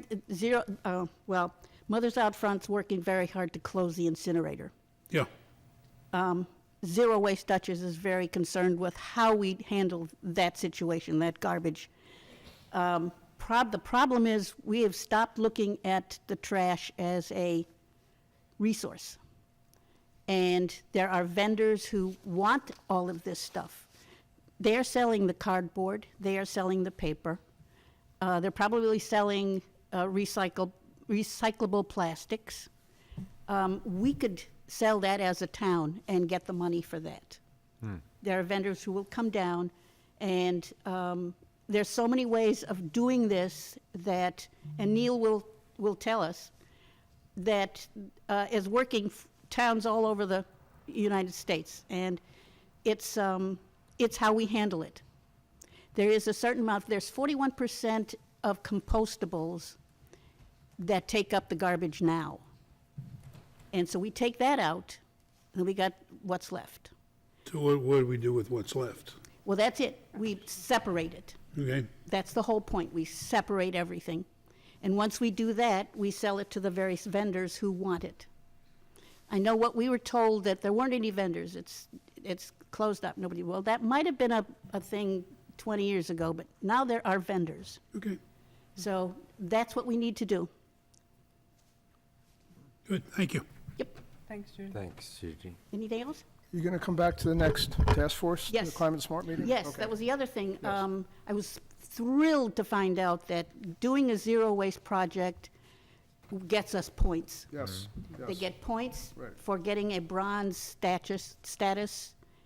Mothers Out Front's working very hard to close the incinerator. Yeah, Zero Waste Duchess is very concerned with how we handle that situation, that garbage. The problem is we have stopped looking at the trash as a resource. And there are vendors who want all of this stuff. They're selling the cardboard, they are selling the paper. They're probably selling recyclable plastics. We could sell that as a town and get the money for that. There are vendors who will come down, and there's so many ways of doing this that, and Neil will tell us, that is working towns all over the United States, and it's how we handle it. There is a certain amount, there's 41% of compostables that take up the garbage now. And so we take that out, and we got what's left. So what do we do with what's left? Well, that's it. We separate it. Okay, That's the whole point. We separate everything. And once we do that, we sell it to the various vendors who want it. I know what we were told, that there weren't any vendors. It's closed up. Nobody, well, that might have been a thing 20 years ago, but now there are vendors. okay, So that's what we need to do. good, thank you. Yep. Thanks, Judy. Thanks, Judy. Anything else? You going to come back to the next task force? Yes. The Climate Smart meeting? Yes, Okay. that was the other thing. Yes. I was thrilled to find out that doing a zero waste project gets us points. Yes, They yes. get points Right. for getting a bronze status,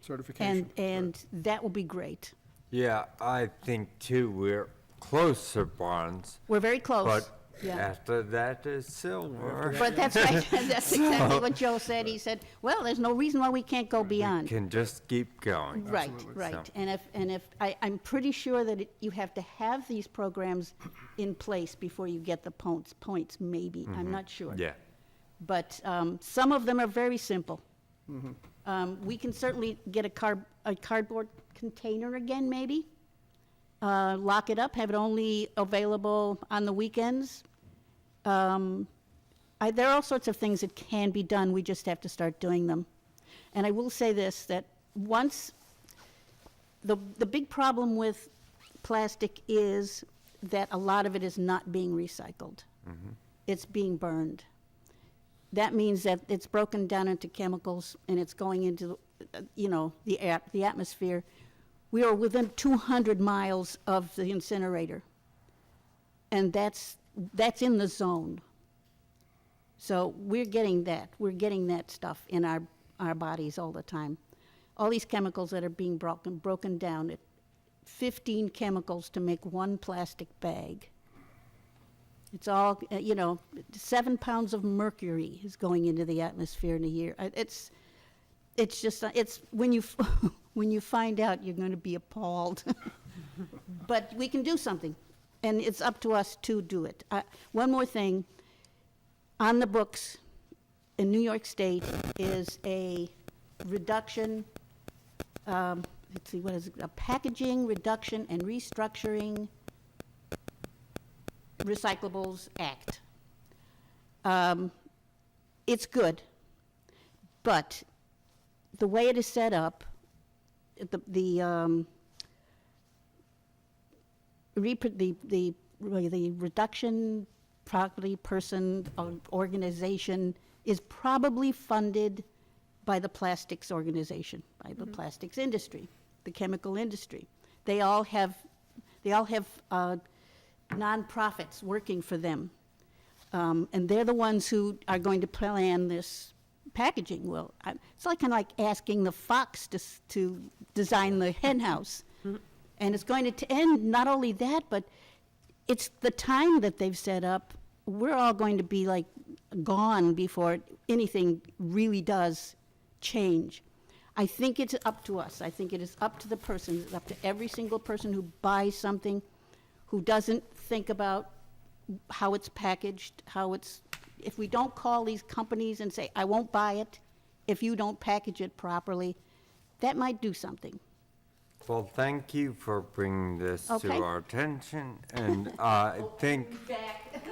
Certification. and that will be great. Yeah, I think too, we're close to bronze, We're very close. but Yeah. after that is silver. But that's right, that's exactly what Joe said. He said, well, there's no reason why we can't go beyond. Can just keep going. Right, right. So- And if, I'm pretty sure that you have to have these programs in place before you get the points, maybe. I'm not sure. Yeah. But some of them are very simple. We can certainly get a cardboard container again, maybe. Lock it up, have it only available on the weekends. There are all sorts of things that can be done, we just have to start doing them. And I will say this, that once, the big problem with plastic is that a lot of it is not being recycled. It's being burned. That means that it's broken down into chemicals and it's going into, the atmosphere. We are within 200 miles of the incinerator. And that's in the zone. So we're getting that stuff in our bodies all the time. All these chemicals that are being broken down, 15 chemicals to make one plastic bag. It's all, 7 pounds of mercury is going into the atmosphere in a year. It's just, when you, when you find out, you're going to be appalled. But we can do something, and it's up to us to do it. One more thing, on the books in New York State is a reduction, let's see, what is it? A packaging reduction and restructuring Recyclables Act. It's good, but the way it is set up, the reduction property person organization is probably funded by the plastics organization, by the plastics industry, the chemical industry. They all have nonprofits working for them. And they're the ones who are going to plan this packaging. Well, it's kind of like asking the fox to design the hen house. And it's going to end, not only that, but it's the time that they've set up. We're all going to be like gone before anything really does change. I think it's up to us. I think it is up to the person, it's up to every single person who buys something, who doesn't think about how it's packaged, if we don't call these companies and say, I won't buy it if you don't package it properly, that might do something. Well, thank you for bringing this Okay. to our attention, and I think,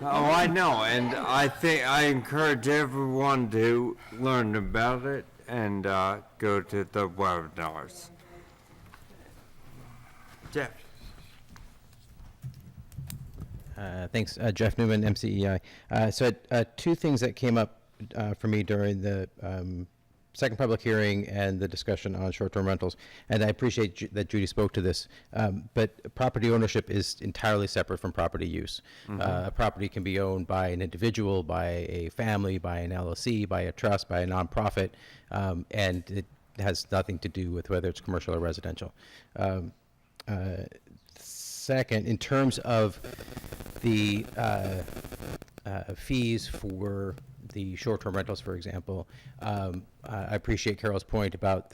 oh, I know, and I think, I encourage everyone to learn about it and go to the webinars. Jeff? Thanks, Jeff Newman, MCEI. So two things that came up for me during the second public hearing and the discussion on short-term rentals, and I appreciate that Judy spoke to this, but property ownership is entirely separate from property use. A property can be owned by an individual, by a family, by an LLC, by a trust, by a nonprofit, and it has nothing to do with whether it's commercial or residential. Second, in terms of the fees for the short-term rentals, for example, I appreciate Carol's point about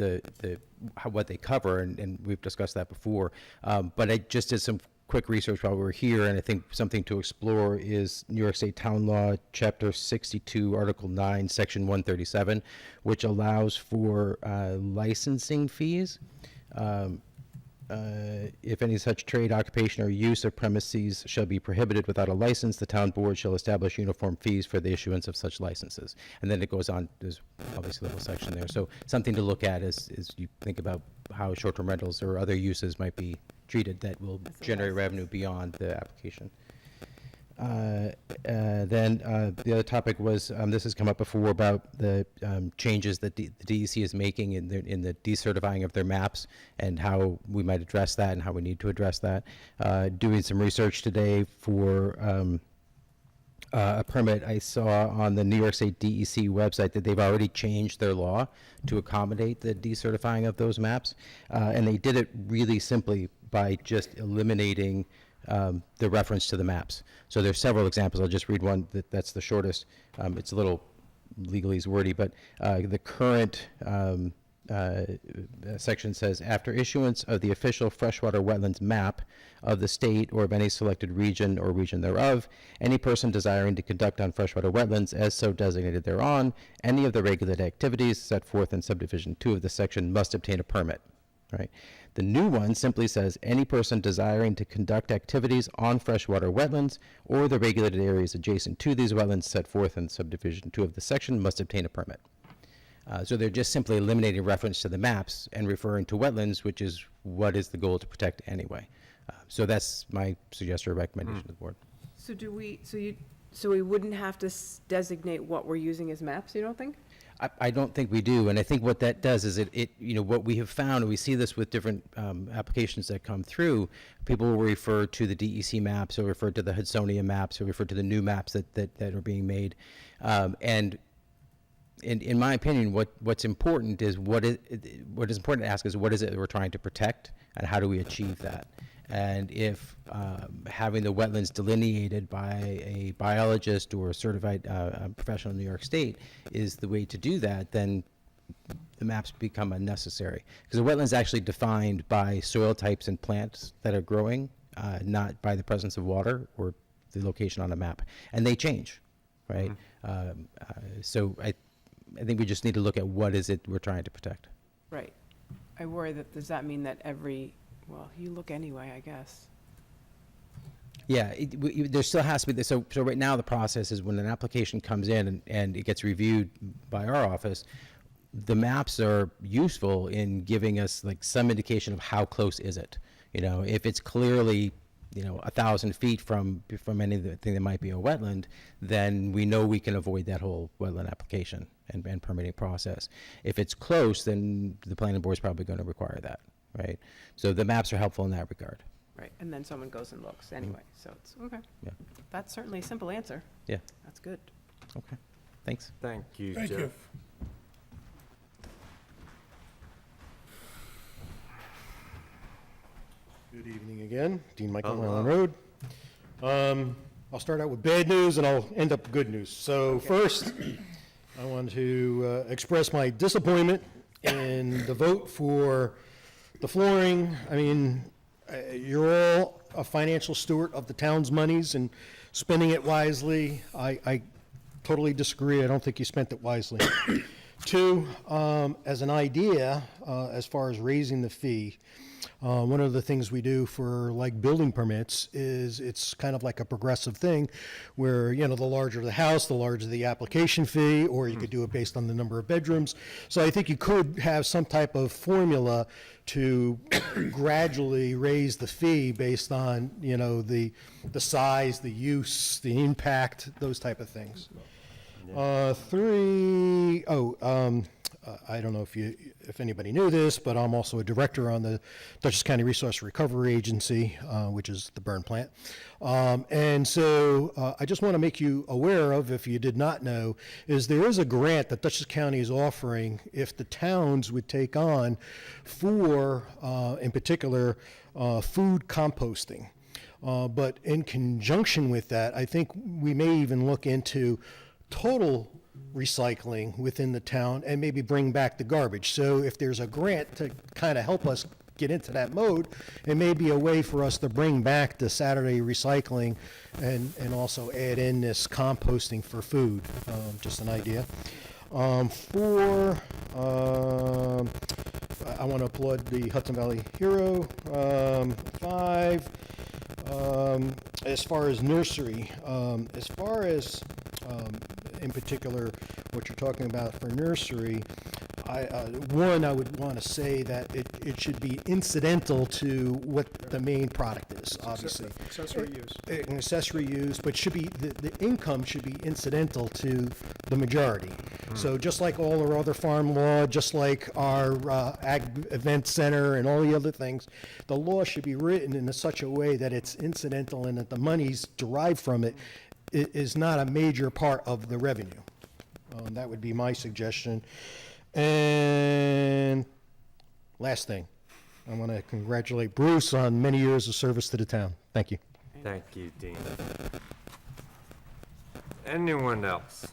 what they cover, and we've discussed that before. But I just did some quick research while we were here, and I think something to explore is New York State Town Law, Chapter 62, Article 9, Section 137, which allows for licensing fees. If any such trade, occupation, or use of premises shall be prohibited without a license, the town board shall establish uniform fees for the issuance of such licenses. And then it goes on, there's obviously a little section there. So something to look at as you think about how short-term rentals or other uses might be treated that will generate revenue beyond the application. Then the other topic was, this has come up before, about the changes that the DEC is making in the decertifying of their maps, and how we might address that and how we need to address that. Doing some research today for a permit, I saw on the New York State DEC website that they've already changed their law to accommodate the decertifying of those maps, and they did it really simply by just eliminating the reference to the maps. So there's several examples. I'll just read one that's the shortest. It's a little legalese wordy, but the current section says, after issuance of the official freshwater wetlands map of the state or of any selected region or region thereof, any person desiring to conduct on freshwater wetlands as so designated thereon, any of the regulated activities set forth in subdivision 2 of the section must obtain a permit. Right. The new one simply says any person desiring to conduct activities on freshwater wetlands or the regulated areas adjacent to these wetlands set forth in subdivision 2 of the section must obtain a permit. So they're just simply eliminating reference to the maps and referring to wetlands, which is what is the goal to protect anyway. So that's my suggestion or recommendation to the board. So so we wouldn't have to designate what we're using as maps, you don't think? I don't think we do, and I think what that does is what we have found, and we see this with different applications that come through, people will refer to the DEC maps, or refer to the Hudsonia maps, or refer to the new maps that are being made, and in my opinion, what's important is what is important to ask is what is it that we're trying to protect, and how do we achieve that? And if having the wetlands delineated by a biologist or a certified professional in New York State is the way to do that, then the maps become unnecessary. Because the wetlands actually defined by soil types and plants that are growing, not by the presence of water or the location on a map. And they change, right? So I think we just need to look at what is it we're trying to protect. Right. I worry that, does that mean that well, you look anyway, I guess. Yeah, there still has to be this. So right now the process is when an application comes in and it gets reviewed by our office, the maps are useful in giving us like some indication of how close is it. If it's clearly 1,000 feet from anything that might be a wetland, then we know we can avoid that whole wetland application and permitting process. If it's close, then the planning board is probably going to require that. Right, so the maps are helpful in that regard. Right, and then someone goes and looks anyway, so it's, okay. Yeah. That's certainly a simple answer. Yeah. That's good. Okay, thanks. Thank you, Thank Jeff. you. Good evening again, Dean Michael, Hello. Island Road. I'll start out with bad news and I'll end up with good news. So first, I want to express my disappointment in the vote for the flooring. I mean, you're all a financial steward of the town's monies and spending it wisely. I totally disagree. I don't think you spent it wisely. Two, as an idea, as far as raising the fee, one of the things we do for like building permits is it's kind of like a progressive thing where, the larger the house, the larger the application fee, or you could do it based on the number of bedrooms. So I think you could have some type of formula to gradually raise the fee based on, the size, the use, the impact, those type of things. Three, I don't know if anybody knew this, but I'm also a director on the Dutchess County Resource Recovery Agency, which is the burn plant. And so I just want to make you aware of, if you did not know, is there is a grant that Dutchess County is offering if the towns would take on for, in particular, food composting. But in conjunction with that, I think we may even look into total recycling within the town and maybe bring back the garbage. So if there's a grant to kind of help us get into that mode, it may be a way for us to bring back the Saturday recycling and also add in this composting for food. Just an idea. I want to applaud the Hudson Valley Hero. 5, as far as nursery, in particular, what you're talking about for nursery, I would want to say that it should be incidental to what the main product is, obviously. Accessory use. An accessory use, but should be, the income should be incidental to the majority. So just like all our other farm law, just like our ag event center and all the other things, the law should be written in such a way that it's incidental and that the monies derived from it is not a major part of the revenue. That would be my suggestion. And last thing, I want to congratulate Bruce on many years of service to the town. Thank you. Thank you, Dean. Anyone else?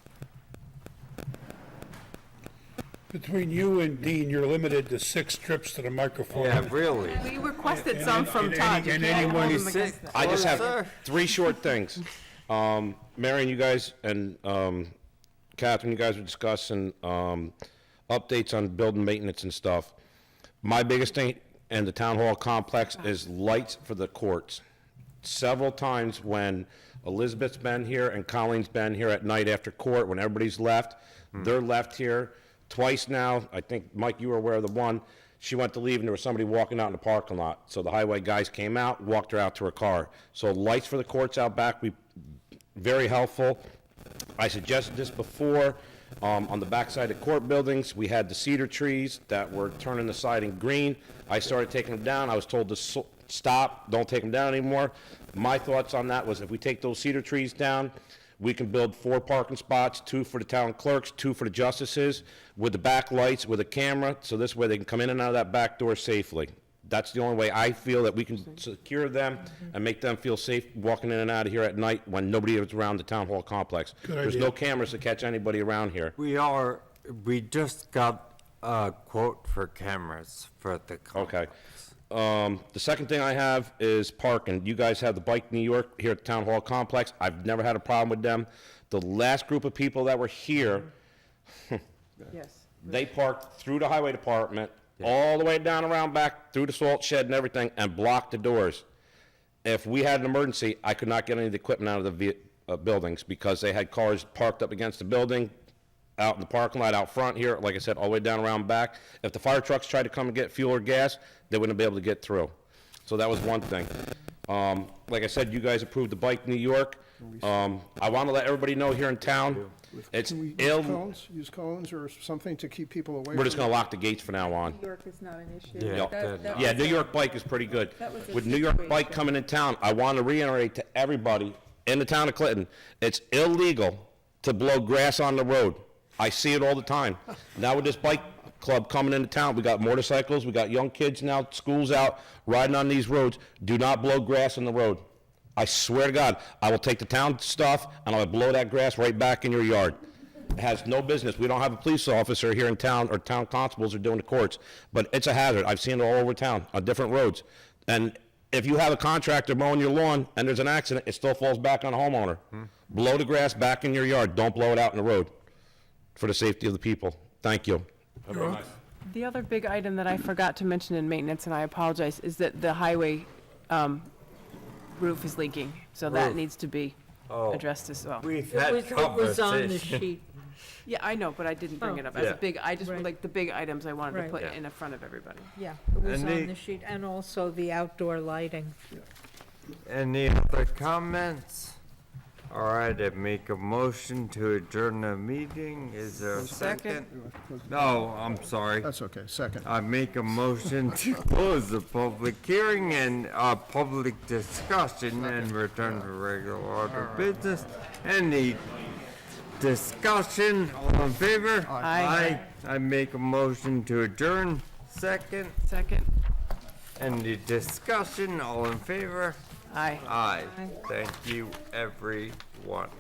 Between you and Dean, you're limited to 6 trips to the microphone. Yeah, really. We requested some from Todd. You and can't anyone hold you them against us. I just Well, have sir. 3 short things. Marion, you guys, and Catherine, you guys were discussing updates on building maintenance and stuff. My biggest thing in the town hall complex is lights for the courts. Several times when Elizabeth's been here and Colleen's been here at night after court, when everybody's left, they're left here. Twice now, I think, Mike, you were aware of the one, she went to leave and there was somebody walking out in the parking lot. So the highway guys came out, walked her out to her car. So lights for the courts out back, very helpful. I suggested this before, on the backside of court buildings, we had the cedar trees that were turning the siding green. I started taking them down, I was told to stop, don't take them down anymore. My thoughts on that was if we take those cedar trees down, we can build 4 parking spots, 2 for the town clerks, 2 for the justices, with the back lights, with a camera, so this way they can come in and out of that back door safely. That's the only way I feel that we can secure them and make them feel safe walking in and out of here at night when nobody is around the town hall complex. There's no cameras to catch anybody around here. We just got a quote for cameras for the complex. Okay. The second thing I have is parking. You guys have the Bike New York here at the Town Hall Complex. I've never had a problem with them. The last group of people that were here, Yes. they parked through the highway department, all the way down around back, through the salt shed and everything, and blocked the doors. If we had an emergency, I could not get any of the equipment out of the buildings because they had cars parked up against the building, out in the parking lot out front here, like I said, all the way down around back. If the fire trucks tried to come and get fuel or gas, they wouldn't be able to get through. So that was one thing. Like I said, you guys approved the Bike New York. I want to let everybody know here in town, it's Can we use cones or something to keep people away? We're just going to lock the gates from now on. New York is not an issue. Yeah. Yeah, New York Bike is pretty good. That was a With New York Bike situation. coming in town, I want to reiterate to everybody in the town of Clinton, it's illegal to blow grass on the road. I see it all the time. Now with this bike club coming into town, we got motorcycles, we got young kids now, school's out, riding on these roads. Do not blow grass on the road. I swear to God, I will take the town stuff and I'll blow that grass right back in your yard. It has no business. We don't have a police officer here in town, or town constables are doing the courts, but it's a hazard. I've seen it all over town on different roads. And if you have a contractor mowing your lawn and there's an accident, it still falls back on the homeowner. Blow the grass back in your yard. Don't blow it out in the road for the safety of the people. Thank you. The other big item that I forgot to mention in maintenance, and I apologize, is that the highway roof is leaking, so that Roof. needs to be Oh. addressed as well. We've It had was on the conversation. sheet. Yeah, I know, but I didn't bring Oh. it up as Yeah. a big, I just, Right. like, the big items I wanted to Right. put Yeah. in the front of everybody. Yeah, it was And on the- the sheet, and also the outdoor lighting. Any other comments? All right, I make a motion to adjourn the meeting. Is there a second? No, I'm sorry. That's okay, second. I make a motion to close the public hearing and public discussion and return to regular order business. Any discussion? All in favor? Aye. I make a motion to adjourn. Second. Second? Any discussion? All in favor? Aye. Aye. Thank you, everyone.